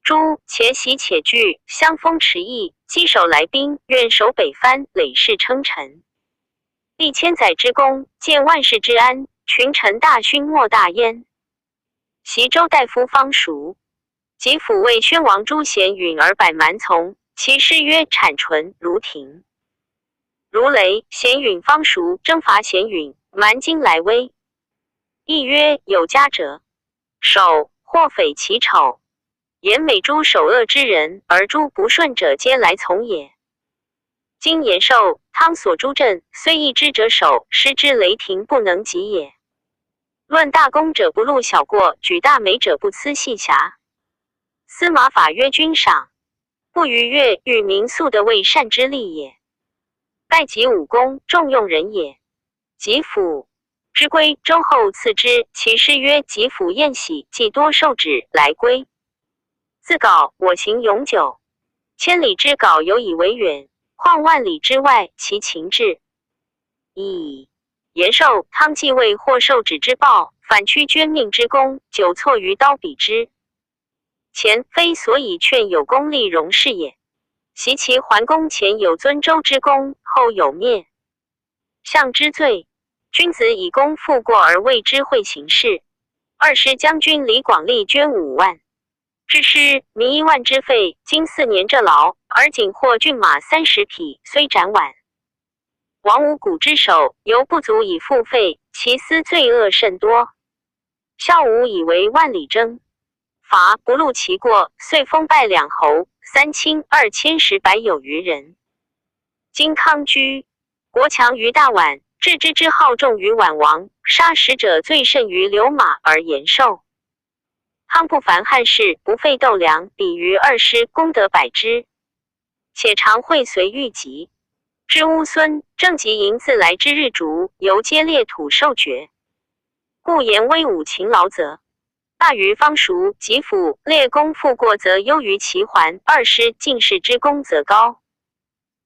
诸且喜且惧，相风持义，击守来宾，愿守北藩，累世称臣。立千载之功，见万世之安，群臣大勋莫大焉。袭周大夫方叔，及抚慰宣王朱贤允而百蛮从，其师曰产纯、如庭、如雷。贤允方叔征伐贤允，蛮今来威。亦曰有家者，守或匪其丑。言美诸首恶之人，而诸不顺者皆来从也。今延寿汤所诛镇，虽一之者首，失之雷霆不能及也。论大功者不录小过，举大美者不呲细瑕。司马法曰君赏，不逾越欲民素的为善之利也。拜及武功，重用人也。及府之归，周后赐之，其师曰及府宴喜，既多受旨来归。自稿我行永久，千里之稿有以为远，况万里之外，其情至矣。延寿汤既未获受旨之报，反屈捐命之功，久错于刀笔之前，非所以劝有功立荣事也。袭其桓公前有尊周之功，后有灭项之罪。君子以功负过而为之会行事。2师将军李广利捐5万。之师民1万之费，今4年这劳，而仅获骏马30匹，虽斩晚。王五谷之首，犹不足以付费，其私罪恶甚多。孝武以为万里征伐，不录其过，遂封拜2侯3卿2千10百有余人。今康居国强于大宛，治之之好重于宛王，杀使者最甚于刘马而延寿。汤不凡汉室，不费斗粮，比于2师，功德百之。且常会随遇疾之乌孙，正及迎自来之日逐，犹皆列土受爵。故言威武勤劳则大于方叔，及府列功负过则优于齐桓，2师进士之功则高。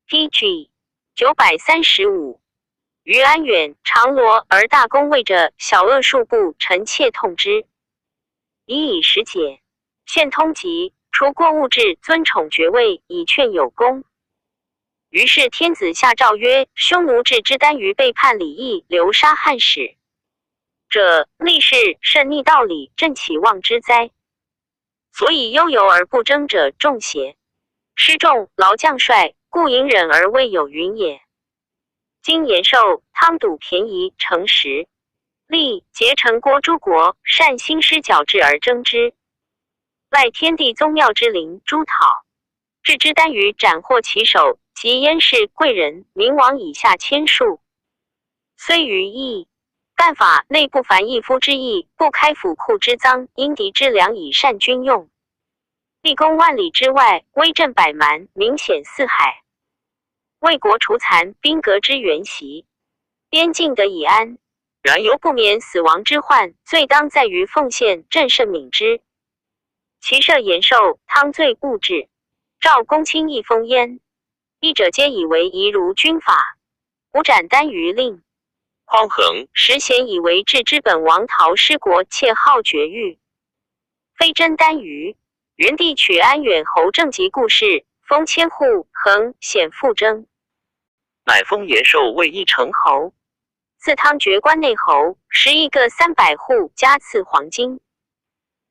PG 935。于安远、长罗而大功位者，小恶数部，臣妾痛之。以时解，现通籍，除过物质，尊宠爵位，以劝有功。于是天子下诏曰：匈奴治之耽于背叛礼义，流杀汉使者，立士甚逆道理，朕岂忘之哉？所以悠游而不争者众邪？失众劳将帅，故隐忍而未有云也。今延寿、汤笃便宜成实，立结成郭诸国，善兴师矫治而争之。赖天地宗庙之灵诸讨，置之单于斩获其首，及燕氏贵人明王以下千数。虽于义，干法内不凡一夫之意，不开府库之赃，因敌之粮以善军用。立功万里之外，威震百蛮，明显四海。为国除残，兵革之原习，边境得以安。然犹不免死亡之患，罪当在于奉献，朕甚悯之。其设延寿、汤罪勿治，赵公卿亦封焉。议者皆以为宜如军法，无斩单于令。匡衡时贤以为治之本王逃失国，窃好绝狱，非真单于。元帝取安远侯正及故事，封千户，衡显复征，乃封延寿为一城侯。赐汤爵关内侯，11个300户，加赐黄金、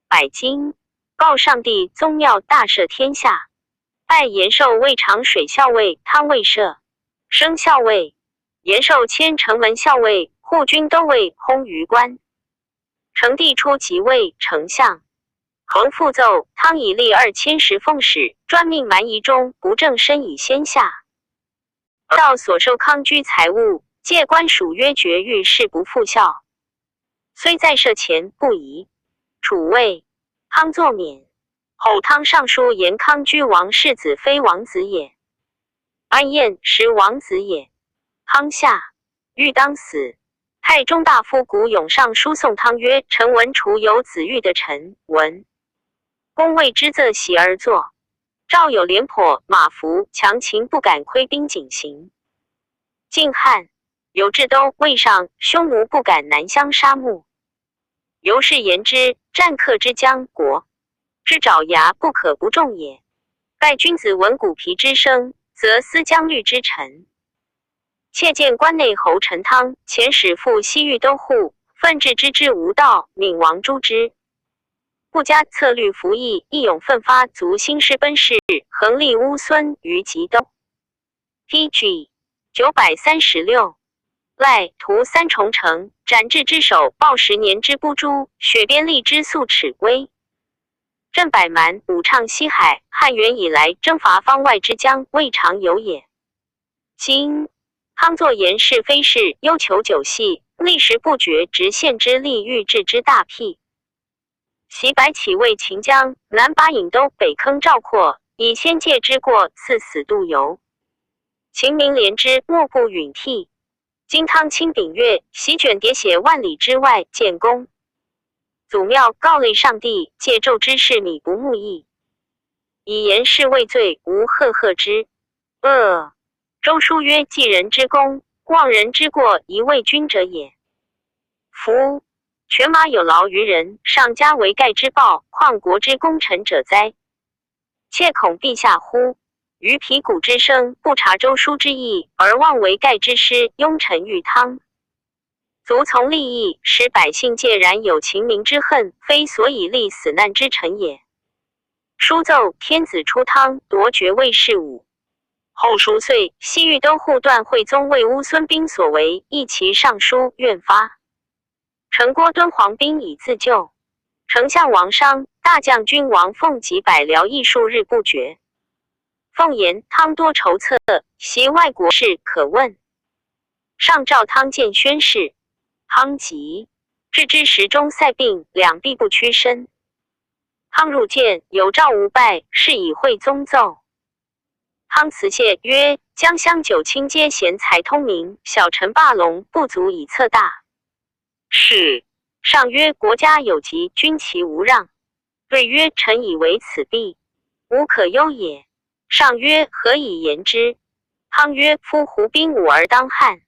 百金。告上帝宗庙大赦天下，拜延寿为长水校尉，汤为赦升校尉，延寿迁城门校尉，护军都尉，烘于官。成帝初即位丞相，衡复奏汤以立2000石奉使，专命蛮夷中不正身以先下。到所受康居财物，借官属曰绝狱，事不复效。虽在赦前不疑，楚魏汤作免。后汤上书言康居王世子，非王子也。安彦实王子也。汤下，欲当死。太中大夫古永上书送汤曰：臣闻除有子玉的臣闻，公谓之则席而坐。赵有廉颇、马服强秦，不敢窥兵警行。晋汉有智都、魏上匈奴，不敢南乡杀戮。由是言之，战客之将国，之爪牙不可不重也。盖君子闻骨皮之声，则思将虑之臣。窃见关内侯陈汤前使赴西域都护，奋志之之无道，闵王诛之。不加策虑服役，义勇奋发，足兴师奔逝，横立乌孙于吉都。PG 936。赖屠3重城，斩至之首，报10年之不诛，雪边立之素齿归。镇百蛮，武畅西海，汉元以来征伐方外之疆，未尝有也。今汤作言是非是，忧求久细，历时不绝，直献之利，欲治之大辟。袭白起为秦将，南拔郢都，北坑赵括，以先界之过，赐死度游。秦民怜之，莫不允涕。今汤卿秉月，席卷迭写万里之外，建功。祖庙告类上帝，借纣之事，米不慕义，以言是畏罪，无赫赫之。周书曰：继人之功，忘人之过，宜为君者也。夫犬马有劳于人，上加为盖之报，况国之功臣者哉？切恐陛下乎？于皮鼓之声，不察周书之意，而妄为盖之师，拥臣于汤。卒从利益，使百姓介然有秦民之恨，非所以立死难之臣也。书奏天子出汤，夺爵位事武。后书遂西域都护段惠宗为乌孙兵所为，议其上书愿发。城郭敦煌兵以自救。丞相王商、大将军王凤及百僚议数日不决。凤言汤多筹策，袭外国事可问。上诏汤见宣誓。汤急，至之时中塞病，两臂不屈身。汤入见，有诏无拜，是以惠宗奏。汤辞谢曰：江乡九卿皆贤才通明，小臣霸龙不足以策大事。上曰：国家有疾，君其无让。对曰：臣以为此必无可忧也。上曰：何以言之？汤曰：夫胡兵武而当汉，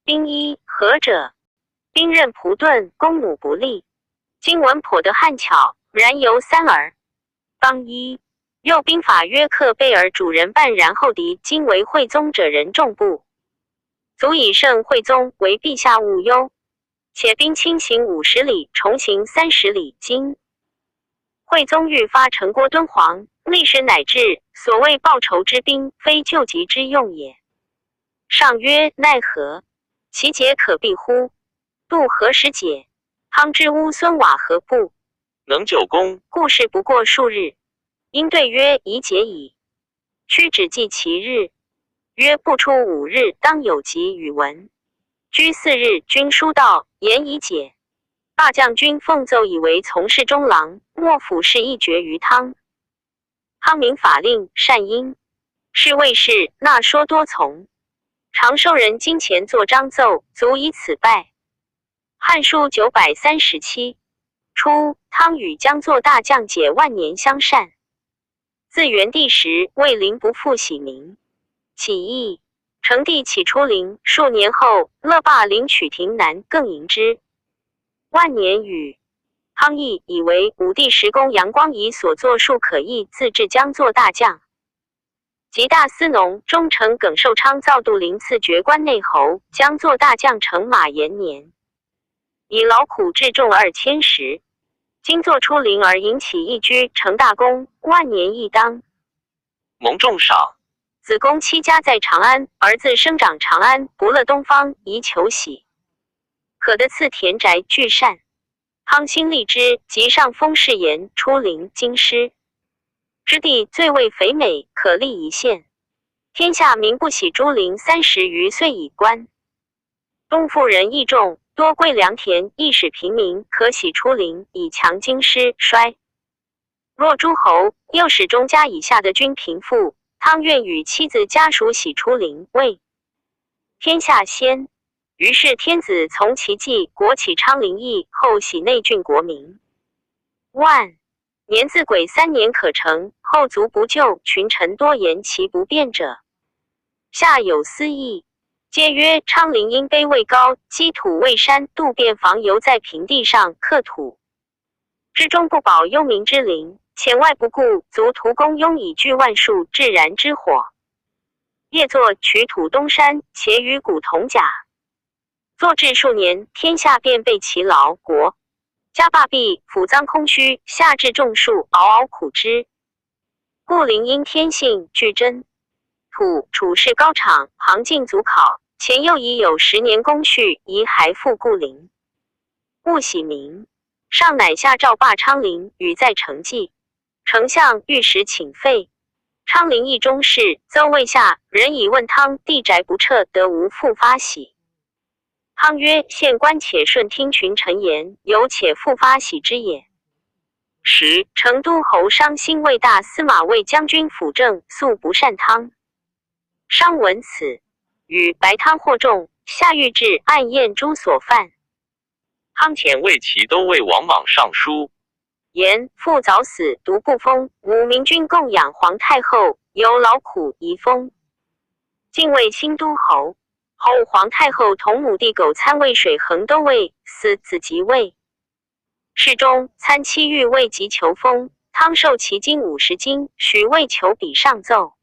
兵一何者？兵刃仆钝，弓弩不利。今闻颇得汉巧，然犹三耳。当一右兵法曰：克备而主人半，然后敌。今为惠宗者人众不足以胜惠宗，为陛下勿忧。且兵轻行50里，重行30里。今惠宗欲发城郭敦煌，历时乃至，所谓报仇之兵，非救急之用也。上曰：奈何？其解可避乎？度何时解？汤之乌孙瓦何不能久功？故事不过数日。因对曰：宜解矣。屈指记其日，曰：不出5日，当有疾与闻。居4日，君书到，言宜解。罢将军奉奏以为从事中郎，莫府事一决于汤。汤明法令，善因。是谓是，纳说多从。常收人金钱作章奏，足以此败。汉书937初，汤与将作大将解万年相善。自元帝时，魏灵不复喜名，起义。成帝起出灵，数年后，乐罢领取亭南，更迎之。万年与汤议以为武帝时公杨光仪所作数可议，自治将作大将。及大司农忠丞耿寿昌造度陵赐爵关内侯，将作大将乘马延年，以劳苦治众2000石。今作出灵而引起一居，成大功，万年亦当。蒙重赏。子公妻家在长安，儿子生长长安，不乐东方，宜求喜。可得赐田宅俱善。汤兴立之，即上封誓言，出灵京师。之地最为肥美，可立一县。天下民不喜诸陵30余岁以观。东妇人益众，多归良田，亦使平民可喜出陵，以强京师衰。若诸侯又使中家以下的君贫富，汤愿与妻子家属喜出陵，为天下先。于是天子从其计，国起昌陵邑，后喜内郡国民。万年自癸3年可成，后卒不就，群臣多言其不变者。下有私议，皆曰昌陵因卑位高，积土未山，渡便房犹在平地上克土，之中不保幽民之灵，前外不顾，卒屠公拥以聚万数，致燃之火。业作取土东山，且与古同甲。作至数年，天下便备其劳，国家罢弊，府赃空虚，下至众数，嗷嗷苦之。故灵因天性具真。土处事高场，行进足考，前又已有10年功序，宜还复故陵。勿喜民。上乃下诏罢昌陵，与在成纪。丞相御史请废。昌陵邑中事，邹未下，人以问汤地宅不撤，得无复发喜。汤曰：县官且顺听群臣言，有且复发喜之也。时成都侯商兴为大司马卫将军辅政，素不善汤。商闻此，与白汤获众，下谕至暗验诸所犯。汤遣魏齐都尉王莽上书，言父早死，独不封，母明君供养皇太后，由劳苦宜封。晋为新都侯。后皇太后同母弟苟参渭水衡都尉，死子即位。世中参妻欲为及求封，汤授其金50斤，许为求比上奏。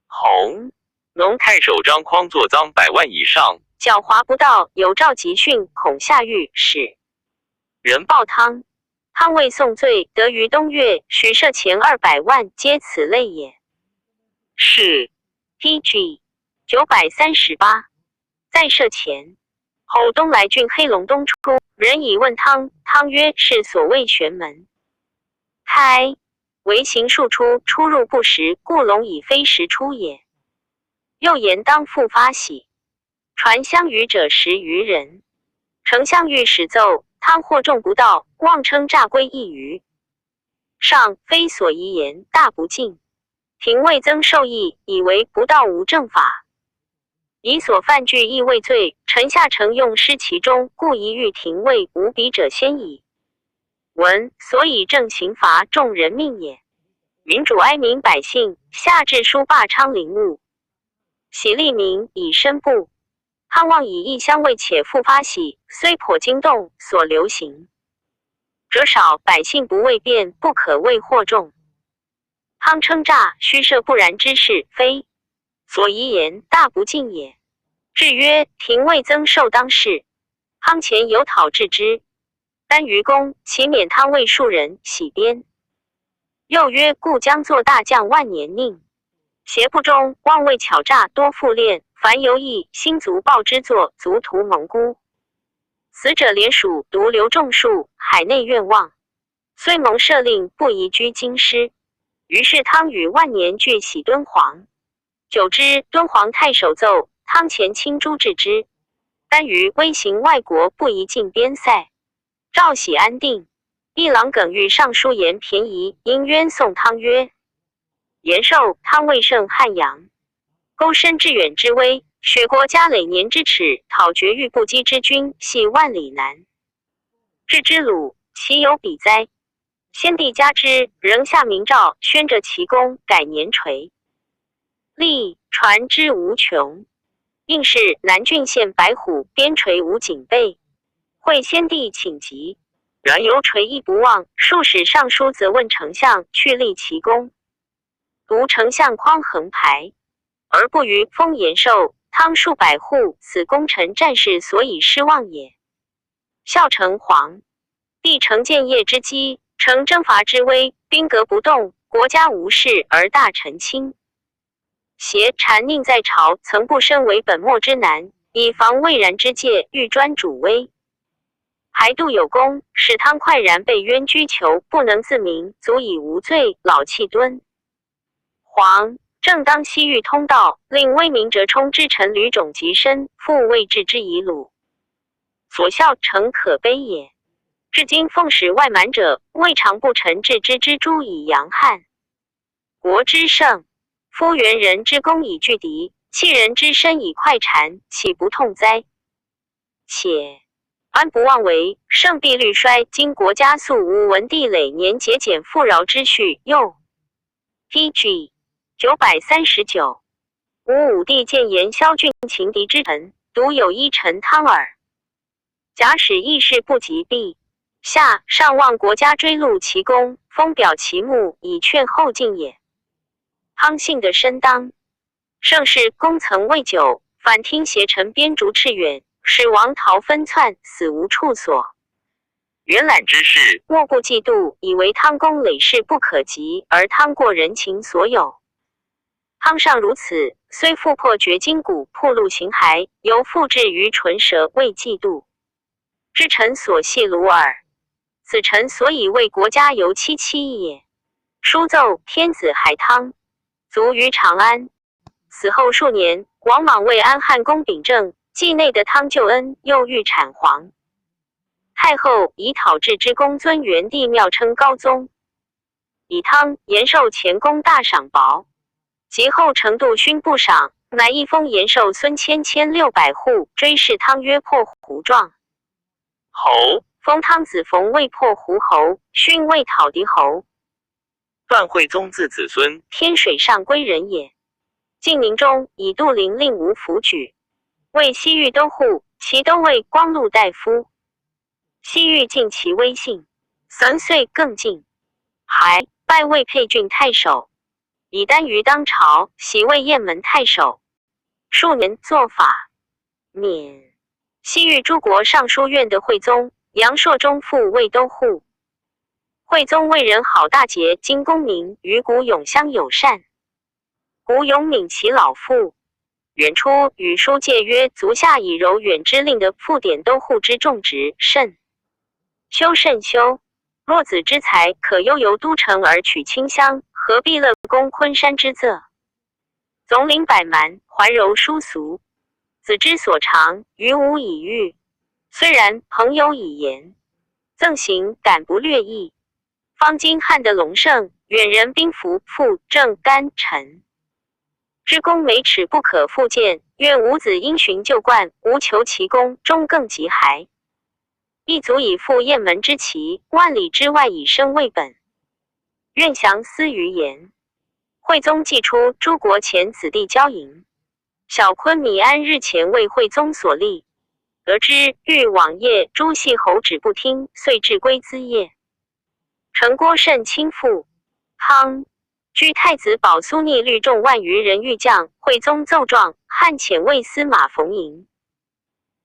弘农太守张匡作赃100万以上，狡猾不道，有诏集训，恐下狱，使人报汤。汤为宋罪，得于冬月，许赦钱200万，皆此类也。是 TG 938。在赦前，后东来郡黑龙东出，人以问汤，汤曰：是所谓玄门。开为行数出，出入不实，故龙以非时出也。又言当复发喜，传相与者10余人。丞相御史奏，汤获众不到，妄称诈归1余。上非所宜言，大不敬。廷尉曾受益，以为不道无正法。以所犯具亦未罪，臣下承用失其中，故宜欲廷尉无比者先矣。文所以正刑罚众人命也。民主哀民百姓，下至书罢昌陵务，喜利民以申布。汤望以异相位且复发喜，虽颇惊动，所流行者少，百姓不畏变，不可谓惑众。汤称诈虚设不然之事，非所宜言，大不敬也。至曰：廷尉曾受当事，汤前有讨治之，单于公，其免汤为庶人，喜鞭。又曰：故将作大将万年宁。胁不中，望为巧诈多复练，凡游弋新族报之作，卒屠蒙孤。死者连属独留众数，海内愿望。虽蒙赦令，不宜居京师。于是汤与万年俱喜敦煌。久之，敦煌太守奏汤前清诛治之。单于威行外国，不宜进边塞。赵喜安定。一郎耿欲上书言便宜，因冤送汤曰：延寿汤未胜汉阳，钩深致远之危，雪国家累年之耻，讨绝欲不击之君，系万里难。至之鲁，其有比哉？先帝加之，仍下明诏，宣着其功，改年垂。历传之无穷。应是南郡县白虎边陲无警备，会先帝请疾。然犹垂意不忘，数使上书责问丞相，去立其功。读丞相匡衡排，而不于封延寿、汤数百户，此功臣战士所以失望也。孝成皇帝承建业之基，承征伐之威，兵革不动，国家无事而大臣轻。挟禅佞在朝，曾不身为本末之难，以防未然之戒，欲专主威。还度有功，使汤快然被冤居囚，不能自明，足以无罪，老弃敦。皇正当西域通道，令威名折冲之臣吕种极深，复未置之以鲁，所效诚可悲也。至今奉使外蛮者，未尝不臣置之之诛以扬汉。国之盛，夫元人之功以拒敌，弃人之身以快谗，岂不痛哉？且安不忘为圣必虑衰，今国家素无文帝累年节俭富饶之序，又 PG 939。吾武帝谏言萧峻情敌之臣，独有一臣汤耳。假使议事不及毕，下上望国家追录其功，封表其目，以劝后进也。汤信的深当，盛世功曾未久，反听邪臣边逐赤远，使王逃分窜，死无处所。元览之士莫不嫉妒，以为汤功累世不可及，而汤过人情所有。汤尚如此，虽复破绝筋骨，暴露形骸，犹复至于唇舌，未嫉妒。知臣所系鲁耳。此臣所以为国家尤戚戚也。书奏天子海汤，卒于长安。死后数年，王莽为安汉公秉政，继内的汤救恩，又欲产皇。太后以讨治之功尊元帝庙称高宗，以汤延寿前功大赏薄。及后程度勋不赏，乃一封延寿孙1600户，追谥汤曰破胡状侯，封汤子冯为破胡侯，勋为讨敌侯。段惠宗字子孙，天水上归人也。晋宁中以杜陵令吴府举，为西域都护，其都尉光禄大夫。西域尽其威信，3岁更进，还拜魏沛郡太守，以单于当朝，袭为雁门太守。数年作法免。西域诸国尚书院的惠宗，杨朔中复魏都护。惠宗为人好大节，今公民，与古永相友善。古永悯其老父，远出与书戒曰：足下以柔远之令的复典都护之重职，甚修甚修。若子之才，可悠游都城而取清香，何必乐攻昆山之泽？总领百蛮，怀柔殊俗。子之所长，于吾以喻。虽然朋友以言，赠行敢不略意。方今汉的隆盛，远人兵符复正干臣。之功美耻不可复见，愿吾子因循旧惯，无求其功，终更极还。亦足以复雁门之旗，万里之外以生为本。愿详思于言。惠宗既出诸国前子弟交迎，小昆弥安日前为惠宗所立，得知欲往谒诸系侯止不听，遂至归资业。成郭甚亲附，汤居太子保苏逆率众万余人御将，惠宗奏状，汉遣卫司马冯迎。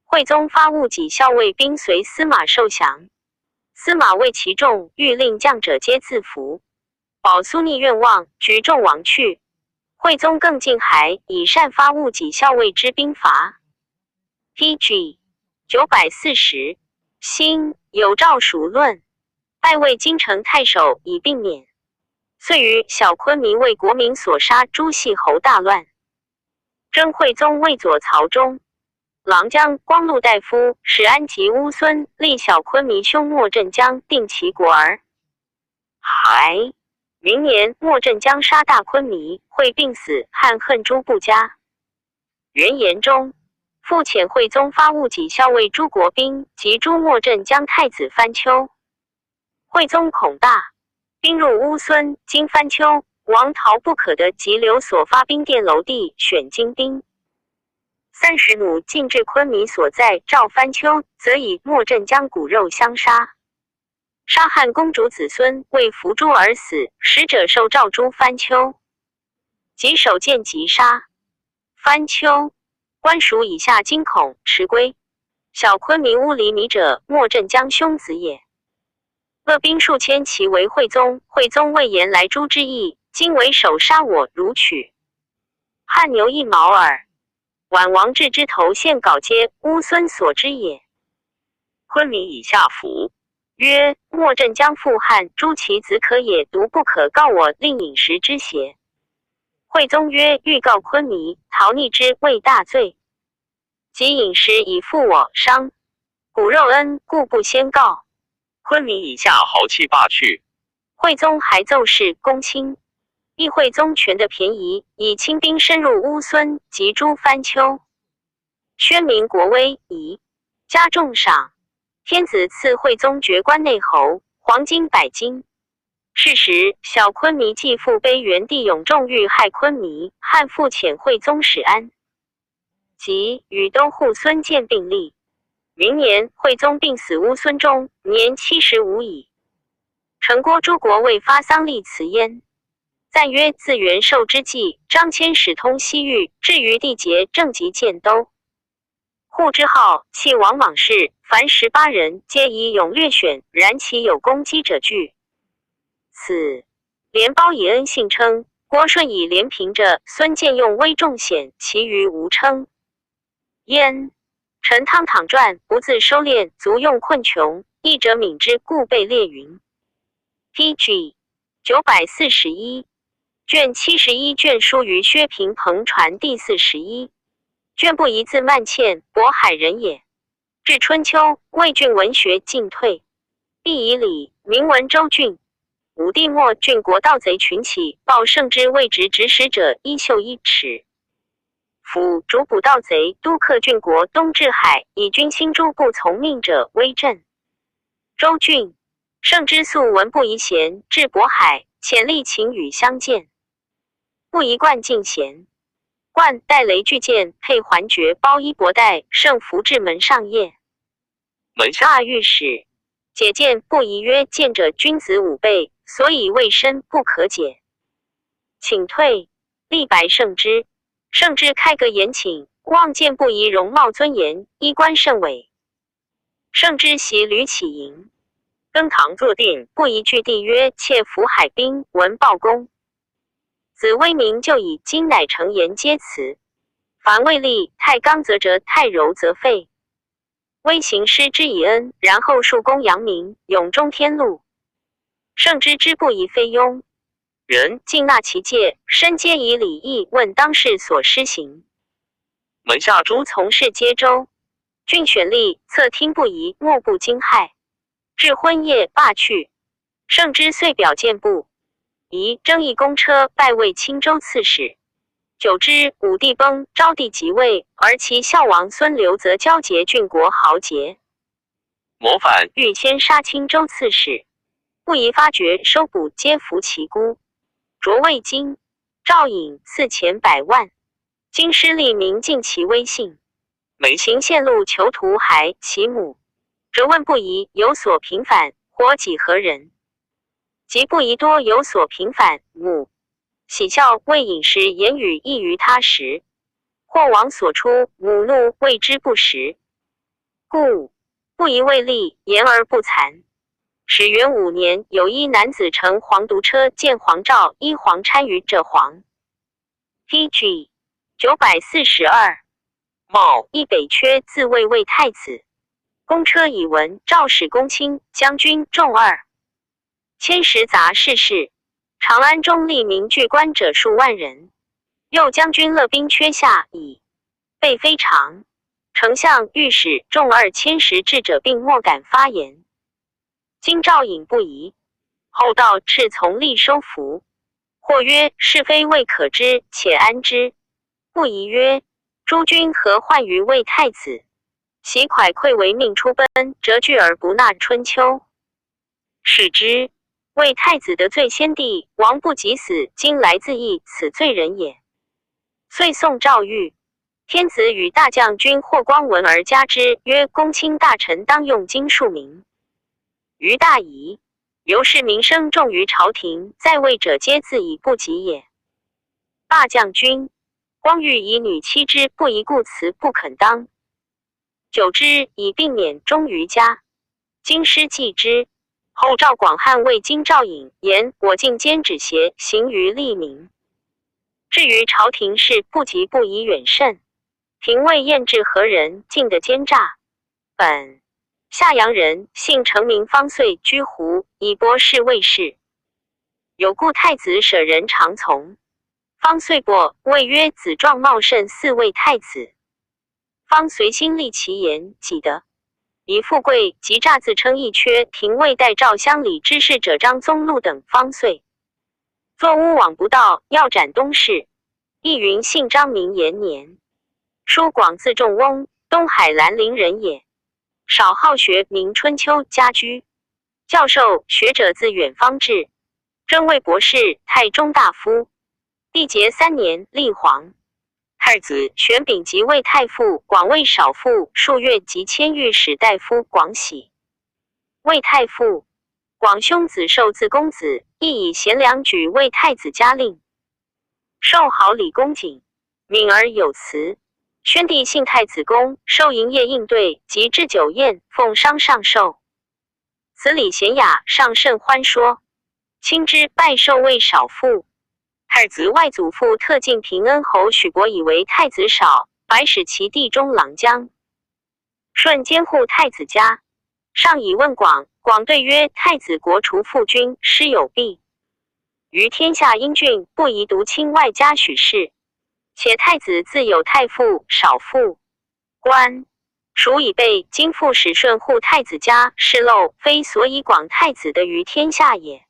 惠宗发务己校尉兵随司马受降，司马谓其众，欲令将者皆自服。保苏逆愿望，举众亡去。惠宗更进还以善发务己校尉之兵伐。PG 940辛有诏属论，拜为京城太守以并免。遂于小昆明为国民所杀诸系侯大乱。征惠宗为左曹中郎将光禄大夫史安及乌孙立小昆弥兄莫镇江定其国儿。还明年莫镇江杀大昆弥，会病死，汉恨诸不佳。元延中复遣惠宗发务己校尉诸国兵及诸莫镇江太子番丘。惠宗恐大，兵入乌孙，经番丘，王逃不可得，即留所发兵殿楼地选精兵。30弩进至昆弥所在，召番丘，则以莫镇江骨肉相杀。杀汉公主子孙为伏诛而死，使者受诏诛番丘，即手剑即杀番丘。官属以下惊恐，持归。小昆明乌离米者，莫镇江兄子也。勒兵数千骑为惠宗，惠宗谓言来诛之意，今为首杀我，如取汉牛一毛耳。宛王志之头献稿皆乌孙所知也。昆明以下服曰：莫镇江复汉，诛其子可也，独不可告我，令饮食之邪？惠宗曰：欲告昆弥，逃逆之为大罪，即饮食以复我伤骨肉恩，故不先告。昆明以下豪气罢去。惠宗还奏事公卿，亦惠宗权的便宜，以轻兵深入乌孙，及诛番丘，宣明国威，以加重赏。天子赐惠宗爵关内侯，黄金100斤。是时，小昆弥继父卑元帝永仲欲害昆弥，汉复遣惠宗使安，即与都护孙建并立。明年，惠宗病死乌孙中，年75矣。成郭诸国为发丧立祠焉。赞曰：自元寿之际，张骞使通西域，至于缔结，正极建都。护之号，弃王莽氏，凡18人，皆以勇略选，然其有功绩者惧。此连褒以恩信称，郭顺以廉平者，孙建用威重显，其余无称。焉陈汤倘传不自收敛，足用困穷，义者敏之，故被列云。PG 941卷71卷书于薛平彭传第41卷不一字慢欠，渤海人也。至春秋，魏郡文学进退，必以礼，名文州郡。武帝末，郡国盗贼群起，报圣之位直指使者衣袖1尺。府主捕盗贼，都克郡国东至海，以军兴诸不从命者威震。州郡圣之素闻不宜贤，至渤海，遣吏请与相见。不宜冠进贤，冠带雷巨剑，配环爵，包衣帛带，圣服至门上谒。门下大御史解见不宜曰：见者君子5倍，所以未申不可解。请退，立白圣之。圣之开阁言请，望见不宜容貌尊严，衣冠甚伟。圣之袭吕启营，登堂坐定，不宜据地曰：妾服海滨，闻报功。子威名就以今乃成言皆辞。凡未立，太刚则折，太柔则废。威行师之以恩，然后述功扬名，永中天禄。圣之之不宜非庸。人尽纳其戒，身皆以礼义问当世所施行。门下诸诸从事皆周，郡选吏侧听不疑，莫不惊骇。至婚夜罢去，圣之遂表见部，宜征议公车，拜为青州刺史。久之，武帝崩，昭帝即位，而其孝王孙刘则交结郡国豪杰，谋反，欲先杀青州刺史，不宜发觉，收捕皆服其孤。着魏京，赵颖赐钱100万。京师吏民尽其威信，每行献路求图还其母，辄问不宜，有所平反，活几何人？即不宜多有所平反，母喜笑，未饮食言语异于他时，或往所出，母怒谓之不实，故不宜为利，言而不惭。始元5年，有一男子乘黄犊车见黄兆，依黄参于者黄 PG 942。茂一北阙自谓魏太子，公车以闻赵使公卿将军众二，千石杂事事。长安中立名据官者数万人，右将军勒兵阙下矣，备非常。丞相、御史众二千石智者，并莫敢发言。今赵隐不疑，后道敕从吏收服。或曰是非未可知，且安之。不疑曰诸君何患于魏太子？袭蒯聩为命出奔，折据而不纳春秋。是之魏太子得罪先帝，王不及死，今来自缢此罪人也。遂送诏谕，天子与大将军霍光闻而加之，曰公卿大臣当用经术名。于大疑，由是名声重于朝廷，在位者皆自以不及也。大将军光欲以女妻之，不宜故辞不肯当。久之，以病免终于家。京师继之。后赵广汉谓京赵隐言：我竟兼止邪，行于利民。至于朝廷事，不及不以远甚。廷尉晏至何人，竟得奸诈。本夏阳人，姓程，名方遂，居胡，以博士卫士。有故太子舍人常从。方遂伯谓曰：子壮茂盛，似魏太子。方随心立其言，己得。以富贵及诈自称一阙，廷尉代赵乡里之事者张宗禄等，方遂作诬枉不道，要斩东市。亦云姓张，名延年，书广字仲翁，东海兰陵人也。少好学，名春秋家居。教授学者自远方至，征魏博士，太中大夫。帝节3年，立皇。太子玄秉即魏太傅，广为少傅，数月即迁御史大夫广喜。魏太傅，广兄子受自公子，亦以贤良举魏太子家令。受好礼恭谨，敏而有辞。宣帝幸太子宫，受营业应对，及置酒宴，奉商上寿。此礼贤雅，上甚欢说。亲之拜受魏少傅。太子外祖父特进平恩侯许伯以为太子少，白使其弟中郎将。顺监护太子家，上以问广，广对曰：太子国除父君，师有弊。于天下英俊，不宜独亲外家许氏。且太子自有太傅、少傅官，属以备，今复使顺护太子家，是漏，非所以广太子得于天下也。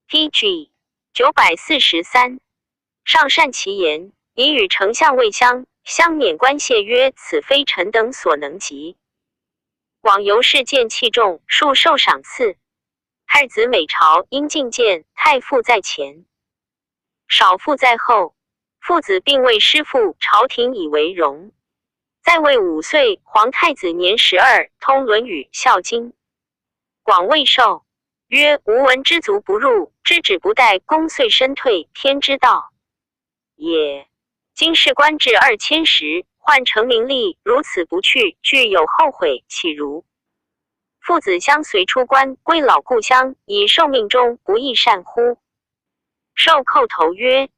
PG 943。上善其言，以与丞相魏相免官谢曰：此非臣等所能及。广由是见器重，数受赏赐。太子每朝应进谏，太傅在前，少傅在后。父子并为师父，朝廷以为荣。在位5岁，皇太子年12，通《论语》《孝经》。广未受，曰：吾闻知足不入，知止不殆，功遂身退，天之道也。今世官至2000石，换成名利，如此不去，具有后悔，岂如？父子相随出关，归老故乡，以受命终，不亦善乎？受叩头曰：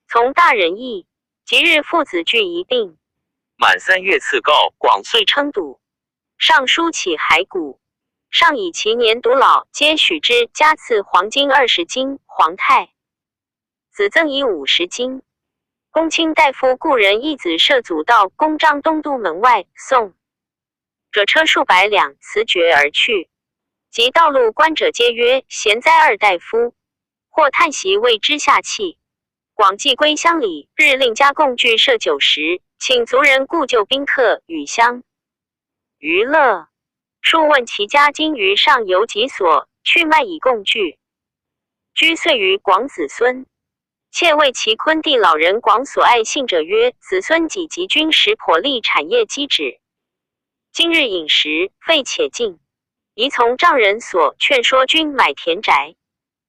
从大人意。即日父子俱一并。满3月赐告广遂称笃。上书起骸骨，上以其年独老，皆许之，加赐黄金20斤，皇太子赠以50斤。公卿大夫故人一子摄祖道公张东都门外，送者车数百辆，辞绝而去。及道路官者皆曰：贤哉二大夫！或叹息为之下气。广既归乡里，日令加贡具设酒食，请族人故旧宾客与乡娱乐。数问其家今于上游几所，去卖以贡具。居岁于广子孙。妾谓其昆弟老人广所爱信者曰：子孙己及君实颇利产业积止。今日饮食费且尽，宜从丈人所劝说君买田宅。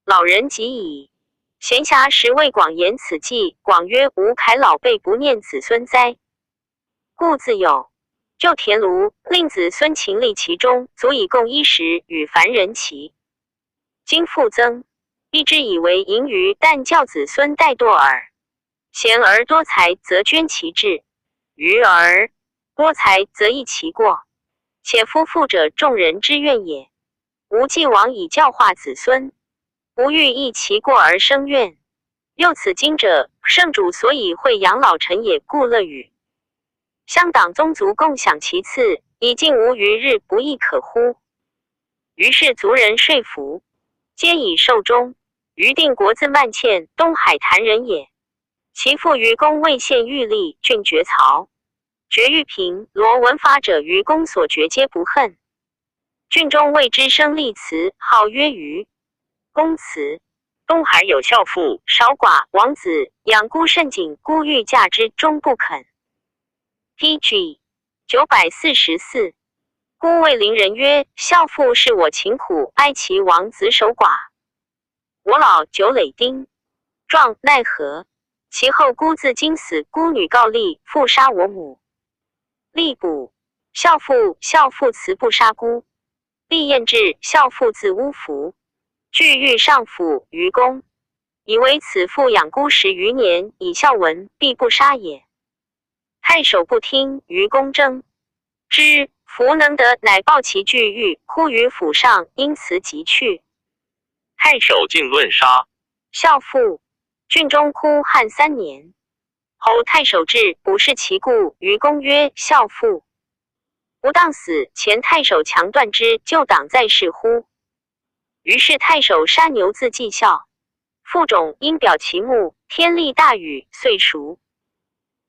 老人即以。闲暇时为广言此计，广曰：吾慨老辈不念子孙哉？故自有就田庐，令子孙勤力其中，足以供衣食与凡人齐。今复增，一之以为盈余，但教子孙怠惰耳。贤而多财，则捐其志；愚而多财，则益其过。且夫富者，众人之怨也。吾既往以教化子孙，不欲益其过而生怨。又此经者，圣主所以会养老臣也，故乐与乡党宗族共享其次，以尽无余日不亦可乎？于是族人说服，皆以寿终。于定国字曼倩，东海谭人也。其父于公魏县玉立郡绝曹，绝玉平、罗文发者于公所绝皆不恨。郡中谓之生立祠，号曰于公祠。东海有孝妇、少寡、王子，养孤甚谨，孤欲嫁之，终不肯。PG 944。孤谓邻人曰：孝妇是我勤苦，哀其王子守寡。我老久累丁，壮奈何？其后孤自惊死，孤女告立，父杀我母。立卜孝妇辞不杀孤。立彦至，孝妇自诬服。具欲上府于公，以为此父养孤10余年，以孝文，必不杀也。太守不听，于公争之，弗能得，乃报其具欲，哭于府上，因辞即去。太守进论杀孝妇，郡中哭汉3年。后太守至，不视其故，于公曰：孝妇不当死，前太守强断之，就党在世乎？于是太守杀牛自祭孝。父种因表其目，天立大雨，遂熟。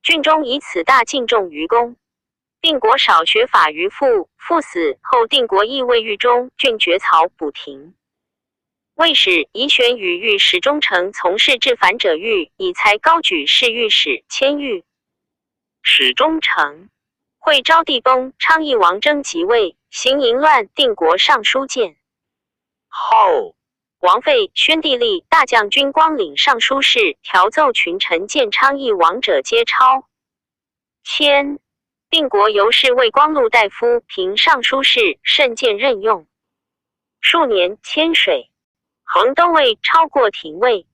郡中以此大敬重于公。定国少学法于父，父死后，定国亦为狱中郡绝曹补庭。魏使宜选与御史中丞从事治反者狱，以才高举侍御史，迁御史中丞。会昭帝崩，昌邑王争即位，行淫乱，定国尚书监。后王废，宣帝立，大将军光领尚书事，调奏群臣见昌邑王者，皆抄迁。定国由是为光禄大夫，平尚书事，甚见任用。数年，迁水衡都尉，超过廷尉。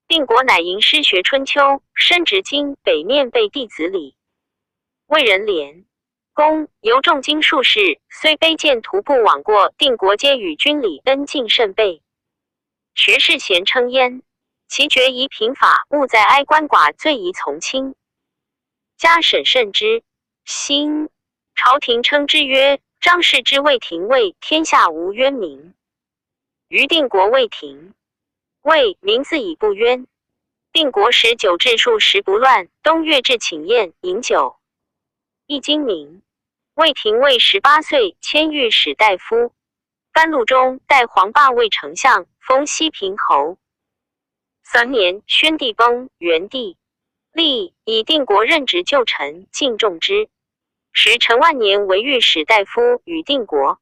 定国乃吟诗学春秋，深植经，北面备弟子礼。魏人廉公由重经术士，虽卑贱徒步往过，定国皆与君礼恩敬甚备。学士贤称焉，其决宜平法，务在哀鳏寡，罪宜从轻。加审慎之。新朝廷称之曰：张氏之谓廷尉，天下无冤民。于定国未廷，魏名字以不冤。定国时酒治数十不乱，冬月至请宴饮酒。一精明。魏廷尉18岁，迁御史大夫。甘露中代黄霸为丞相，封西平侯。3年，宣帝崩，元帝立，以定国任职旧臣，敬重之。时陈万年为御史大夫，与定国，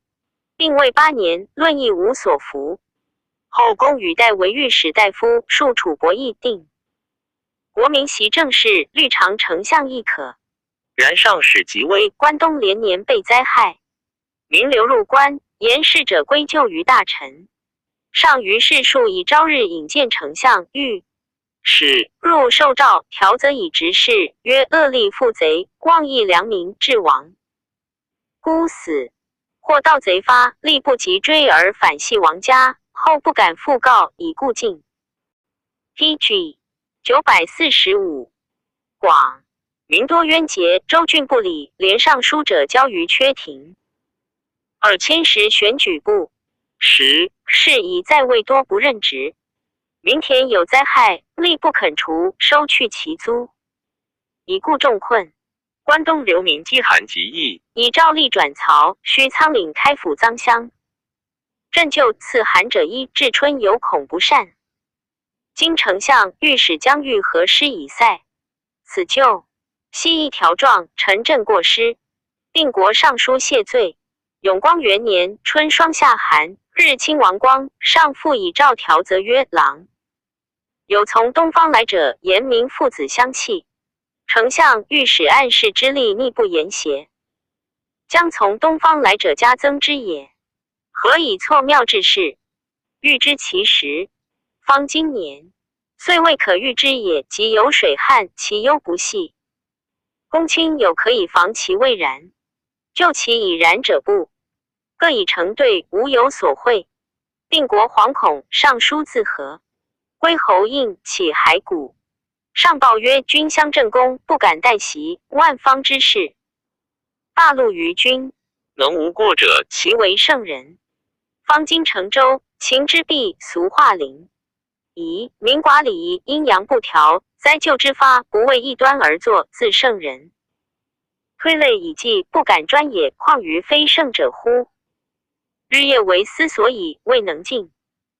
并位8年，论议无所服。后公禹代为御史大夫，数楚伯议定。国民袭政事，律常丞相亦可。然上使极危，关东连年被灾害，民流入关，言事者归咎于大臣。上于世数以朝日引见丞相，欲使入受诏，调则以直事，曰：恶吏负贼，妄议良民，致亡。孤死，或盗贼发，吏不及追而反系王家，后不敢复告，以故禁。PG 945。广民多冤结，州郡不理，连尚书者交于阙庭。迁时选举部时，是以在位多不任职。民田有灾害，吏不肯除，收去其租，以故众困。关东流民饥寒极疫，以诏吏转曹，须仓廪开府赃乡。朕就赐寒者衣，至春有恐不善。今丞相、御史将欲何师以塞？此就悉一条状，陈朕过失。定国尚书谢罪。永光元年春霜夏寒，日清王光，上复以诏条则曰：郎有从东方来者，言明父子相弃。丞相、御史暗示之力，逆不言邪？将从东方来者加增之也。何以错谬之事？欲知其实。方今年虽未可预知也，即有水旱，其忧不细。公卿有可以防其未然，就其已然者不，各以成对，无有所会。定国惶恐，上书自和。归侯应起骸骨，上报曰：君相正宫，不敢待袭万方之事，罢禄于君，能无过者？其为圣人。方今成周，秦之弊，俗化陵。夷民寡礼仪，阴阳不调，灾咎之发，不为异端而作，自圣人。推类以计，不敢专也，况于非圣者乎？日夜为思所以，未能尽。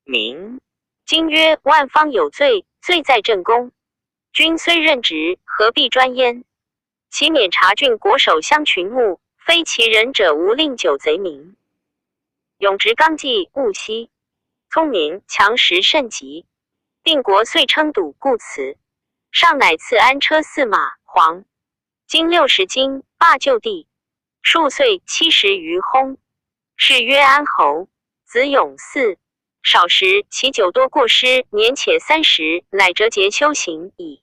民今曰万方有罪，罪在正宫。君虽任职，何必专焉？其免察郡国守相群目，非其人者，无令九贼民。永直纲纪，务希。聪明强实甚极。定国遂称笃故辞，上乃赐安车4马，黄金60斤，罢就地。数岁70余薨，谥曰安侯。子永嗣。少时其酒多过失，年且30，乃折节修行矣。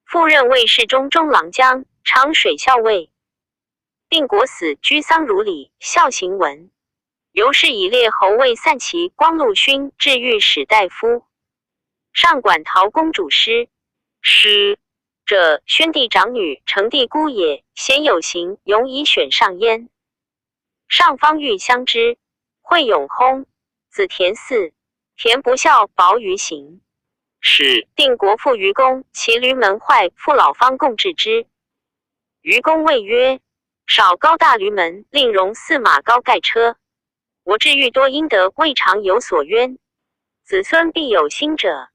复任卫侍中中郎将，常水校尉。定国死，居丧如礼，孝行文。由是以列侯位散骑光禄勋，至御史大夫。上管陶公主师者，宣帝长女，成帝姑也，贤有行，永以选上焉。上方欲相之，惠永薨，子田嗣。田不孝，薄于行。是定国父于公，其驴门坏，父老方共治之。于公谓曰：少高大驴门，令容4马高盖车。我至欲多阴德，未尝有所冤。子孙必有心者。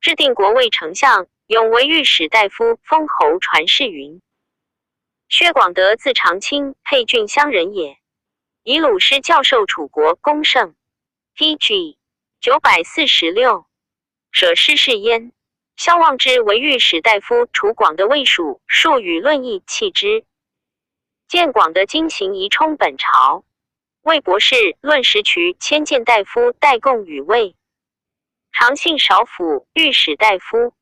至定国为丞相，永为御史大夫，封侯传世云。薛广德字长卿，沛郡乡人也。以鲁师教授楚国，公胜 PG 946，舍师事焉。萧望之为御史大夫，楚广的魏蜀，数语论议，弃之。见广的经行宜充本朝。魏博士论时渠，迁谏大夫，代贡与魏。常信少府，御史大夫。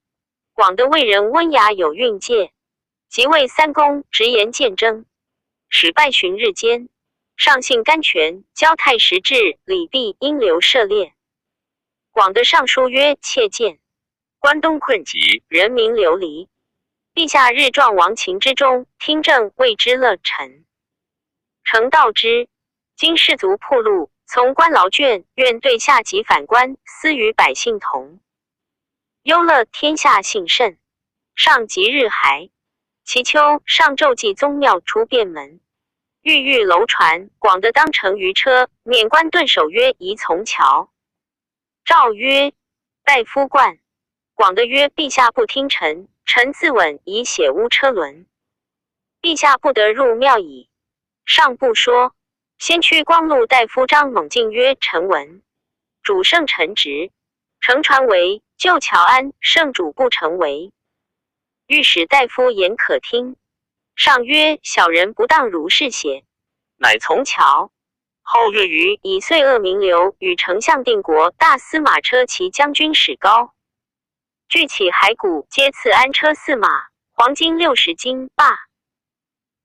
广的为人温雅有韵戒，即为3公，直言谏争，使拜巡日间。上信甘泉，交太实志，礼毕，因流涉猎。广的上书曰：切谏，关东困急，人民流离。陛下日状亡秦之中，听政谓之乐臣。诚道之，今士卒铺路，从官劳倦，愿对下级反官，私与百姓同。忧乐天下幸甚。上即日还。其秋，上骤祭宗庙，出便门。郁郁楼船，广的当乘于车，免官顿首曰：宜从桥。诏曰：拜夫冠。广的曰：陛下不听臣，臣自刎，以血污车轮。陛下不得入庙矣。上不说。先驱光禄大夫张猛进曰：臣闻主圣臣职，乘传为旧乔安，圣主不成为。御史大夫言可听。上曰：小人不当如是写。乃从桥。后日余以岁恶名流，与丞相定国大司马车骑将军史高，聚起骸骨，皆赐安车4马，黄金60斤，罢。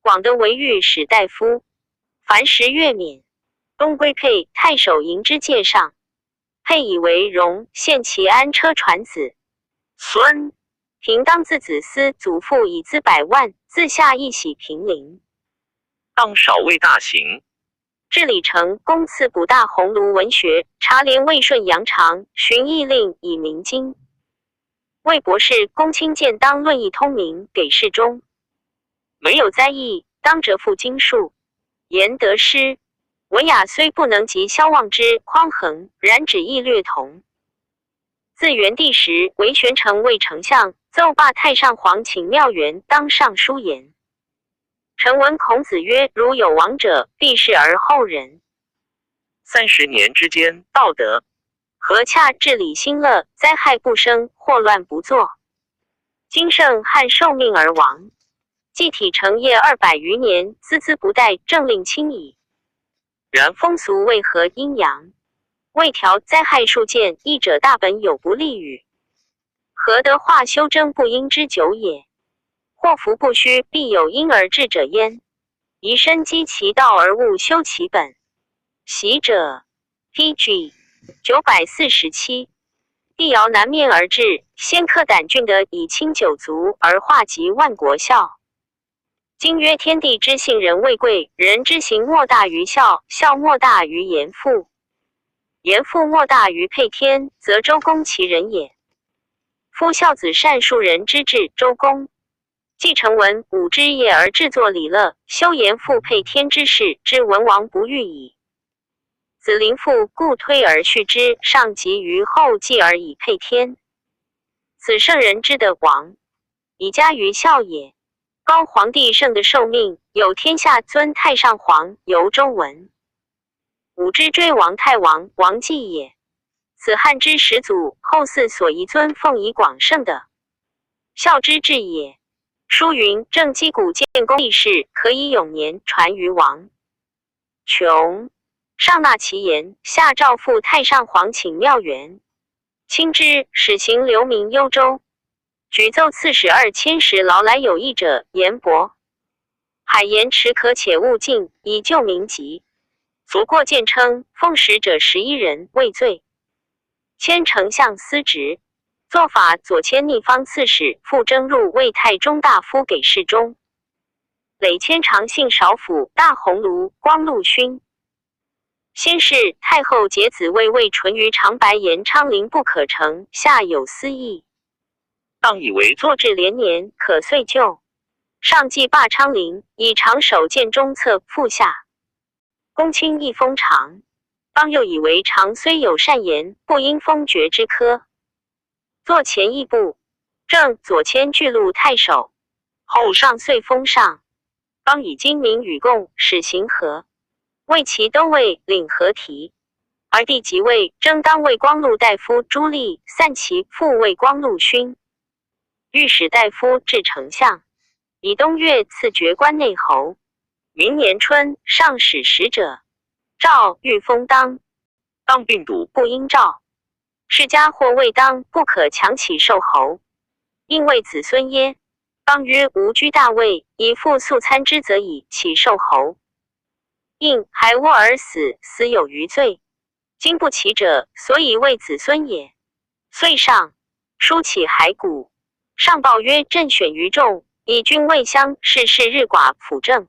广德为御史大夫。凡10月免。东归沛太守营之介上。沛以为荣，献其安车传子。孙平当自子思，祖父以资100万，自下一喜平陵。当少为大行。至礼成，公赐补大鸿胪文学，察连魏顺阳长，寻议令以明经。魏博士公卿见当论议通明，给事中。没有灾异，当折复经术。言得失，文雅虽不能及萧望之匡衡，然旨意略同。自元帝时，韦玄成为丞相，奏罢太上皇请庙员当上书言。臣闻孔子曰：如有亡者，必视而后人。30年之间，道德和洽，治理兴乐，灾害不生，祸乱不作。今圣汉受命而亡。继体成业200余年，孜孜不怠，政令轻矣。然风俗为何阴阳？未调灾害数见，义者大本有不利与？何得化修真不应之久也？祸福不虚，必有因而至者焉。宜深积其道而勿修其本。习者 PG 947。帝尧南面而至，先克胆峻德以清九族，而化及万国孝。今曰天地之性人未贵，人之行莫大于孝，孝莫大于严父，严父莫大于配天，则周公其人也。夫孝子善述人之治，周公既成文武之业而制作礼乐，修严父配天之事，之文王不欲矣。子陵父故推而续之，上及于后继而以配天。此圣人之的王，以加于孝也。高皇帝圣的受命，有天下尊太上皇，由周文。武之追王太王，王继也。此汉之始祖，后嗣所宜尊奉以广圣的孝之至也。书云：正击鼓建功立事，可以永年传于王。琼上纳其言，下诏复太上皇请妙园，亲之，使行留名幽州。举奏刺史2000石劳来有益者，言伯。海盐池可且勿进，以救民籍。卒过见称，奉使者11人，畏罪。迁丞相司职。做法左迁逆方刺史，复征入魏太中大夫给事中。累迁长信少府、大鸿胪、光禄勋。先是太后节子为魏淳于长白言昌陵不可成，下有私议，当以为坐至连年，可遂就。上计罢昌陵，以长守建中策复下。公卿亦封长，方又以为长虽有善言，不应封爵之科。坐前议部，正左迁巨鹿太守，后上遂封上。方以精明与共，使行和。为其都尉领和提，而帝即位，征当魏光禄大夫朱棣，散其复魏光禄勋，御史大夫至丞相，以东岳赐爵关内侯。明年春，上使使者，诏欲封当病笃，不应诏。世家或未当，不可强起授侯，应为子孙耶？当曰：吾居大位，以复素参之，则以起授侯。应还窝而死，死有余罪。今不起者，所以为子孙也。遂上书起骸骨，上报曰：朕选于众，以君魏乡，世事日寡辅政。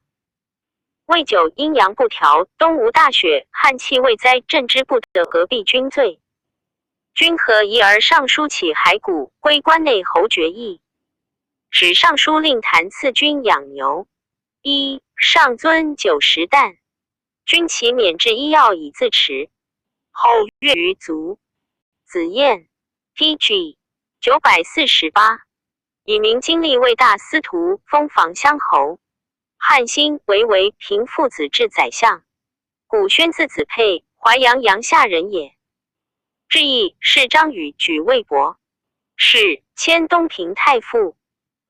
未久，阴阳不调，东吴大雪，旱气未灾，朕之不得，何必君罪？君何疑而上书起骸骨，归关内侯爵邑。使尚书令谭赐君养牛。上尊90担，君其免治医药以自持。后阅于族。子彦 PG 948。以明经历为大司徒，封房乡侯。汉兴为平父子至宰相。古宣字子佩，淮阳阳夏人也。至义是张禹举魏博，是迁东平太傅。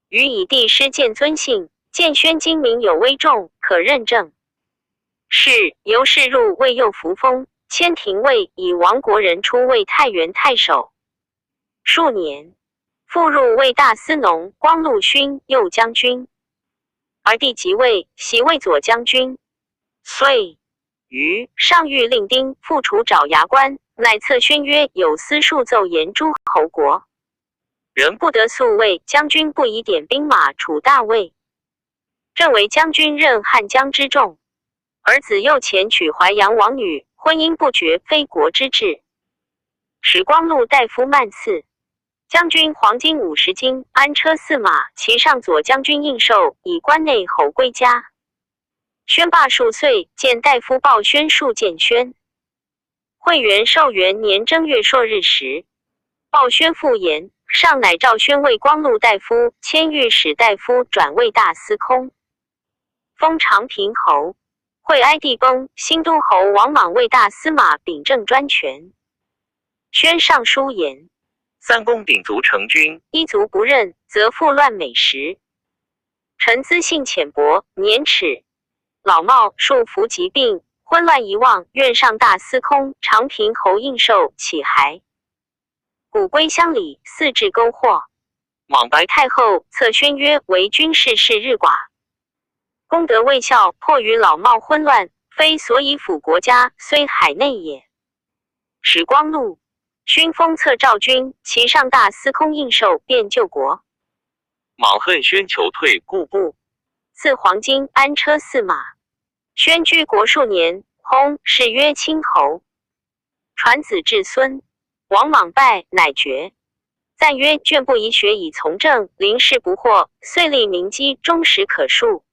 禹以帝师见尊信，见宣精明有威重，可任政。是由是入魏右扶风，迁廷尉，以亡国人出为太原太守。数年，复入魏大司农，光禄勋、右将军。而帝即位，袭魏左将军。遂于上谕令丁复除爪牙关，乃策宣曰：有司数奏言诸侯国，人不得速位，将军不宜点兵马处大魏。正为将军任汉江之众，儿子幼前娶淮阳王女，婚姻不决，非国之志。使光禄大夫慢赐将军黄金50斤，安车4马，其上左将军印绶，以关内侯归家。宣罢数岁，见大夫报宣数见宣。惠元寿元年正月朔日时，报宣复言，上乃诏宣为光禄大夫，迁御史大夫，转为大司空，封长平侯。惠哀帝崩，新都侯王莽为大司马，秉政专权。宣上书言：三公鼎足成君，一族不任，则复乱美食。臣资性浅薄，年齿，老耄，数服疾病，昏乱遗忘，愿上大司空、长平侯印绶起骸。古归乡里，四至勾惑。莽白太后策宣约为军事是日寡，功德未效，迫于老貌昏乱，非所以辅国家，虽海内也。史光禄勋封策赵军，其上大司空应寿便救国。莽恨宣求退故部，赐黄金安车驷马。宣居国数年，薨，谥曰清侯。传子至孙，王莽败，乃绝。赞曰：卷不宜学以从政，临事不惑，遂立民基，忠实可述。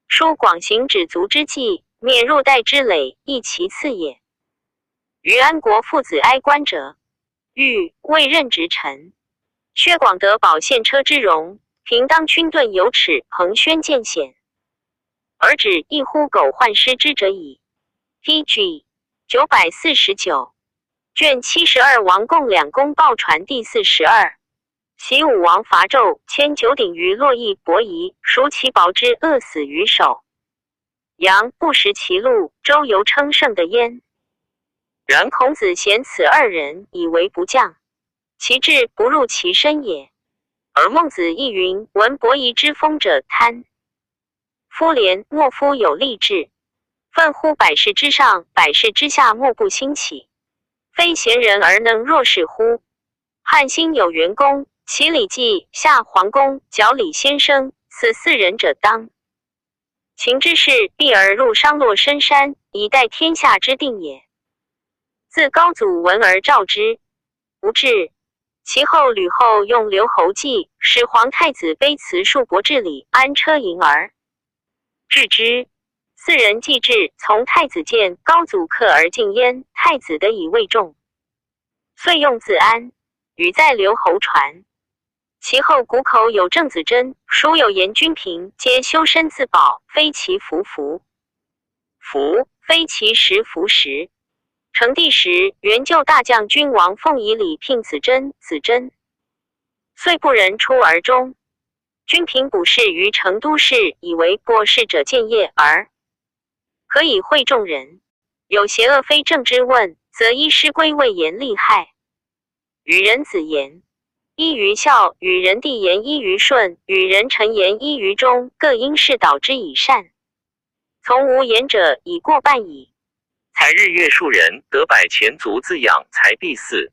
书广行止足之计，免入代之累，亦其次也。于安国父子哀官者，欲未任直臣。薛广得保献车之荣，平当军盾有齿，彭宣见险。而止一乎苟患失之者矣。PG 949卷72王共两公报传第42。习武王伐纣，迁九鼎于洛邑伯夷，赎其薄之，饿死于手。杨不识其路，周游称圣的焉。然孔子贤此二人，以为不降，其志不入其身也。而孟子亦云：闻伯夷之风者贪。夫廉莫夫有立志，奋乎百世之上，百世之下莫不兴起。非贤人而能若是乎？汉兴有元公、齐礼记、夏桓公、角李先生，此四人者当。秦之士避而入商洛深山，以待天下之定也。自高祖闻而召之，无至。其后吕后用留侯计，使皇太子卑辞数伯至礼，安车迎而至之。四人既至，从太子见，高祖克而进焉，太子得以未重，遂用自安，与在留侯传。其后谷口有郑子真，蜀有严君平，皆修身自保，非其服服，非其实服实。成帝时，元就大将军王凤仪礼聘子真，子真遂不仁出而终。君平补事于成都市，以为过世者见业而可以会众人，有邪恶非正之问，则依师归位言厉害。与人子言依于孝，与人弟言依于顺，与人臣言依于忠，各因事导之以善。从无言者，已过半矣。才日月数人，得百钱足自养，才必死。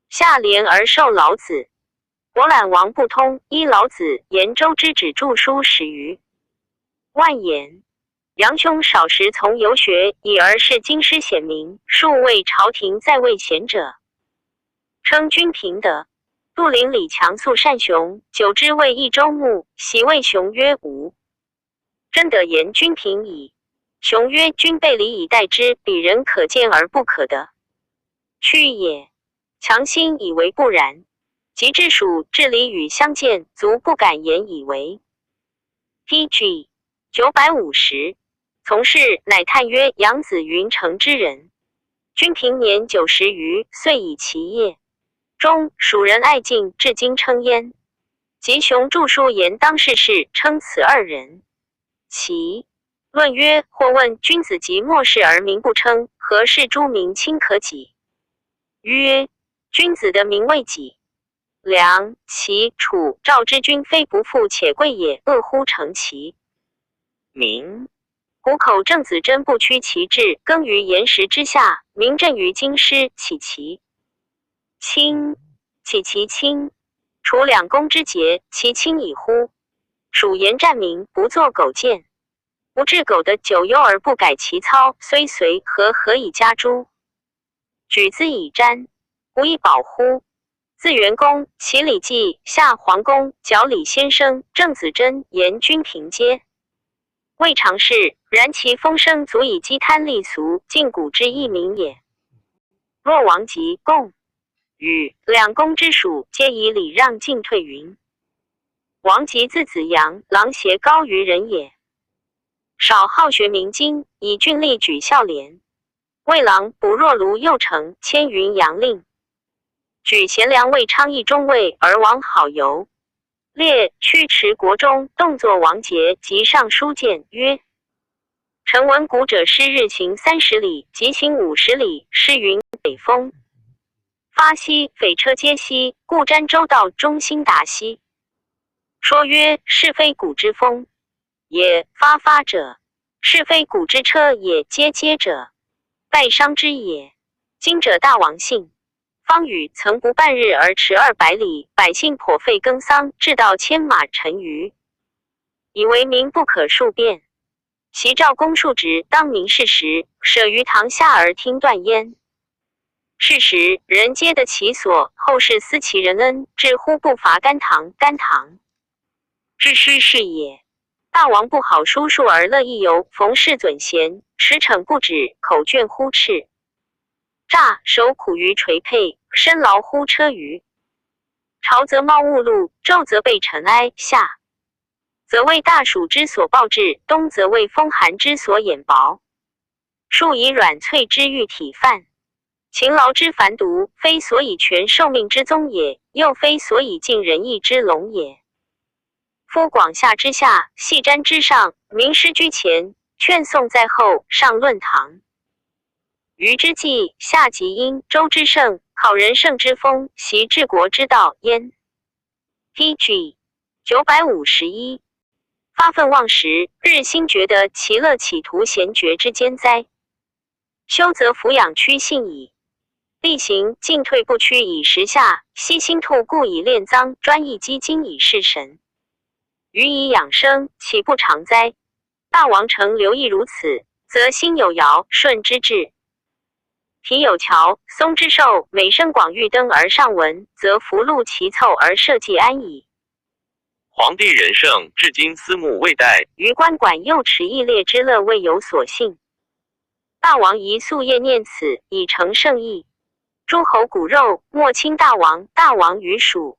下廉而受老子。博览王不通，依老子言周之止著书10余万言。杨兄少时从游学，以而是经师显明，数为朝廷在位贤者，称君平德。杜陵里强素善雄，久之谓益州牧，袭谓雄曰无。真得言君平矣。雄曰：君备礼以待之，彼人可见而不可得。去也。强心以为不然。及至蜀，至礼与相见，卒不敢言以为。PG 950从事，乃叹曰：杨子云城之人，君平年90余，遂以其业。中蜀人爱敬，至今称焉。及雄著书言当世事，称此二人。其论曰：或问君子及末世而名不称，何事诸民亲可己？曰：君子的名为己。梁、齐、楚、赵之君，非不富且贵也，恶乎成其名。谷口郑子真不屈其志，耕于岩石之下，名震于京师，起其亲。楚两公之节，其亲矣乎？蜀言战民，不作苟践。不治苟的久忧而不改其操，虽随何以加诸？举兹以瞻，无以保乎？自元公、齐礼记、夏桓公、角李先生、郑子真、严君平皆未尝事，然其风声足以积贪立俗，尽古之义名也。若王及共、与两公之属，皆以礼让进退云。王及字子阳，郎邪高于人也。少好学明经，以郡吏举孝廉。魏郎不若卢右丞，迁云阳令。举贤良魏昌邑中尉而王好游。列驱驰国中，动作王节及上书谏曰：臣闻古者师日行30里，即行50里，是云北风。发兮匪车皆兮，故瞻周道中心达兮。说曰：是非古之风也，发者；是非古之车也，接者。败伤之也。今者大王信，方禹曾不半日而驰200里，百姓颇费耕桑，至道牵马乘余，以为民不可数变。袭赵公述职当明事时，舍于堂下而听断焉。是时人皆得其所，后世思其仁恩，至乎不伐甘棠。之师是也。大王不好书数而乐亦游，逢事准贤，驰骋不止，口倦乎赤诈，手苦于垂佩，身劳乎车舆。朝则冒雾露，昼则备尘埃，夏则为大暑之所暴至，冬则为风寒之所掩薄。树以软脆之欲体范，勤劳之繁毒，非所以全寿命之宗也，又非所以尽仁义之隆也。夫广夏之下，细瞻之上，名师居前，劝颂在后，上论堂。禹之际，夏即殷，周之盛，考人圣之风，习治国之道焉。PG 951。发愤忘食，日新觉得其乐，企图闲绝之间哉。修则俯仰趋信矣。力行进退不屈以时下，悉心吐故以炼脏，专一积精以事神。予以养生，岂不常哉？大王诚留意如此，则心有尧舜之志，体有乔松之寿，每生广欲登而上闻，则福禄齐凑而社稷安矣。皇帝仁圣，至今思慕未逮，于官管幼齿异烈之乐未有所幸。大王宜夙夜念此，以成圣意。诸侯骨肉，莫轻大王。大王于蜀，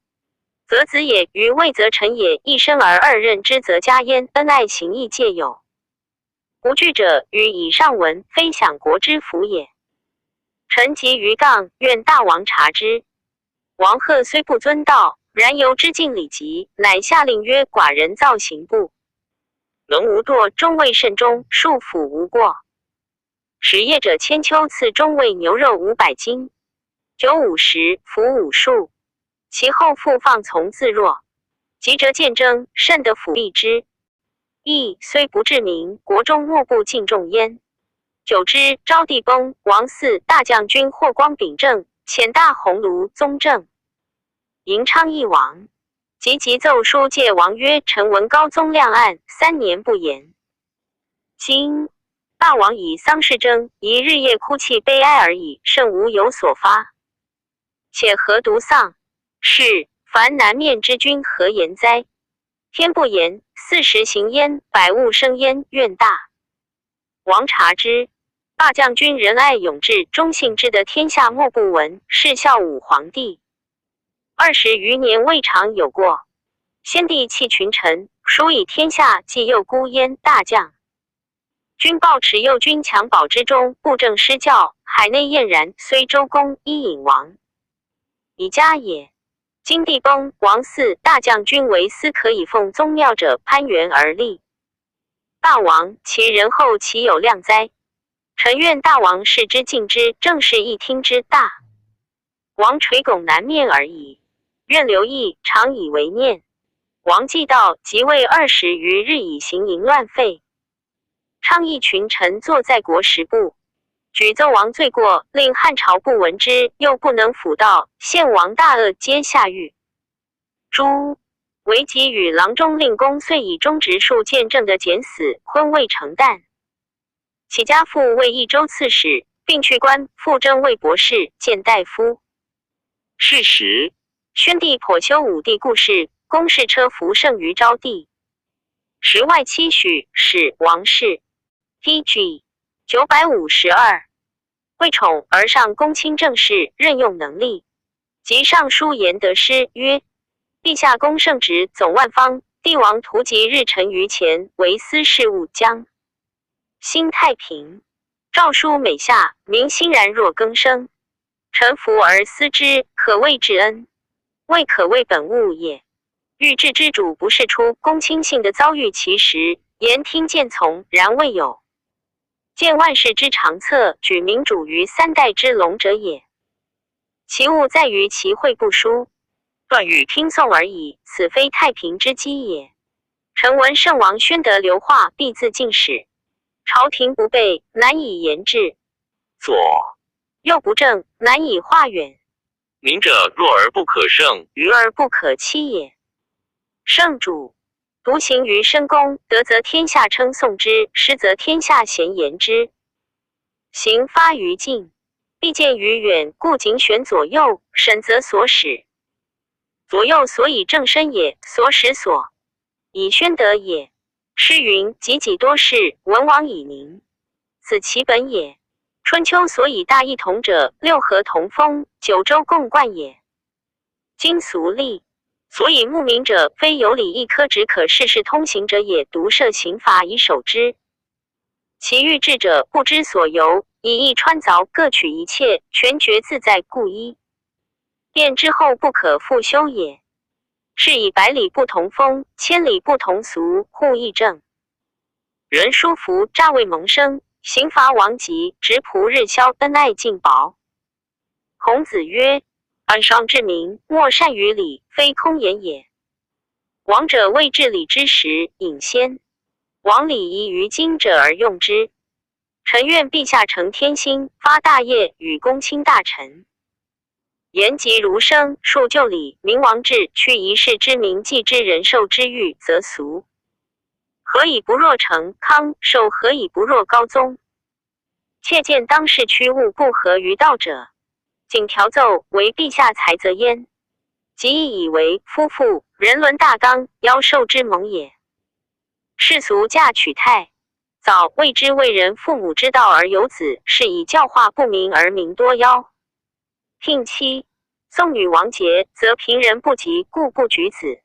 则子也；于魏，则臣也。一生而2任之，则加焉。恩爱行义皆有。不惧者，于以上文，非享国之福也。臣急于杠，愿大王察之。王贺虽不遵道，然由之敬礼极，乃下令曰：寡人造刑部，能无惰，中尉慎终，庶府无过。使业者千秋，赐中尉牛肉500斤，酒50，服50数。其后复放从自若。急则见征，甚得辅避之。义虽不至名，国中莫不敬重焉。久之，昭帝崩，王嗣大将军霍光秉政，遣大鸿胪宗正。迎昌邑王，即奏书戒王曰：臣闻高宗亮案，3年不言。今大王以丧事征，一日夜哭泣悲哀而已，甚无有所发。且何独丧？是凡南面之君何言哉？天不言，40行焉，百物生焉，怨大。王察之。大将军仁爱勇志，忠信之德，天下莫不闻。是孝武皇帝20余年未尝有过。先帝弃群臣，属以天下，既幼孤焉。大将君抱持幼君襁褓之中，布政施教，海内晏然。虽周公伊尹王以家也。今帝崩，王嗣大将军为司可以奉宗庙者，攀援而立。大王其仁厚，其有量哉？臣愿大王视之敬之，正是一听之大。王垂拱南面而已，愿留意，常以为念。王既到，即位20余日，以行淫乱废。倡议群臣坐在国时部，举奏王罪过，令汉朝不闻之，又不能辅道，献王大恶，皆下狱。诸为己与郎中令公遂以忠直数见证的减死，昏未成旦。其家父为益州刺史，并去官复征为博士，见大夫。是时，宣帝颇修武帝故事，公事车服胜于昭帝。时外期许，使王氏。PG 952。为宠而上公卿政事，任用能力。及上书言得诗曰：陛下公圣职总万方，帝王图及日臣于前，为私事务将心太平。诏书每下，民欣然若更生。臣服而思之，可谓至恩，未可谓本物也。欲治之主不是出公卿性的遭遇其实，言听见从，然未有见万世之长策，举民主于3代之龙者也。其物在于其会不书，断欲听讼而已，此非太平之机也。臣闻圣王宣德流化必自进使，朝廷不备，难以言治。左又不正，难以化远。民者弱而不可胜，愚而不可欺也。圣主独行于深宫，得则天下称颂之，失则天下咸言之。行发于近，必见于远，故谨选左右，审则所使。左右所以正身也，所使所以宣德也。诗云：己己多事，文王以宁，此其本也。春秋所以大一统者，六合同风，九州共贯也。今俗例，所以牧民者，非有理一科只可事事通行者也，独设刑罚以守之。其欲治者，不知所由，以义穿凿，各取一切，全觉自在，故一变之后不可复修也。是以百里不同风，千里不同俗，互议正。人殊服，诈为萌生，刑罚王极，直仆日消，恩爱尽薄。孔子曰：安商治民，莫善于礼，非空言也。王者为治理之时，隐先。王礼仪于今者而用之。臣愿陛下承天心，发大业，与公卿大臣。言及如生，述旧礼，明王制，去一世之民，继之人寿之欲，则俗。何以不若成康寿？何以不若高宗？切见当世屈物不合于道者，仅调奏为陛下裁责焉。即意以为夫妇人伦大纲，夭寿之盟也。世俗嫁娶太早，谓之为人父母之道而有子，是以教化不明而民多夭。聘妻宋女王节，则平人不及，故不举子。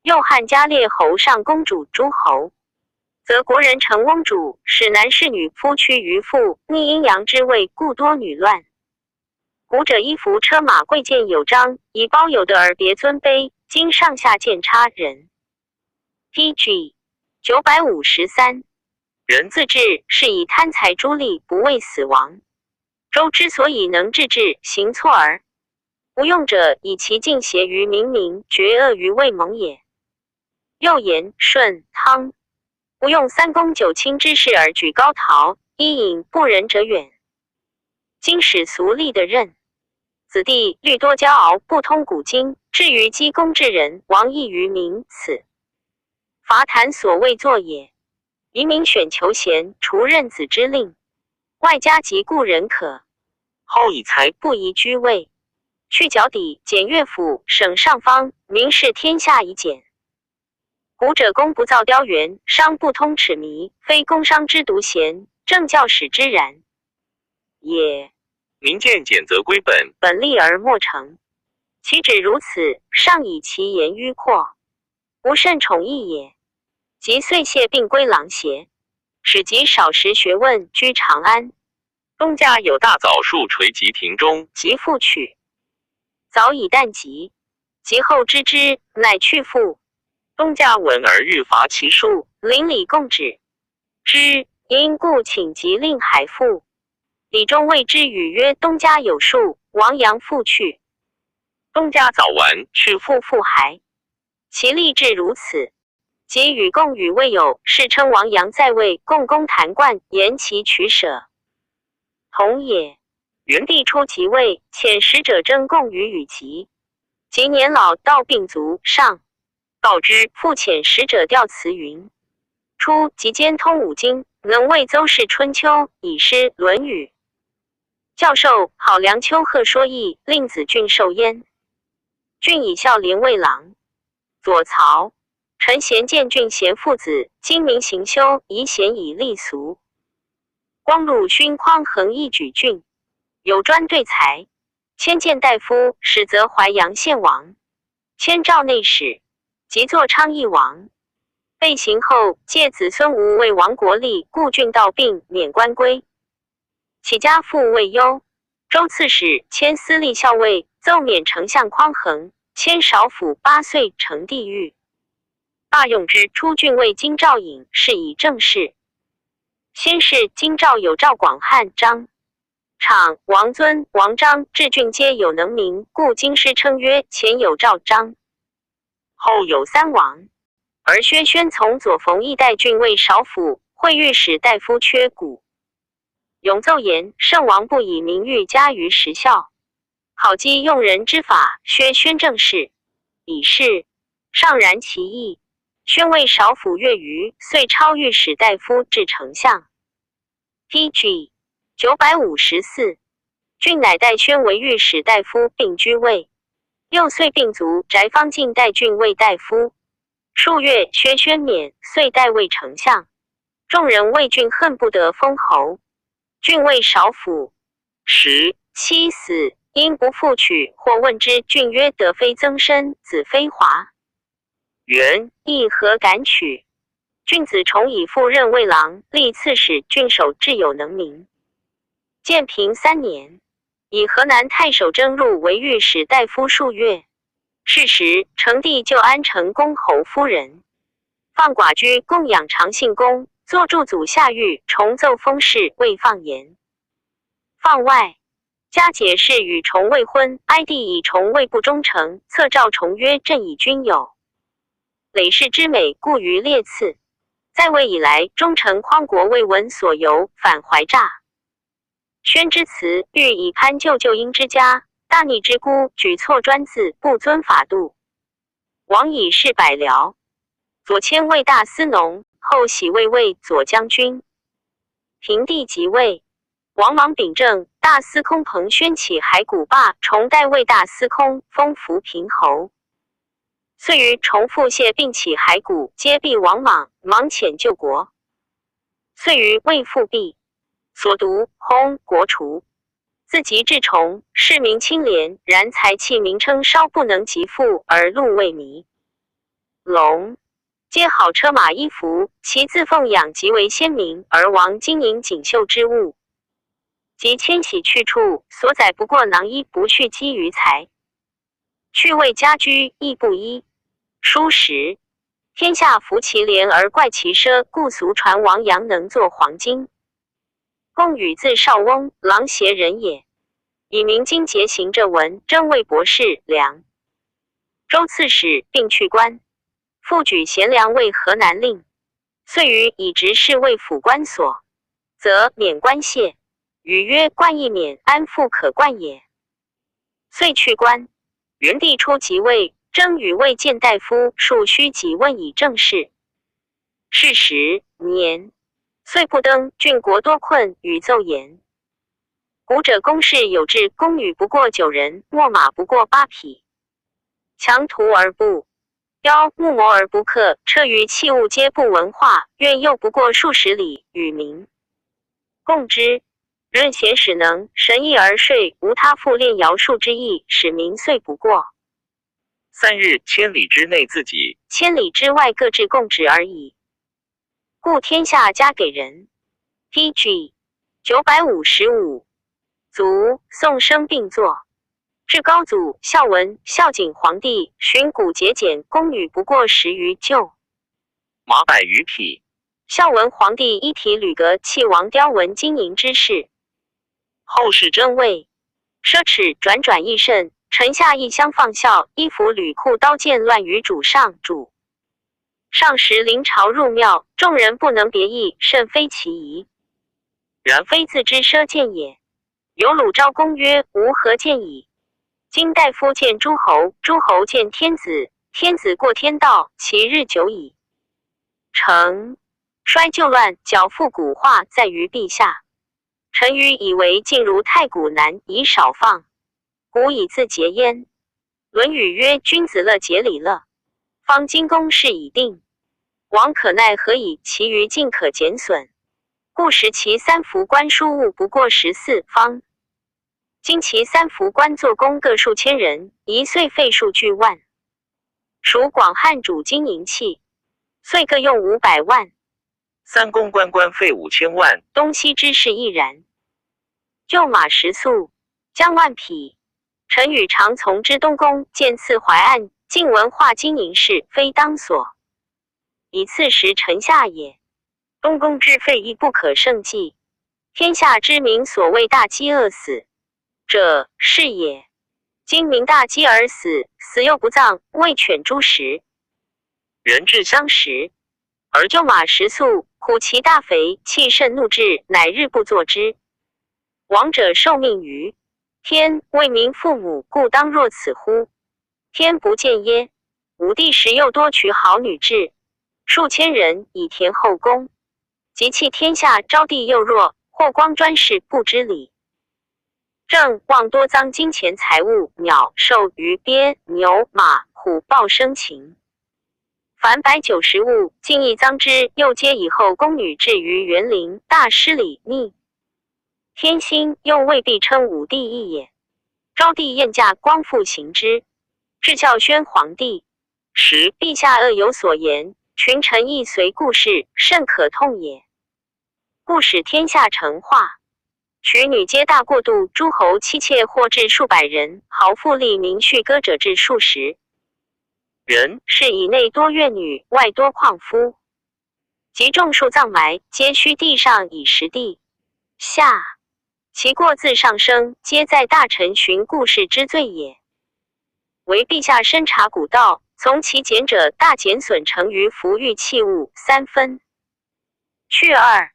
又汉家列侯上公主诸侯，则国人成翁主，使男侍女夫屈于父，逆阴阳之位，故多女乱。古者衣服车马贵贱有章，以包有的而别尊卑，今上下见差人。PG 953人自治，是以贪财诸利，不畏死亡。周之所以能治治，行错而不用者，以其尽邪于民，绝恶于未萌也。又言舜、汤不用三公九卿之事而举高陶，伊尹不仁者远。今使俗立的任，子弟虑多骄傲，不通古今，至于积功至人，亡益于民，此伐谈所谓作也。移民选求贤，除任子之令，外加及故人可后以才，不宜居位。去脚底，检乐府，省上方，民视天下以简。古者工不造雕圆，商不通齿弥，非工商之独贤，正教使之然也。民见简则归本，本立而莫成。其止如此，尚以其言迂阔，不甚宠义也。即遂谢并归郎邪，使及少时学问，居长安。东家有大枣树垂及庭中，即复去。早已旦极，及后知之，乃去复。东家闻而欲伐其树，邻里共止之，因故请即令海复。李忠谓之语曰：东家有树，王阳复去。东家早完，去复还。其立志如此。即与共与未有，世称王阳在位，共工坛冠，言其取舍同也。元帝初即位，遣使者争共与疾，及年老道病卒，上告之，复遣使者调辞云：初即兼通五经，能为邹氏春秋，以诗《论语》。教授好梁丘贺说义，令子俊受焉。俊以孝廉为郎。左曹陈贤见俊贤父子，精明行修，宜贤以立俗。光禄勋匡衡一举俊，有专对才。迁见大夫，使则淮阳县王。迁赵内史，即作昌邑王。被行后，借子孙吴为王国立，故郡道病，免官归。起家父未忧，州刺史，迁司隶校尉，奏免丞相匡衡，迁少府，8岁成地狱。罢用之，出郡尉京兆尹，是以正事。先是京兆有赵广汉、张昶、王尊、王章、至俊皆有能名，故京师称曰前有赵章，后有三王。而薛宣从左冯翊代郡尉少府，会御史大夫缺谷。永奏言圣王不以名誉加于时效，好积用人之法。薛宣正事，以是尚然其意。宣为少府越余，遂超御史大夫至丞相。PG 954，郡乃代宣为御史大夫，并居位。6岁病卒，翟方进代郡尉大夫。数月，薛宣免，遂代为丞相。众人谓郡恨不得封侯。郡尉少府。妻死，因不复娶，或问之，郡曰：德非曾参，子非华。元亦何敢娶？郡子重以复任卫郎，历刺史，郡守至有能名。建平3年，以河南太守征入为御史大夫数月。是时，成帝就安成公侯夫人，放寡居，供养长信公，坐柱祖下狱，重奏封事，未放言。放外，家解释与重未婚，哀帝以重未不忠诚，册诏重曰：朕以君有累世之美，故于列次。在位以来，忠诚匡国，未闻所由，反怀诈。宣之辞，欲以攀救救婴之家，大逆之孤，举错专字，不遵法度。王以事百僚，左迁卫大司农，后喜卫尉左将军。平帝即位，王莽秉政，大司空彭宣起骸骨罢，重代卫大司空，封扶平侯。遂于重复谢并起骸骨，皆避王莽，莽遣救国。遂于魏复辟，所独薨，国除。自及至重，市民清廉，然财器名称稍不能及富，而禄未弥。龙皆好车马衣服，其自奉养极为鲜明，而王经营锦绣之物。及迁徙去处，所载不过囊衣，不恤积余财。去为家居，亦不衣。书时，天下服其廉而怪其奢，故俗传王阳能作黄金。贡禹字少翁，琅邪人也。以明经节行者文，征卫博士，梁州刺史，并去官。复举贤良为河南令。遂于以直侍卫府官所，则免官谢。语曰：冠亦免，安复可冠也？遂去官。元帝初即位，征与卫见大夫，数须己问以政事。是10年，遂不登。郡国多困，与奏言。古者宫室有制，宫女不过9人，墨马不过8匹。强徒而不雕，木谋而不刻，车舆器物皆不文化，苑又不过数十里，与民共之。任贤使能，神意而睡，无他复练徭术之意，使民遂不过。3日，千里之内自己，千里之外各置共职而已。故天下加给人。PG 955，卒，宋生并作。至高祖孝文、孝景皇帝，巡古节俭，宫女不过10余厩，马100余匹。孝文皇帝依体吕革弃王雕纹金银之事。后世真谓奢侈转益甚，臣下一相放孝，衣服履裤刀剑乱于主上。主上时临朝入庙，众人不能别意，甚非其宜。然非自知奢见也。有鲁昭公曰：吾何见矣？今大夫见诸侯，诸侯见天子，天子过天道，其日久矣。诚衰旧乱，矫复古化，在于陛下。臣愚以为尽如太古难，以少放。古以自节焉。论语曰：君子乐节礼乐，方今公事已定。王可奈何以其余尽可减损？故时其3服官书务不过14方。今其3服官做工各数千人，一岁费数巨万。属广汉主金银器，岁各用500万。3公关官费5000万，东西之事亦然。厩马食粟，将万匹。臣与常从之东宫，见刺淮岸，尽文化金银饰，非当所。以刺食臣下也。东宫之费亦不可胜计。天下之民所谓大饥饿死者，是也。今民大饥而死，死又不葬，为犬猪食。人至相食，而就马食粟，苦其大肥，气甚怒至，乃日不作之。亡者受命于天，为民父母，故当若此乎？天不见耶？武帝时又多娶好女至，数千人以填后宫，及弃天下，招娣幼弱，或光专事，不知礼。正妄多赃金钱财物，鸟兽鱼鳖牛马虎豹生禽，凡百九十物，尽亦赃之，又皆以后宫女置于园林，大失礼逆。天心又未必称武帝义也。昭帝宴驾光复行之，至孝宣皇帝时，陛下恶有所言，群臣亦随故事，甚可痛也。故使天下成化，娶女皆大过度，诸侯妻妾或至数百人，豪富利民续歌者至数十人，是以内多乐女，外多旷夫。及众数葬埋，皆须地上以实地下，其过自上升，皆在大臣寻故事之罪也。唯陛下深察古道，从其简者大减损成于服御器物3分。去2，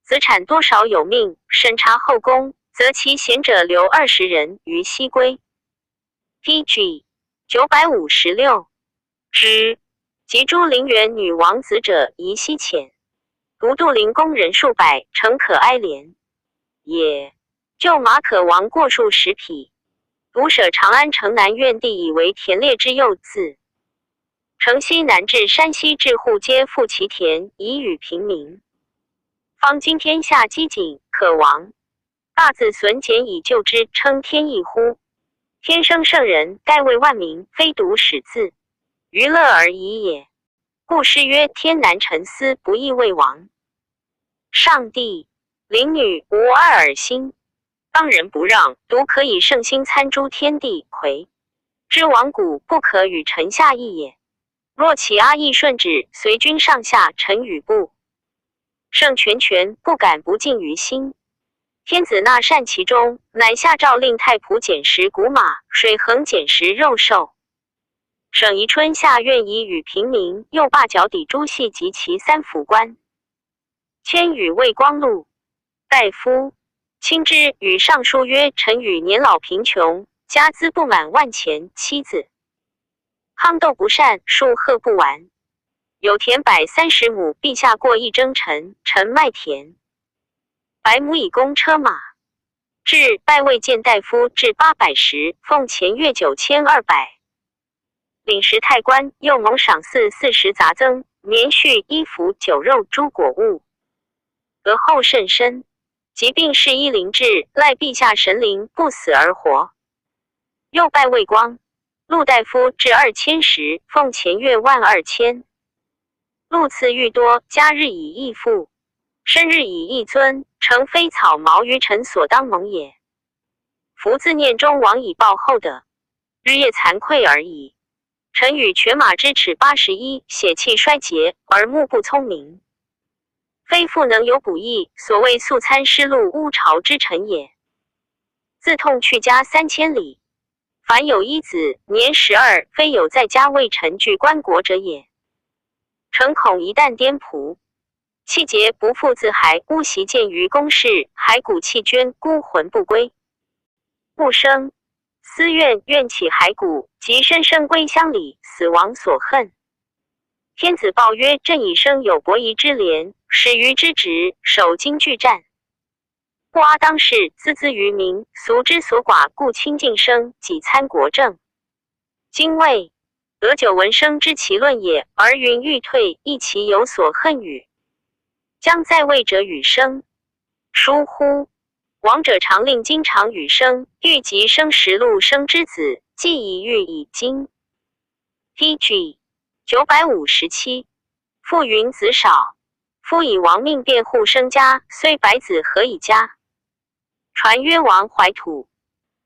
子产多少有命，审查后宫，则其贤者留20人于西归。PG 956之，及诸陵园女王子者宜西遣，独度陵宫人数百，诚可哀怜也。就马可王过数10匹，独舍长安城南苑地以为田猎之幼子。城西南至山西至户，皆复其田，以与平民。方今天下饥馑，可亡，大自损减以救之，称天意乎？天生圣人，盖为万民，非独始自娱乐而已也。故诗曰：天难沉思，不亦为王。上帝邻女无二耳心，当仁不让，独可以圣心参诸天地魁之王古，不可与臣下议也。若其阿义顺旨，随君上下，臣与不圣全，不敢不敬于心。天子纳善其中，乃下诏令太仆减食谷马，水衡减食肉兽。省宜春夏愿以与平民，又罢脚底诸系及其3府官。迁与魏光禄大夫亲之，与上书曰：臣与年老贫穷，家资不满万钱，妻子夯豆不善，数禾不完，有田130亩，陛下过一征臣麦田100亩，以供车马。至拜未见大夫，至800石，俸钱月9200。领时太官，又蒙赏赐40杂增，棉絮衣服酒肉诸果物，而后甚深。疾病是依灵志，赖陛下神灵，不死而活。又拜魏光陆大夫，至2000石，俸钱月12000。禄赐愈多，加日以义富，生日以义尊，诚非草毛于臣所当蒙也。夫自念中往以报后的，日夜惭愧而已。臣与犬马之齿81，血气衰竭，而目不聪明，非复能有补益，所谓素餐失禄乌巢之臣也。自痛去家3000里，凡有一子，年12，非有在家为臣具棺椁者也。诚恐一旦颠仆，气节不复自骸，乌袭见于宫室，骸骨弃捐，孤魂不归。不生思怨，怨起骸骨，即深深归乡里，死亡所恨。天子报曰：朕以生有伯夷之廉，始于之职，守经具战。不阿当世，孜孜于民，俗之所寡，故亲近生，己参国政。今谓得久闻生之其论也，而云欲退，亦其有所恨与？将在位者与生疏乎？王者常令经常与生，欲及生实禄生之子，既以欲以经。PG 957父云子少，夫以王命辩护生家，虽百子何以家？传曰王怀土，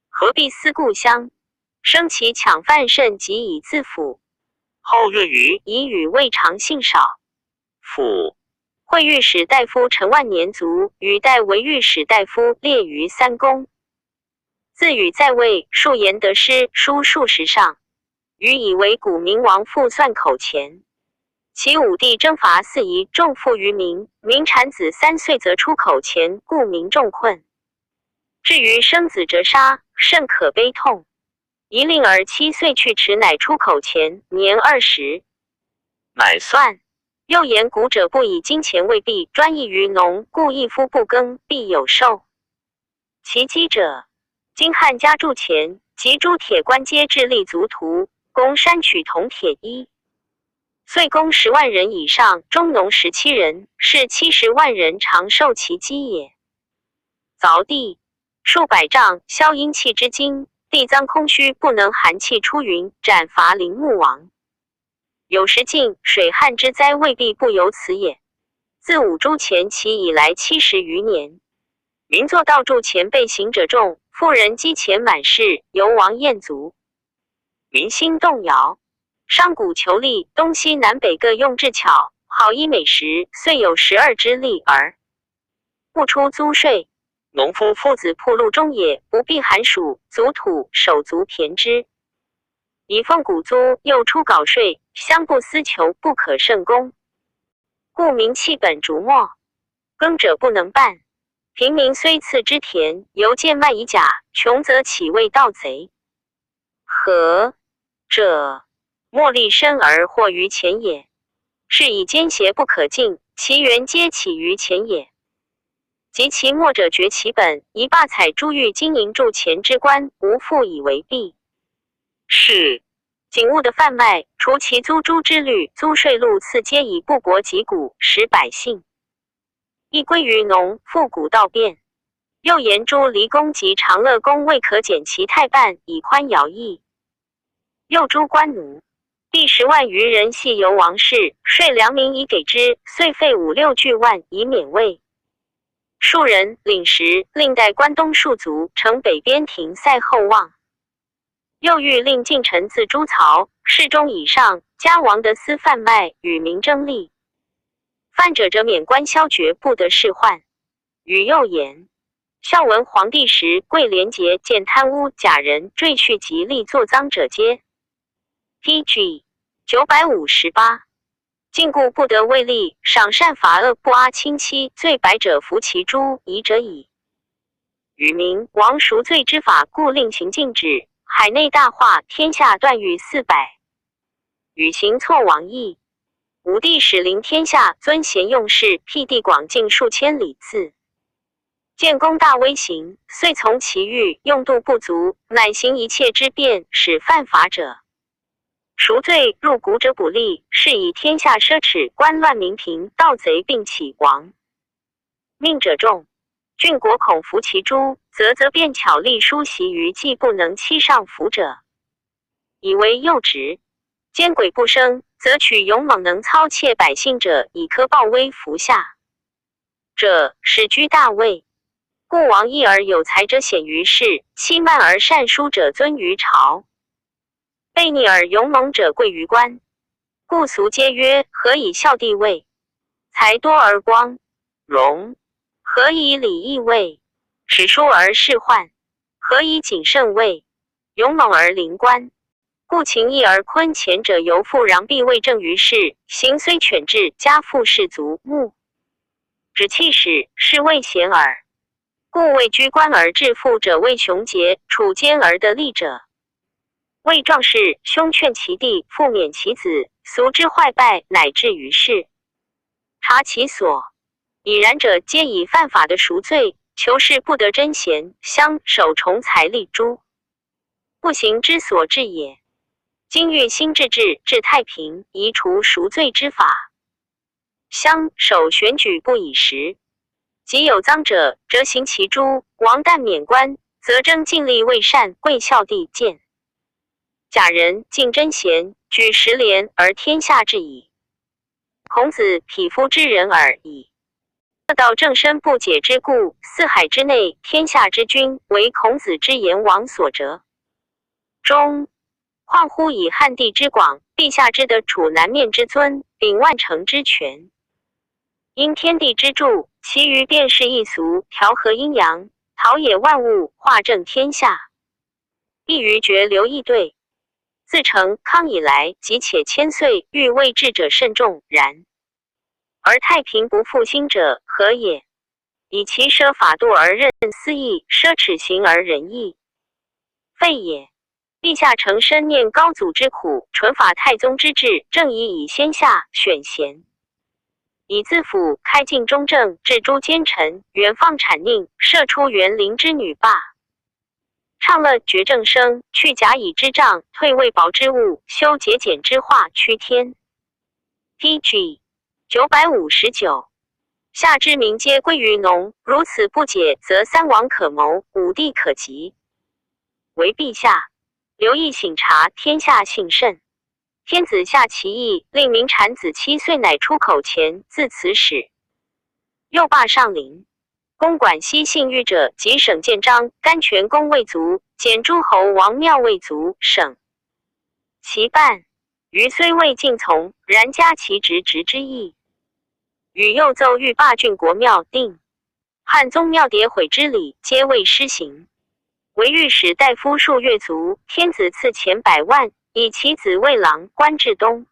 何必思故乡？生其抢犯甚，及以自辅。后月余以与未尝性少。父会御史大夫陈万年卒，与代为御史大夫列于三公。自与在位，数言得失书数十上，予以为古明王复算口前。其武帝征伐四夷，重负于民，民产子3岁则出口前，故民众困。至于生子折杀，甚可悲痛。宜令儿7岁去迟，乃出口前，年20，乃算。又言古者不以金钱为币，专益于农，故一夫不耕，必有寿。其机者，今汉家铸钱，及诸铁官皆致力足图，供山取铜铁衣。岁供10万人以上，中农17人，是70万人常受其机也。凿地数百丈，消阴气之精，地脏空虚，不能含气出云，斩伐陵墓亡。有时晋水旱之灾，未必不由此也。自五朱前期以来70余年，民作盗铸钱被刑者众，妇人积钱满室，游王燕族，民心动摇。商贾求利，东西南北各用智巧，好衣美食，遂有12之利而不出租税。农夫父子铺路中也，不避寒暑，足土手足骈之。以俸谷租，又出稿税，相不思求，不可胜功。故民弃本逐末，耕者不能办。平民虽赐之田，犹贱卖以甲，穷则岂为盗贼？何者？莫立身而惑于钱也。是以奸邪不可尽，其源皆起于钱也。及其末者绝其本，一罢采珠玉金银铸钱之官，无复以为弊。是景物的贩卖，除其租诸之律、租税禄赐，皆以布帛及谷，使百姓亦归于农，复古道变。又言诸离宫及长乐宫未可减其太半，以宽徭役。又诸官奴第10万余人系由王室，税良民以给之，岁费5、6巨万以免位。庶人领食，令代关东戍卒，乘北边庭塞后望。又欲令近臣自诸曹，侍中以上，家王得私贩卖，与民争利。犯者者免官削爵，不得仕宦。与又言，孝文皇帝时，贵廉洁，见贪污假人，赘婿及利作赃者皆。PG 958。禁锢不得为利，赏善罚恶，不阿亲戚，罪白者服其诛，夷者矣。与民王赎罪之法，故令行禁止。海内大化，天下断狱400。与行错王邑。武帝使临天下，尊贤用士，辟地广径数千里次。建功大威行，遂从其欲，用度不足，乃行一切之变，使犯法者赎罪，入谷者补利，是以天下奢侈，官乱民贫，盗贼并起亡。命者众，郡国恐服其诛，则便巧立书袭于既不能期上服者，以为诱职。奸诡不生，则取勇猛能操窃百姓者，以科报威服下者，使居大位。故王义而有才者显于世，欺慢而善书者尊于朝，悖逆而勇猛者贵于官。故俗皆曰：何以孝弟位？才多而光荣，何以礼义位？史书而仕宦，何以谨慎位？勇猛而临官。故勤义而坤前者，犹复攘臂为政于世，行虽犬治，家父士族目止气使，是谓贤耳。故位居官而致富者，为雄杰；处奸而得利者，为壮士。兄劝其弟，父免其子，俗之坏败，乃至于世。察其所已然者，皆以犯法的赎罪，求是不得真贤，相守重财力诛，不行之所至也。今欲兴治治，治太平，宜除赎罪之法，相守选举不以时。即有赃者，则行其诛。王旦免官，则征尽力为善，贵孝弟见假人，敬真贤，举10廉，而天下治矣。孔子匹夫之人耳矣。恶道正身不解之故，四海之内，天下之君，为孔子之言王所折中。况乎以汉地之广，陛下之得处南面之尊，秉万城之权，因天地之助，其余便是易俗，调和阴阳，陶冶万物，化正天下。亦于绝流易对。自成康以来，即且千岁，欲为治者甚众，然而太平不复兴者何也？以其奢法度而任私义，奢侈行而仁义，废也。陛下诚深念高祖之苦，纯法太宗之治，正以先下选贤，以自辅开尽中正，治诸奸臣，原放产佞，射出园陵之女罢。倡乐绝正生，去甲乙之杖，退魏宝之物，修节俭之化，趋天。PG 959。下之民皆归于农，如此不解，则三王可谋，五帝可及。唯陛下留意省察天下幸甚。天子下其意，令民产子7岁乃出口前，自此始。又罢上陵。公管西幸狱者，即省建章，甘泉宫未足，减诸侯王庙未足，省其半。余虽未尽从，然加其职之意。与又奏欲罢郡国庙，定汉宗庙迭毁之礼，皆未施行。唯御史大夫数月卒，天子赐钱100万，以其子为郎，官至东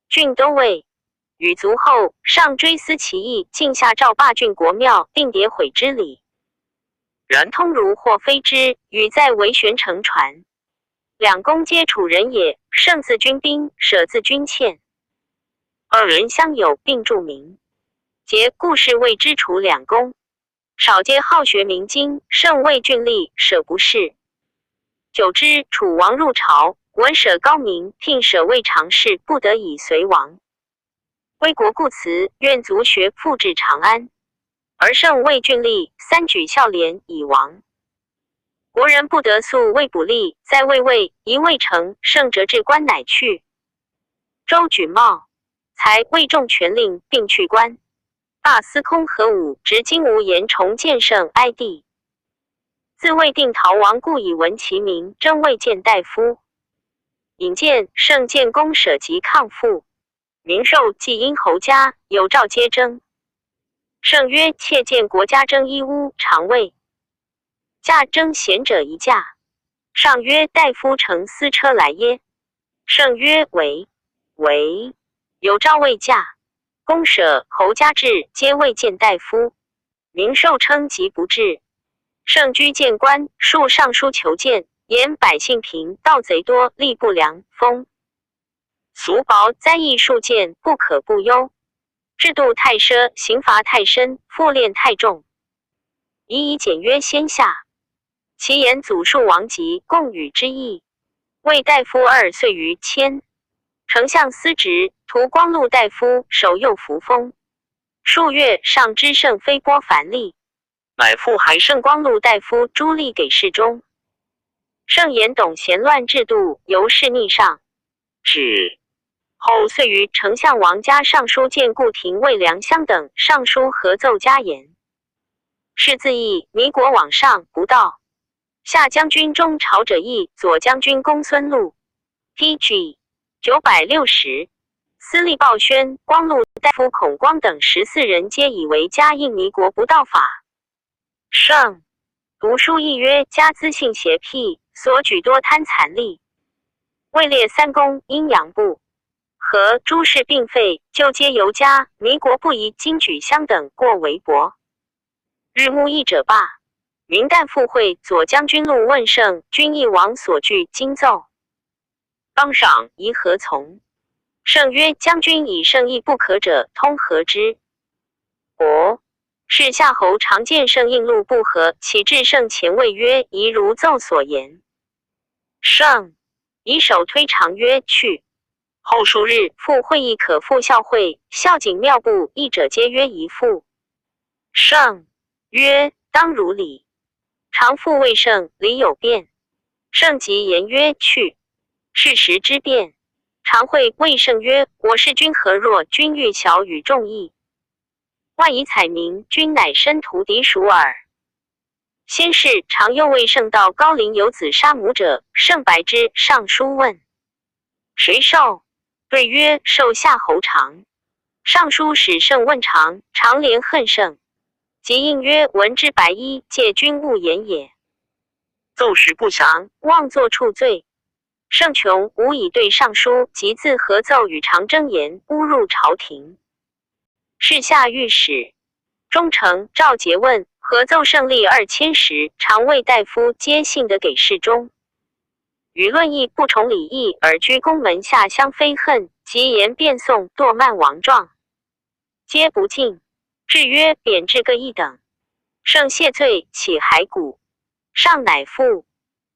郡都尉。与卒后，上追思其意，竟下诏罢郡国庙，定迭毁之礼。然通儒或非之，与在为玄城传。两公皆楚人也，胜自军兵，舍自军欠。二人相友，并著名。皆故事谓之楚两公。少皆好学明经，胜为郡吏，舍不仕。久之，楚王入朝，闻舍高明，聘舍为常侍，不得已随王。归国故辞，愿卒学复至长安。而胜为郡吏，3举孝廉，以亡。国人不得素为补吏，在位一未成，胜折至官，乃去。周举茂才为众权令，并去官。罢司空何武，执金吾言重建圣哀帝。自魏定陶王，故以闻其名，征魏谏大夫。引荐圣建公舍及抗父。民受既因侯家，有诏皆征。圣曰：妾见国家征一屋，常谓驾征贤者一驾。上曰：大夫乘私车来耶？圣曰：为。有诏未驾。公舍侯家至，皆未见大夫。民受称疾不至。圣居谏官，述上书求见，言百姓贫，盗贼多，吏不良，风俗薄，灾疫数见，不可不忧。制度太奢，刑罚太深，赋练太重，以简约先下。其言祖述王疾，共与之意。魏大夫2岁于谦。丞相司职，图光禄大夫，手右扶风。数月，上知圣非波凡吏，乃复还圣光禄大夫朱棣给侍中。圣言懂闲乱制度，由是逆上。止后遂于丞相王家上书见顾廷尉梁襄等，上书合奏加言。是自议弥国往上不到。下将军中朝者议，左将军公孙禄。PG 960。司隶鲍宣、光禄大夫孔光等14人，皆以为加应弥国不道法。圣读书议曰：家资性邪僻，所举多贪残吏。位列3公，阴阳部。和诸事并废，就皆由家，弥国不宜金举相等过为薄。日暮议者罢。明旦复会，左将军陆问圣，君议王所据经奏。当上宜何从？圣曰：将军以圣议不可者，通和之。是夏侯常见圣应路不和，启至圣前谓曰：宜如奏所言。圣以手推长曰：去。后数日，复会议可复校会，校景庙部议者皆曰宜复。圣曰：当如礼。常复谓圣，礼有变。圣即言曰：去。是时之变。常会谓圣曰：我视君何若？君欲小与众议，万以采民，君乃身图敌属耳。先是常又谓圣道高陵有子杀母者，圣白之，上书问谁受？对曰：受夏侯常。尚书使圣问长，常怜恨圣，即应曰：闻之白衣，借君勿言也。奏时不详，妄作处罪。圣穷无以对尚书及自合奏与常争言，诬入朝廷。是下御史中丞赵节问，合奏胜利2000时，常尉大夫皆信得给事中。舆论议不从礼义，而居宫门下相非恨，及言辩讼堕慢王状，皆不敬。至曰贬至各一等。圣谢罪，起骸骨。上乃复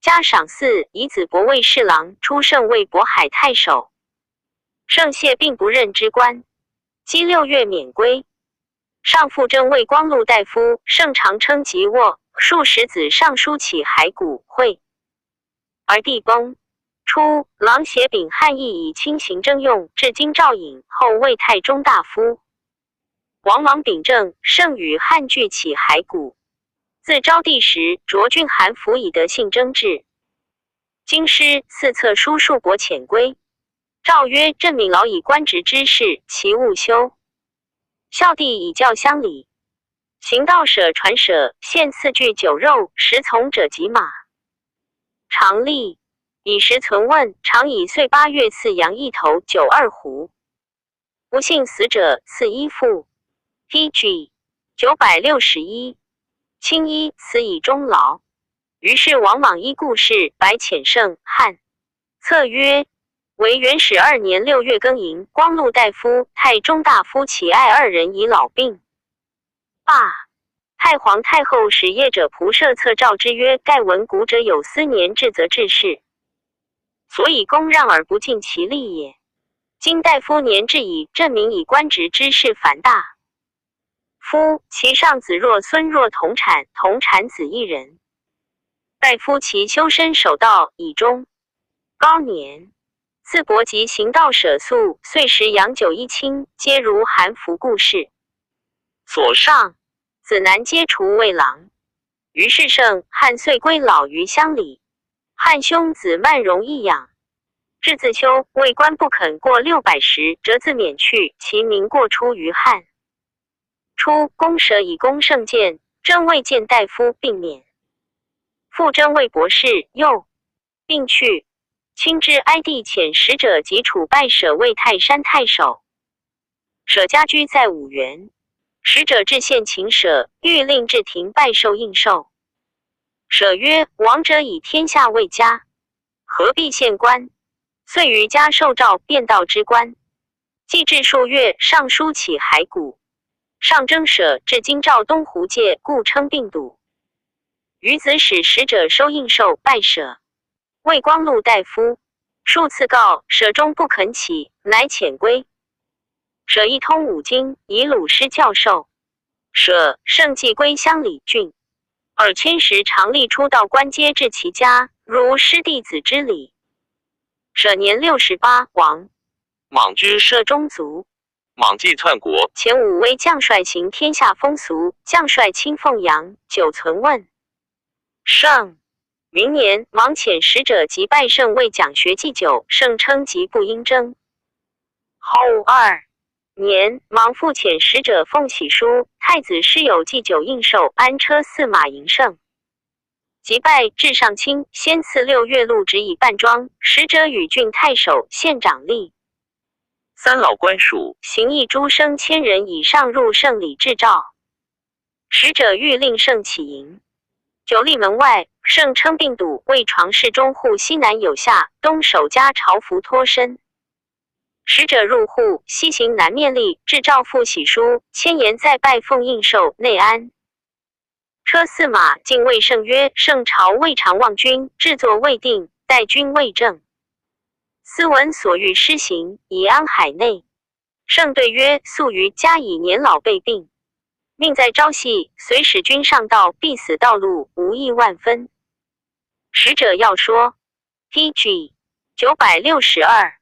加赏赐，以子伯卫侍郎，出圣为渤海太守。圣谢并不任之官，积6月免归。上复征魏光禄大夫，圣常称即卧，数十子尚书起骸骨会，而地崩。初，郎协秉汉义以轻行征用，至京兆尹，后为太中大夫。王秉正，圣与汉俱起骸骨。自昭帝时，卓郡韩服以德性征治。京师四策书数伯遣归。诏曰：朕敏劳以官职之事，其务修。孝帝以教乡里。行道舍传舍，献4具酒肉，食从者及马。常例以时存问，常以岁8月赐羊1头，酒2壶。不幸死者赐衣服。PG 961。青衣此以终劳。于是王莽依故事，白遣圣汉。策曰：为元始2年6月庚寅，光禄大夫、太中大夫齐爱2人已老病。罢。太皇太后使业者仆射策诏之曰：盖闻古者有司年至则治事，所以公让而不尽其力也。今大夫年至矣，证明以官职之事繁大。夫其上子若孙若同产子1人。大夫其修身守道以终。高年，四伯及行道舍宿，岁时阳酒一清，皆如韩服故事。所上子男皆除魏郎。于是圣汉遂归老于乡里。汉兄子曼容易养。至自秋，为官不肯过600石，则自免去，其名过出于汉。初，公舍以公圣见，征魏见大夫，并免。复征魏博士，又并去。亲之哀帝遣使者及楚拜舍为泰山太守。舍家居在五原。使者至献秦舍，欲令至庭拜受应受。舍曰：王者以天下为家，何必献官？遂于家受诏变道之官。既至数月，尚书起骸骨。上征舍至京兆东湖界，故称病笃。于子使使者收应受拜舍。魏光禄大夫数次告舍终不肯起，乃遣归。舍一通五经，以鲁师教授。舍圣继归乡里郡。2000时，常例出道官皆至其家，如师弟子之礼。舍年68，亡。莽居舍中卒。莽继篡国，前武威将帅行天下风俗，将帅亲奉阳，久存问。圣明年，莽遣使者及拜圣为讲学祭酒，圣称疾不应征。后2年，莽复遣使者奉喜书，太子师有祭酒应受，安车4马迎圣。即拜至上卿，先赐6月禄职以半装，使者与郡太守、县长吏。3老官属，行役诸生1000人以上入圣礼制诏。使者欲令圣起营。九立门外，圣称病笃，为床室中户西南有下，东守家朝服脱身。使者入户，西行南面立，制诏复喜书，千言再拜奉应受，内安。车4马进谓圣曰：圣朝未尝望君，制作未定，待君未正。斯闻所欲施行，以安海内。圣对曰：素于家以年老备病，命在朝夕，随使君上道，必死道路，无益万分。使者要说。PG 962。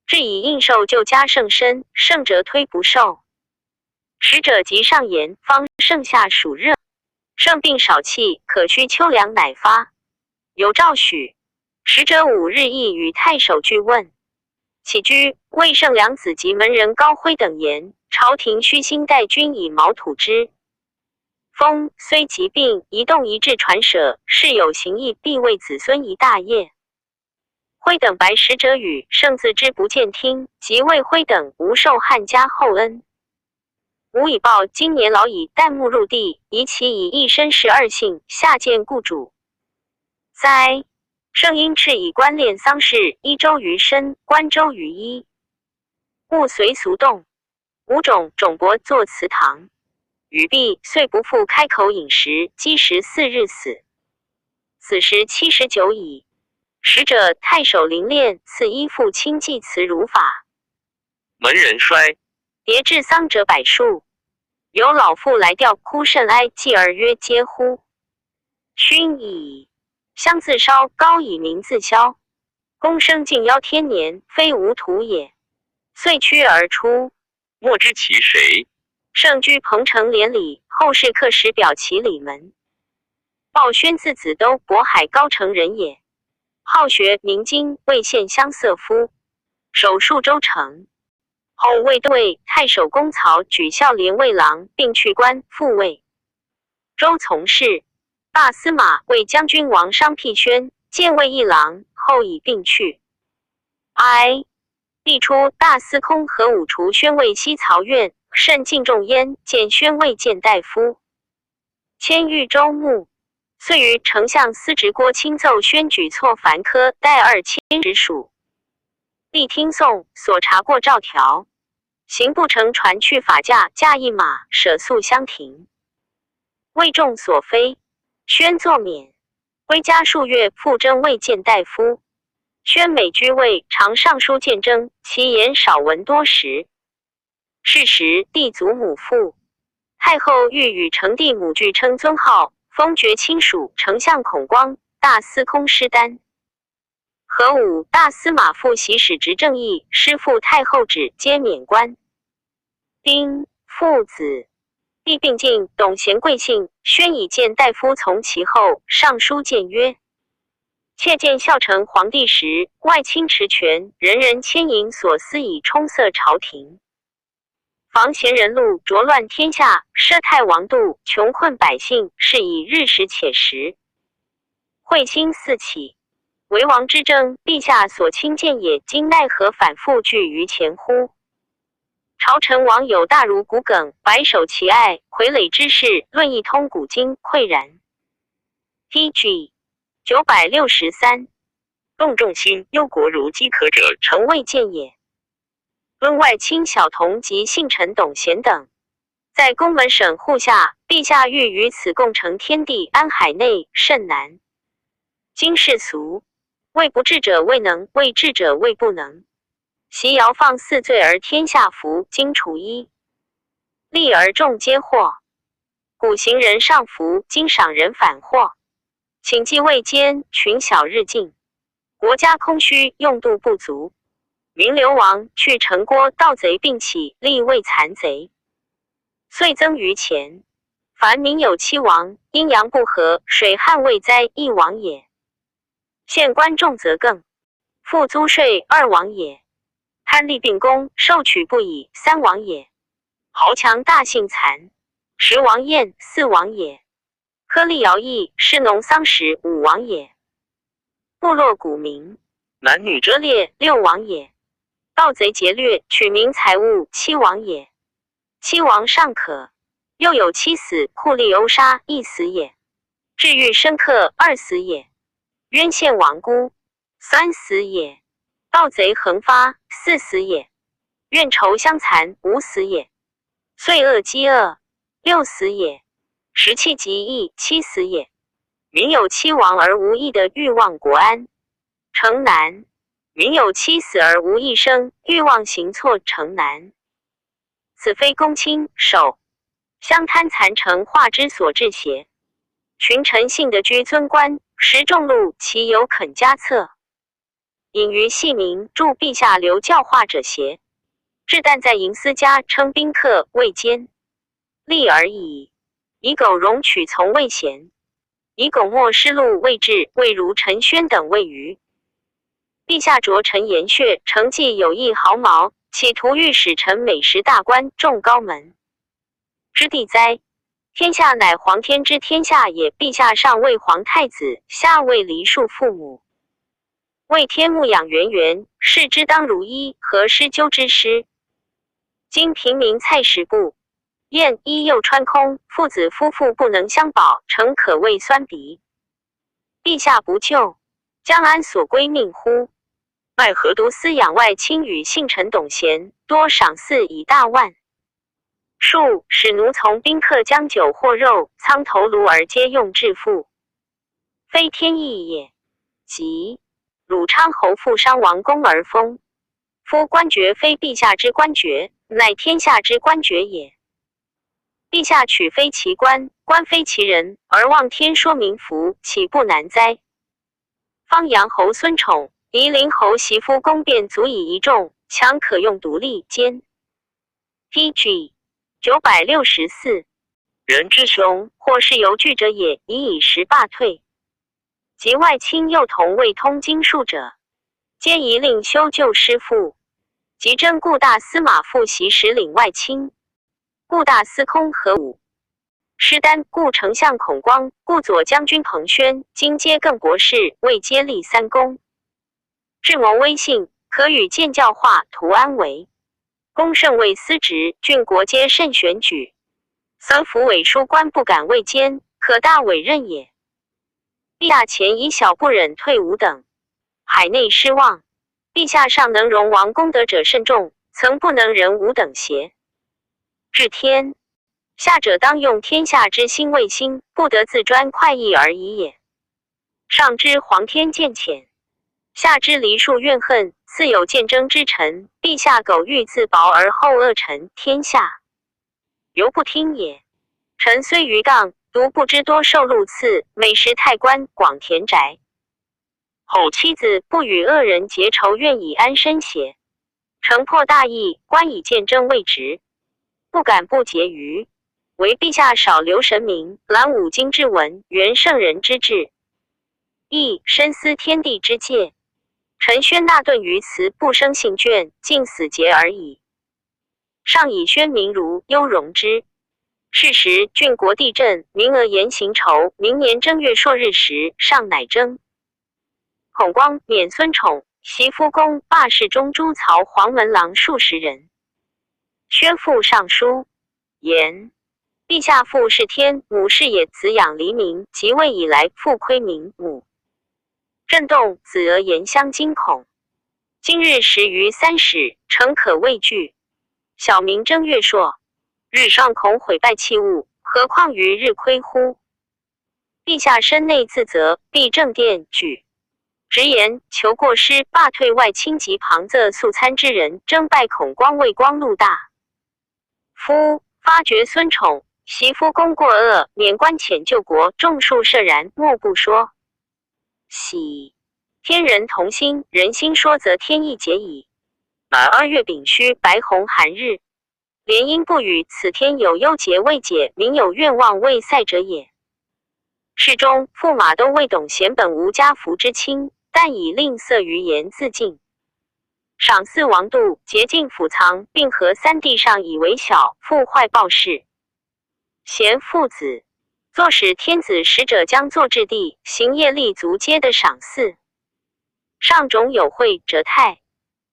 至以应受就加圣身，圣者推不受。使者即上言，方盛夏暑热，圣病少气，可需秋凉乃发。有诏许。使者5日亦与太守俱问。起居魏圣良子及门人高辉等言，朝廷虚心待君以毛土之。封虽疾病，一动一志传舍，事有行义，必为子孙一大业。徽等白使者语，圣自知不见听，即为徽等无受汉家厚恩。吾以报今年老矣，旦暮入地，宜其以一身12姓，下见故主。哉！圣因敕以官殓丧事，1周于身，官周于衣。勿随俗动。吴种伯作祠堂，语毕，遂不复开口饮食，积14日死。此时79矣。使者太守林炼赐衣服亲祭祠如法。门人衰，迭治丧者百数。有老妇来吊哭甚哀，继而曰：嗟乎！勋矣！香自烧，膏以名自消。公生近邀天年，非无徒也。遂趋而出，莫知其谁。圣居彭城连里，后世刻石表其里门。鲍宣字子都，渤海高城人也。好学，明经，魏县乡色夫，守数州城。后魏对太守公曹举孝廉卫郎，并去官复位。周从事大司马为将军王商辟宣，见魏一郎，后已并去。哀。帝出大司空何武除宣慰西曹院，甚敬重焉，见宣慰见大夫。迁豫州牧。遂于丞相司职郭钦奏宣举错凡科代2000直属。帝听讼，所查过诏条，行不成，传去法驾，驾一马，舍宿相庭。魏众所非，宣作免。归家数月，复征未见大夫。宣每居魏，常上书见征，其言少闻多识。是时，帝祖母父，太后欲与成帝母俱称尊号。封爵亲属丞相孔光、大司空施丹。何武大司马副袭使执正义，师父太后旨，皆免官。丁父子，帝并进，董贤贵姓，宣以见大夫从其后，上书谏曰：妾见孝成皇帝时，外亲持权，人人牵引所思以充塞朝廷。防贤人路，浊乱天下，奢太王度，穷困百姓，是以日食且食。彗星四起，为王之政，陛下所亲见也，今奈何反复拒于前乎？朝臣王有大如骨梗，白首其爱，傀儡之事，论一通古今，喟然。TG 963，动众心，忧国如饥渴者，诚未见也。论外卿小童及幸臣董贤等，在宫门审户下，陛下欲于此共成天地安海内，甚难。今世俗，未不治者未能，未治者未不能。习尧放4罪而天下服，今除一，利而众皆获。古行人上服，今赏人反获。请计未坚，群小日进，国家空虚，用度不足。民流亡，去城郭，盗贼并起，立为残贼。遂增于前。凡民有7王，阴阳不和，水旱未灾，1王也。县官重则更，赋租税2王也。贪利并公，受取不已，3王也。豪强大幸残，10王宴，4王也。苛利徭役，士农丧时，5王也。部落古民，男女折列，6王也。盗贼劫掠，取民财物，7王也。7王尚可，又有7死，酷吏殴杀，1死也。治狱深刻，2死也。冤陷亡孤，3死也。盗贼横发，4死也。怨仇相残，5死也。岁恶饥饿，6死也。食气极易，7死也。民有7亡而无益的欲望国安，诚难。民有7死而无一生，欲望行错，诚难。此非公卿守相贪残成化之所至邪？群臣幸得居尊官，食众禄，其有肯加策？隐于细民，助陛下留教化者邪？至但在营私家，称宾客未奸，利而已。以苟容取从未贤，以苟没失禄未至，未如陈宣等未虞。陛下着臣言血，承继有益毫毛，企图欲使臣美食大官众高门之地哉？天下乃皇天之天下也，陛下上为皇太子，下为梨树父母，为天牧养源源，视之当如一，何师纠之师？今平民菜食不厌，衣又穿空，父子夫妇不能相保，诚可谓酸鼻。陛下不救，将安所归命乎？奈何独司养外卿与幸臣董贤，多赏赐以大万数，使奴从宾客将酒或肉，苍头颅而皆用致富，非天意也。即汝昌侯父商王公而封，夫官爵非陛下之官爵，乃天下之官爵也。陛下取非其官，官非其人，而望天说民福，岂不难哉？方阳侯孙宠、夷陵侯袭夫公便足以一众，强可用独立兼。PG 964人之雄，或是犹惧者也，以时罢退。及外卿幼童未通经术者，皆宜令修旧师父。即征顾大司马傅袭时领外卿，顾大司空何武、师丹、顾丞相孔光、顾左将军彭宣，今皆更博士，未皆立三公。智谋威信，可与见教化，图安为。公甚为司职，郡国皆甚选举。司府委书官不敢位兼，可大委任也。陛下前以小不忍退伍等，海内失望。陛下尚能容王功德者甚众，曾不能忍吾等邪？治天下者当用天下之心为心，不得自专快意而已也。上知皇天渐浅，下知梨树怨恨，似有见争之臣，陛下苟欲自薄而后恶臣天下，犹不听也。臣虽愚杠，独不知多受禄赐，美食太官，广田宅。后妻子不与恶人结仇，愿以安身邪？诚破大义，官以见争位职，不敢不结余。唯陛下少留神明，览五经之文，原圣人之志，亦深思天地之界。臣宣纳顿于此，不生信卷，尽死节而已。上以宣明如忧容之。是时郡国地震，民额言行筹，明年正月朔日时，上乃征孔光、免孙宠、袭夫公、罢侍中诸曹黄门郎数十人。宣父上书言：陛下父是天，母是也，子养黎民，即位以来，父亏民母，震动，子额言相惊恐。今日时于三始，诚可畏惧。小民正月朔日上恐毁败器物，何况于日亏乎？陛下身内自责，必正殿举直言，求过失，罢退外卿及旁侧素参之人，征拜孔光为光禄大夫，发觉孙宠、袭夫公过恶，免官遣救国，众数摄然，莫不说喜。天人同心，人心说则天意解矣。乃2月丙戌，白虹寒日，连阴不雨，此天有忧结未解，民有愿望未赛者也。世中驸马都未董贤本无家福之亲，但以吝啬于言自尽。赏赐王度，竭尽府藏，并合三地上以为小，复坏报事。贤父子坐使天子使者将作至地，行业立足皆得赏赐。上种有会折泰，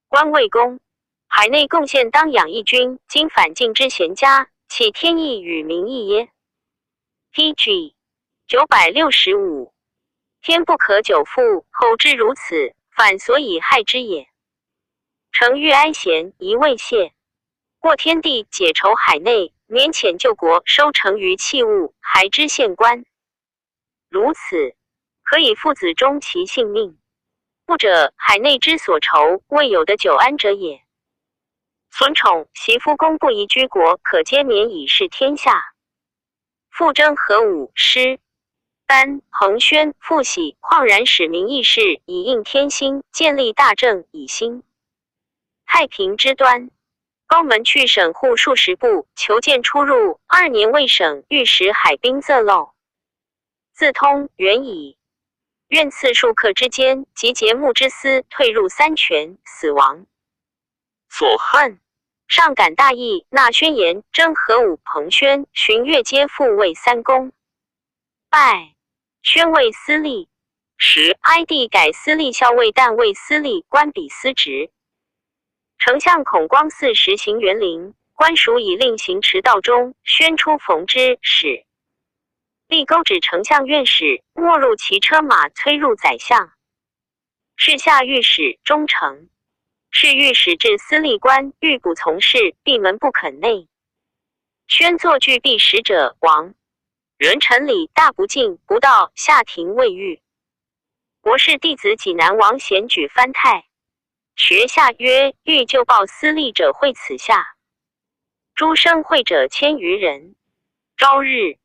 官魏公，海内贡献当养义军，今反晋之贤家，岂天意与民意耶？ PG 965天不可久负，后之如此，反所以害之也。诚欲哀贤，宜未谢。过天地，解仇海内，免遣救国，收成于器物，还知县官。如此，可以父子终其性命。不者，海内之所愁，未有的久安者也。孙宠、袭夫公不宜居国，可皆免以示天下。复征何武、师丹、彭宣、傅喜，旷然使民议事，以应天心，建立大政，以兴太平之端。高门去省户数十步，求见出入，2年未省，欲使海滨仄漏。自通远矣。愿赐数客之间，及节目之私，退入3权，死亡。所恨。问：上感大义，纳宣言，征河武彭宣，荀悦皆复为三公。拜宣慰司隶。时哀帝改司隶校尉，但为司隶，官比司职。丞相孔光嗣实行园林，官署以令行迟道中，宣出冯之使。立钩指丞相院使，没入骑车马，催入宰相。是下御史中丞。是御史至司隶官，欲捕从事，闭门不肯内。宣作具必使者亡。人臣礼大不敬，不到下庭未遇。国士弟子济南王贤举藩太。学下曰：欲就报司隶者会此下。诸生会者千余人。朝日，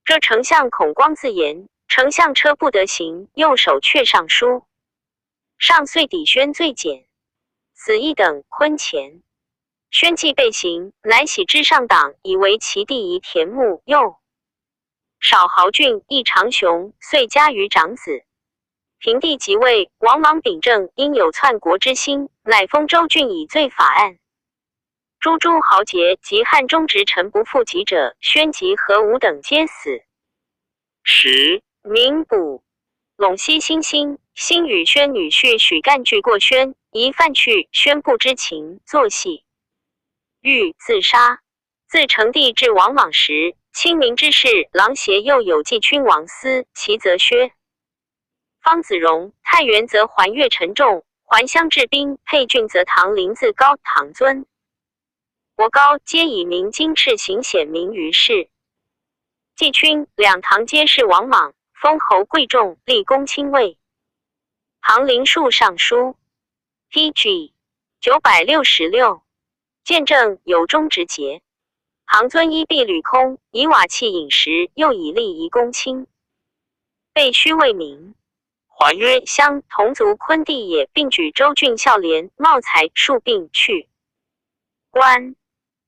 这丞相孔光自言，丞相车不得行，右手却上书。上遂抵宣罪减，死一等坤前。宣既被刑，乃徙之上党，以为其弟宜田牧，又少豪俊，亦长雄，遂加于长子。平帝即位，王莽秉政，因有篡国之心，乃封州郡以罪法案。诸豪杰及汉中直臣不复籍者，宣及何武等皆死。时民捕陇西新兴，兴与宣女婿许干拒过宣，疑犯去，宣不知情，作戏。欲自杀。自成帝至王莽时，亲民之事，郎协又有继君王司，其则薛。方子荣，太原则还越沉重，还乡治兵，沛郡则唐林自高唐尊。国高皆以明经敕行显明于世。季勋、两唐皆是王莽，封侯贵重，立功亲位。唐林树尚书 PG 966，见证有终直节。唐尊依壁履空，以瓦器饮食，又以利夷公卿。被虚为名。还曰：相同族昆弟也，并举州郡孝廉、茂才数并去。官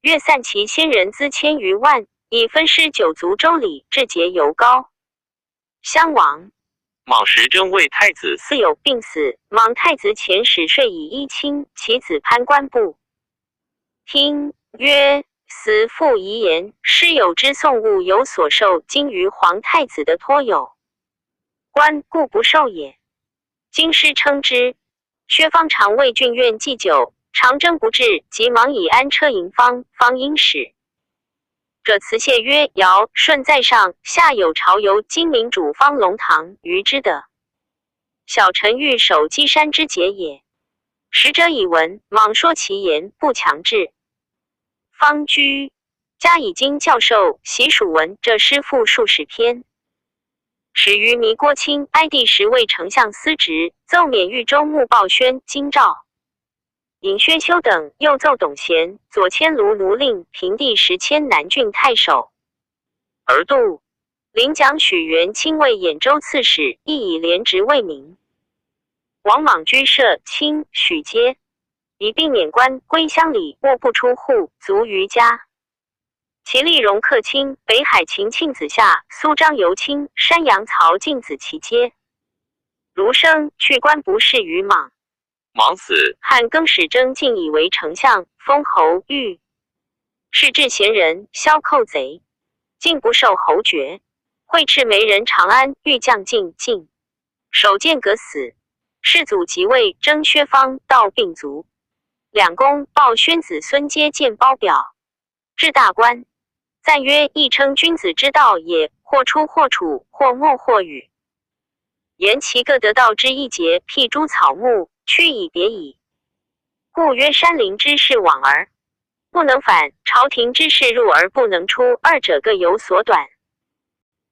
约散其先人资千余万，以分施九族州里，至节尤高。襄王莽时征为太子，嗣有病死，莽太子遣使税以依亲，其子攀官部。听曰：死父遗言，师有之送物有所受，今于皇太子的托有。官故不受也。京师称之。薛方常为郡院祭酒，常征不至，即忙以安车迎方因使。者辞谢曰：尧舜在上，下有朝游今民主方龙堂于之的。小臣欲守稽山之节也。使者以闻，莽说其言，不强制。方居加以经教授，习属文，这诗赋数十篇。始于弥郭卿，哀帝时为丞相司职，奏免豫州牧鲍宣、京兆。尹薛修等又奏董贤、左迁卢令，平帝时迁南郡太守。而杜临蒋许元亲为兖州刺史，亦以廉职为名。王莽居舍卿、许阶，以并免官，归乡里，卧不出户，卒于家。其立荣克卿，北海秦庆子夏，苏张游卿，山阳曹敬子其皆。卢生去官不仕于莽。莽死，汉更始征进以为丞相，封侯御。是至贤人，萧寇贼，竟不受侯爵。会斥媒人长安，欲将进，守剑阁死。世祖即位，征薛方，道病卒。两公鲍宣子孙皆见褒表，至大官。赞曰：亦称君子之道也，或出或处，或默或语。言其各得道之一节，辟诸草木，屈以别矣。故曰山林之事往而不能返，朝廷之事入而不能出，二者各有所短。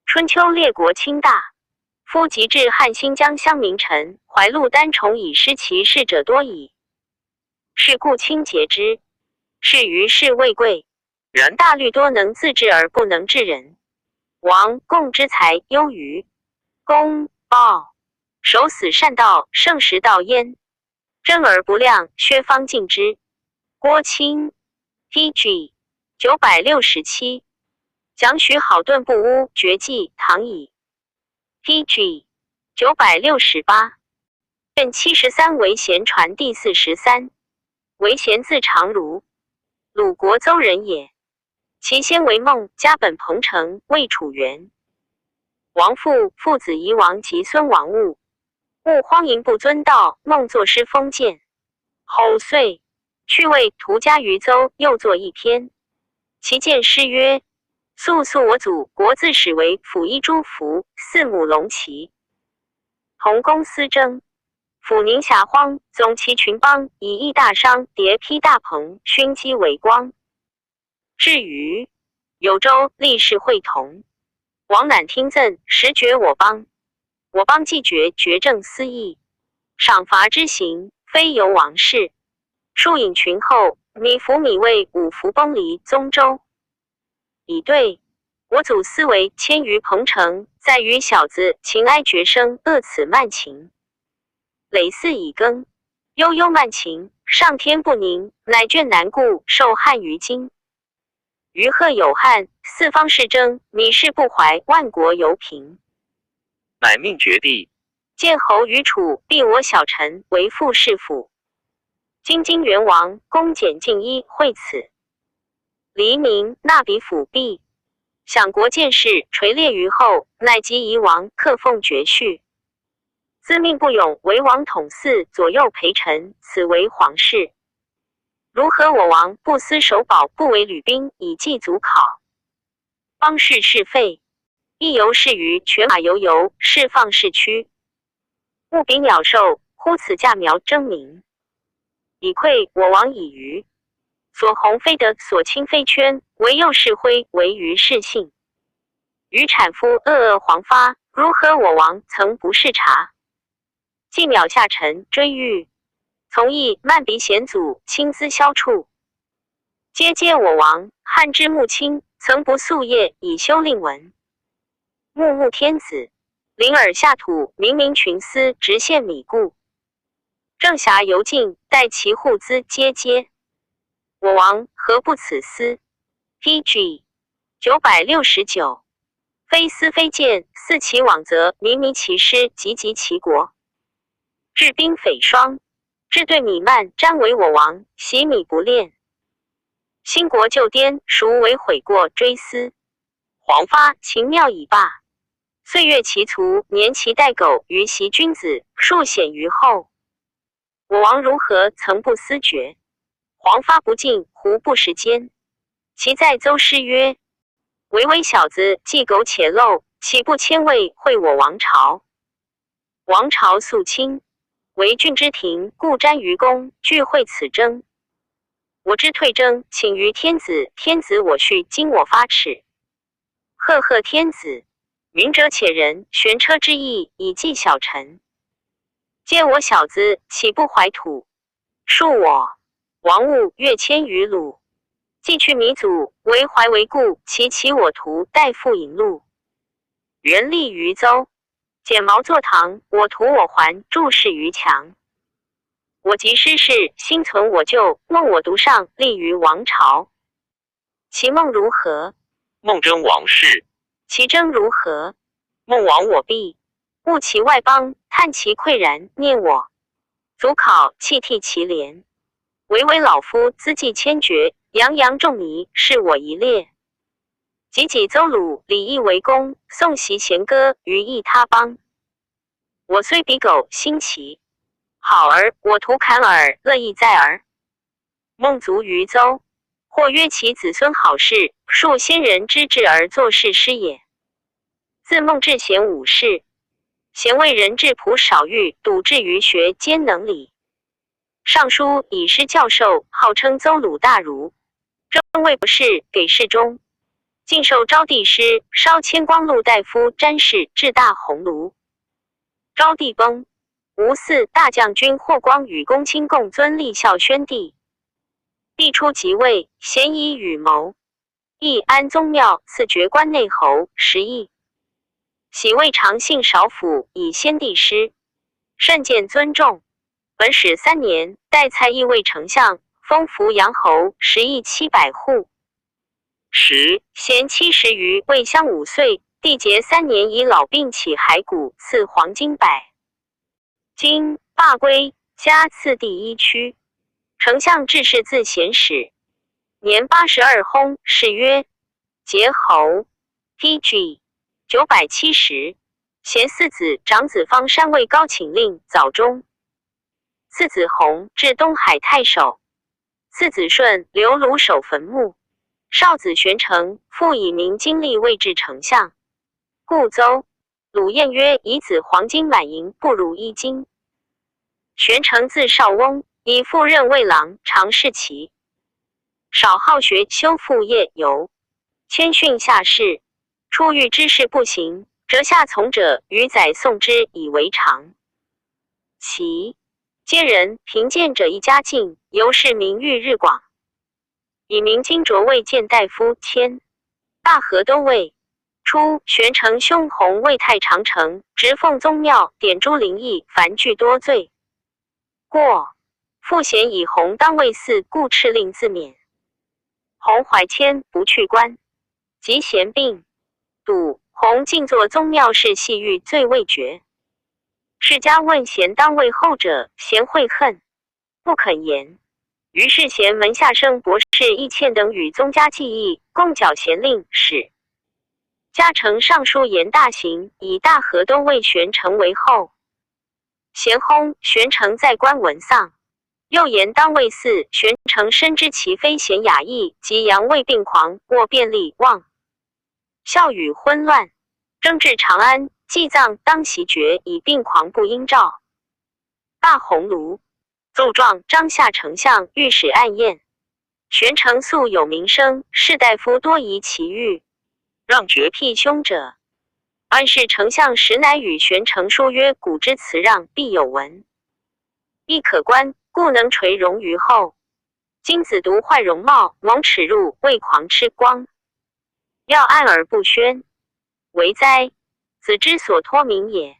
春秋列国倾大，夫及至汉新疆乡民臣，怀禄单崇以失其事者多矣。是故轻节之，是于事未贵。然大律多能自治而不能治人。王共之才优于公鲍，守死善道，胜时道焉。争而不量，薛方敬之。郭卿 PG 967，蒋许好顿不污，绝迹唐矣。PG 968，任73为贤传第43。为贤字长如，鲁国邹人也。其先为孟，家本彭城，魏楚元。王父子夷王及孙王误荒淫不尊道，孟作诗封建。后遂去魏，图家于邹，又作一篇。其见诗曰：素我祖国自始为辅一诸服，四母龙旗，同公司争。抚宁遐荒，总其群邦，以义大商，迭披大鹏，熏鸡为光。至于有州，立士会同。王乃听赠，实决我邦。我邦既决，决政司议，赏罚之行，非由王事。数引群后，米服米卫，五服崩离宗周。以对我祖思维迁于彭城，在于小子情哀绝声，恶此慢情。累似已更，悠悠慢情，上天不宁，乃眷难顾，受汉于今。余贺有汉，四方事争，米氏不怀，万国犹平。乃命绝地，建侯于楚，避我小臣为副士府。金元王公简敬一会此。黎明纳比辅弼，享国见事垂列于后，乃及夷王克奉爵序。自命不勇，为王统嗣，左右陪臣，此为皇室。如何我王不思守保，不为旅兵，以济祖考？邦事是废，亦由是于犬马游，释放市区。务比鸟兽，乎此驾苗争鸣。以愧我王以虞，所鸿非德，所亲非圈，唯右是徽，为虞是信。于产夫恶黄发，如何我王曾不视察？既秒下臣追欲，从义慢鼻贤祖，亲资消处。皆我王汉之穆亲，曾不夙夜以修令文。穆天子，临耳下土，明群司，直献米故。正侠犹尽，待其户资皆。我王何不此思 ？PG 969，非思非见，似其往则靡其师，急其国。治兵匪霜，治对米慢，瞻为我王，洗米不炼。兴国旧颠，孰为悔过追思？黄发情妙已罢，岁月其卒，年其代苟，于袭君子，数显于后。我王如何曾不思觉？黄发不尽，胡不时间？其在邹诗曰：唯小子，既苟且陋，岂不迁位会我王朝？王朝肃清，为郡之庭，故瞻于公，俱会此争。我之退征，请于天子，天子我恤，今我发耻。赫天子，云者且人，悬车之意，以济小臣。借我小子，岂不怀土？恕我王务越迁于鲁，既去弥祖，为怀为故，其我徒，代复引路。元立于邹，剪毛作堂，我图我还，注释于墙。我及失事，心存我旧，梦我独上，立于王朝。其梦如何？梦争王室。其争如何？梦亡我毕。悟其外邦，叹其喟然，念我。祖考泣涕其怜。唯老夫资济千绝，洋仲尼，是我一列。己邹鲁，礼义为公，颂习弦歌，于异他邦。我虽比狗心奇，好儿，我图坎耳，乐意在耳。梦卒于邹，或曰其子孙好事，数先人之志而作事师也。自孟至贤武士，贤为人质朴少欲，笃志于学，兼能礼。尚书以师教授，号称邹鲁大儒。正位博士，给事中。进授昭帝师，烧千光禄大夫詹事，至大鸿胪。昭帝崩，吴四大将军霍光与公卿共尊立孝宣帝。帝初即位，咸以与谋，亦安宗庙，赐爵关内侯10邑。喜未尝幸少府，以先帝师，甚见尊重。本始3年，代蔡义为丞相，封扶阳侯10邑700户。咸70余，未襄5岁，帝节3年，以老病起骸骨，赐黄金100。今罢归，加赐第1区。丞相致仕自贤使，年82薨，谥曰节侯。PG 970。贤四子，长子方山为高请令早中，次子弘至东海太守，次子顺留鲁守坟墓，少子玄成复以明经历位至丞相。故邹鲁晏曰：以子黄金满盈，不如一金。玄成字少翁，以父任卫郎，常侍骑，少好学，修父业游，谦逊下士。初遇之事不行，折下从者，余载送之以为常。其皆人贫贱者一家境，由是名誉日广。以明金卓位见大夫，迁大河都尉。初，玄成兄弘为太常丞，直奉宗庙，典诛灵异，凡具多罪过。父贤以弘当卫司，故敕令自免。弘怀谦，不去官，及贤病，笃。弘静坐宗庙事，细狱罪未决。世家问贤当位后者，贤悔恨，不肯言。于是贤门下生博士义倩等与宗家计议，共缴贤令使。嘉诚尚书言大行，以大河都尉玄成为后。贤薨，玄成在官闻丧。又言当卫司，玄成深知其非贤雅意，及阳胃病狂，卧便利忘。孝语昏乱，征至长安，祭葬当袭爵，以病狂不应召。大鸿胪奏状张夏丞相，御史暗验。玄成素有名声，士大夫多疑其欲，让爵辟兄者。安氏丞相时乃与玄成书曰：古之辞让，必有闻，亦可观，故能垂荣于后。今子独坏容貌，蒙耻辱，为狂吃光。要暗而不宣，为哉！子之所托名也。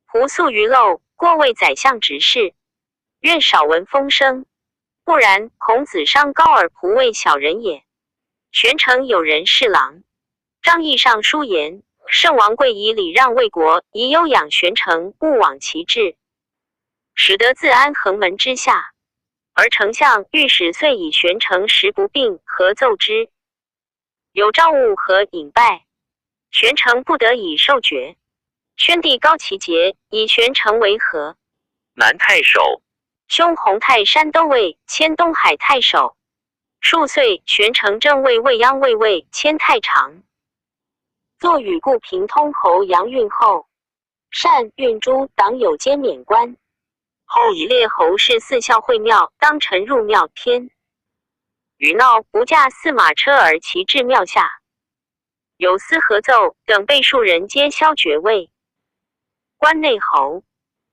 胡素于陋，过为宰相执事，愿少闻风声。不然，孔子伤高而仆为小人也。玄成有人侍郎，张议上书言：圣王贵以礼让魏国，宜优养玄成，勿枉其志，使得自安衡门之下。而丞相、御史遂以玄成时不病，何奏之？有诏物和引拜，玄成不得已受爵。宣帝高其节，以玄成为和南太守。兄弘泰山都尉，迁东海太守。数岁，玄成正为未央卫尉，迁太常。坐与故平通侯杨运后，善运诸党有兼免官。后以列侯氏四校会庙，当臣入庙天。与闹不驾驷马车而骑至庙下，有司合奏等被数人皆削爵位。关内侯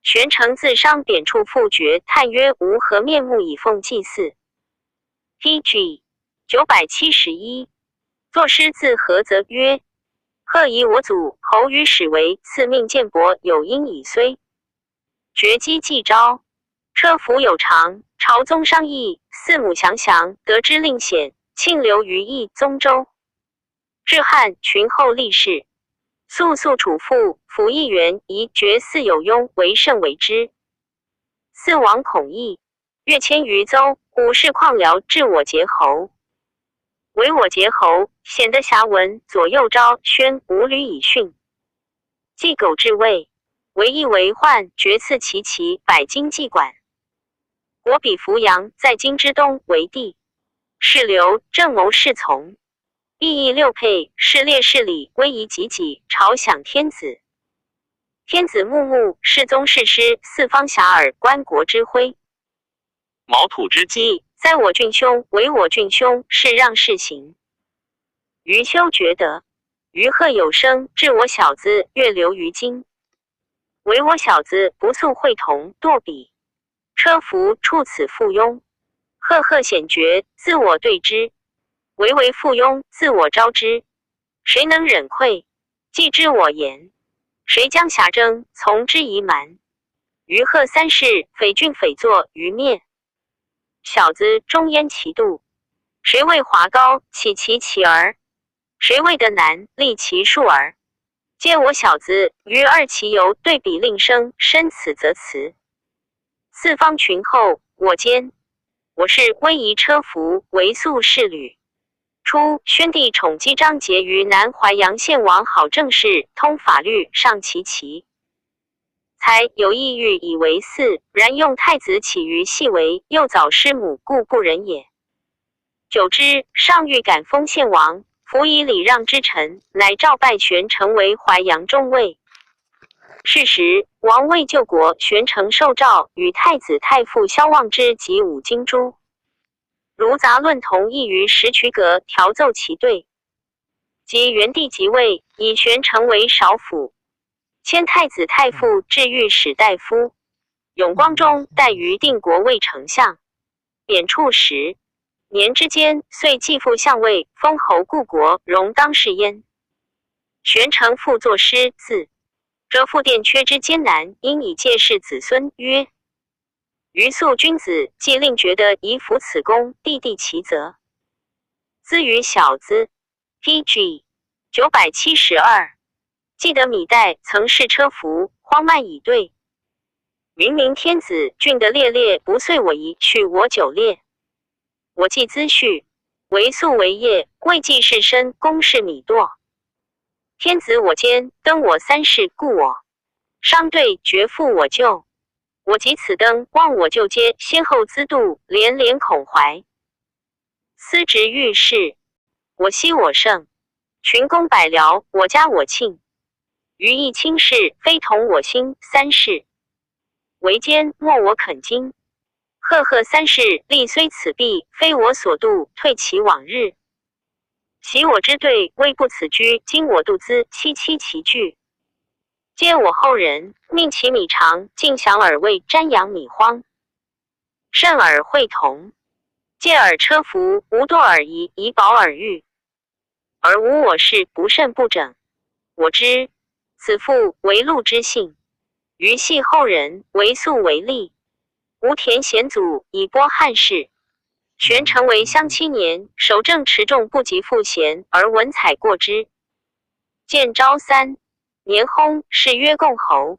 玄成自伤贬黜复爵，叹曰：吾何面目以奉祭祀。PG 971。作诗自何则曰：贺以我祖侯于始为赐命建伯，有因以虽。绝机既招，车服有常，朝宗商议，四母降降，得之令显，庆留于义宗周。至汉群后立事，速速处父，辅议员，宜爵嗣有庸，为甚为之。嗣王孔毅，越迁于邹，武士旷辽，至我节侯。为我节侯，显得遐文，左右昭宣五吕以训。祭狗至位，为义为患，爵赐其旗，百金祭管。国比扶阳，在京之东为地。是刘正谋侍从，意义六配，是列是礼，威仪己己，朝享天子。天子穆穆，世宗世师，四方遐迩，观国之徽。毛土之基，哉我郡兄，为我郡兄，是让事行。余修觉得，余贺有生，致我小子，月流于京。唯我小子不速会同，堕笔。车服处此附庸，赫显爵，自我对之；为附庸，自我招之。谁能忍愧？既知我言，谁将遐争？从之夷蛮。余贺三世，匪俊匪作，于面。小子终焉其度，谁为华高，起其旗儿？谁为得难，立其树儿？皆我小子，于二其由，对比令生，申此则辞。四方群后，我兼我是威仪车服为宿侍旅。初，宣帝宠姬章节于南淮阳献王好政事，通法律，上其旗。才有意欲以为嗣，然用太子起于细为，又早失母，故不仁也。久之，上欲感封献王，辅以礼让之臣，乃诏拜玄成为淮阳中尉。是时，王为救国，玄成受诏与太子太傅萧望之及五京诸儒杂论同议于石渠阁，调奏其对。及元帝即位，以玄成为少府，迁太子太傅至御史大夫。永光中代于定国卫丞相，贬黜10年之间，遂继父相位，封侯故国，荣当世焉。玄成复作诗自折父殿缺之艰难，因以借世子孙，曰：余素君子，既令觉得宜服此功，弟弟其责。资于小资 PG 972。记得米代曾试车服，荒漫以对。明明天子，俊德烈烈，不遂我宜，去我久烈。我既资序，为素为业，未既士身，公事米惰。天子我监，登我3事，故我商对绝复我咎。我及此登，望我就皆先后资度，连连恐怀。司职御史，我惜我胜，群公百僚，我家我庆。余亦轻视，非同我心3事。为奸，莫我肯经。赫赫3事，力虽此弊，非我所度，退其往日。习我之对，微不此居，今我度资，戚其具。皆我后人，命其米长，尽享尔为瞻仰米荒。甚尔会同，借尔车服，无多尔仪，以保尔欲。而无我事，不甚不整。我知此父为禄之幸，余系后人，为素为例。无田显祖，以播汉室。玄成为襄7年，守正持重不及父贤，而文采过之。建昭3年薨，谥曰共侯。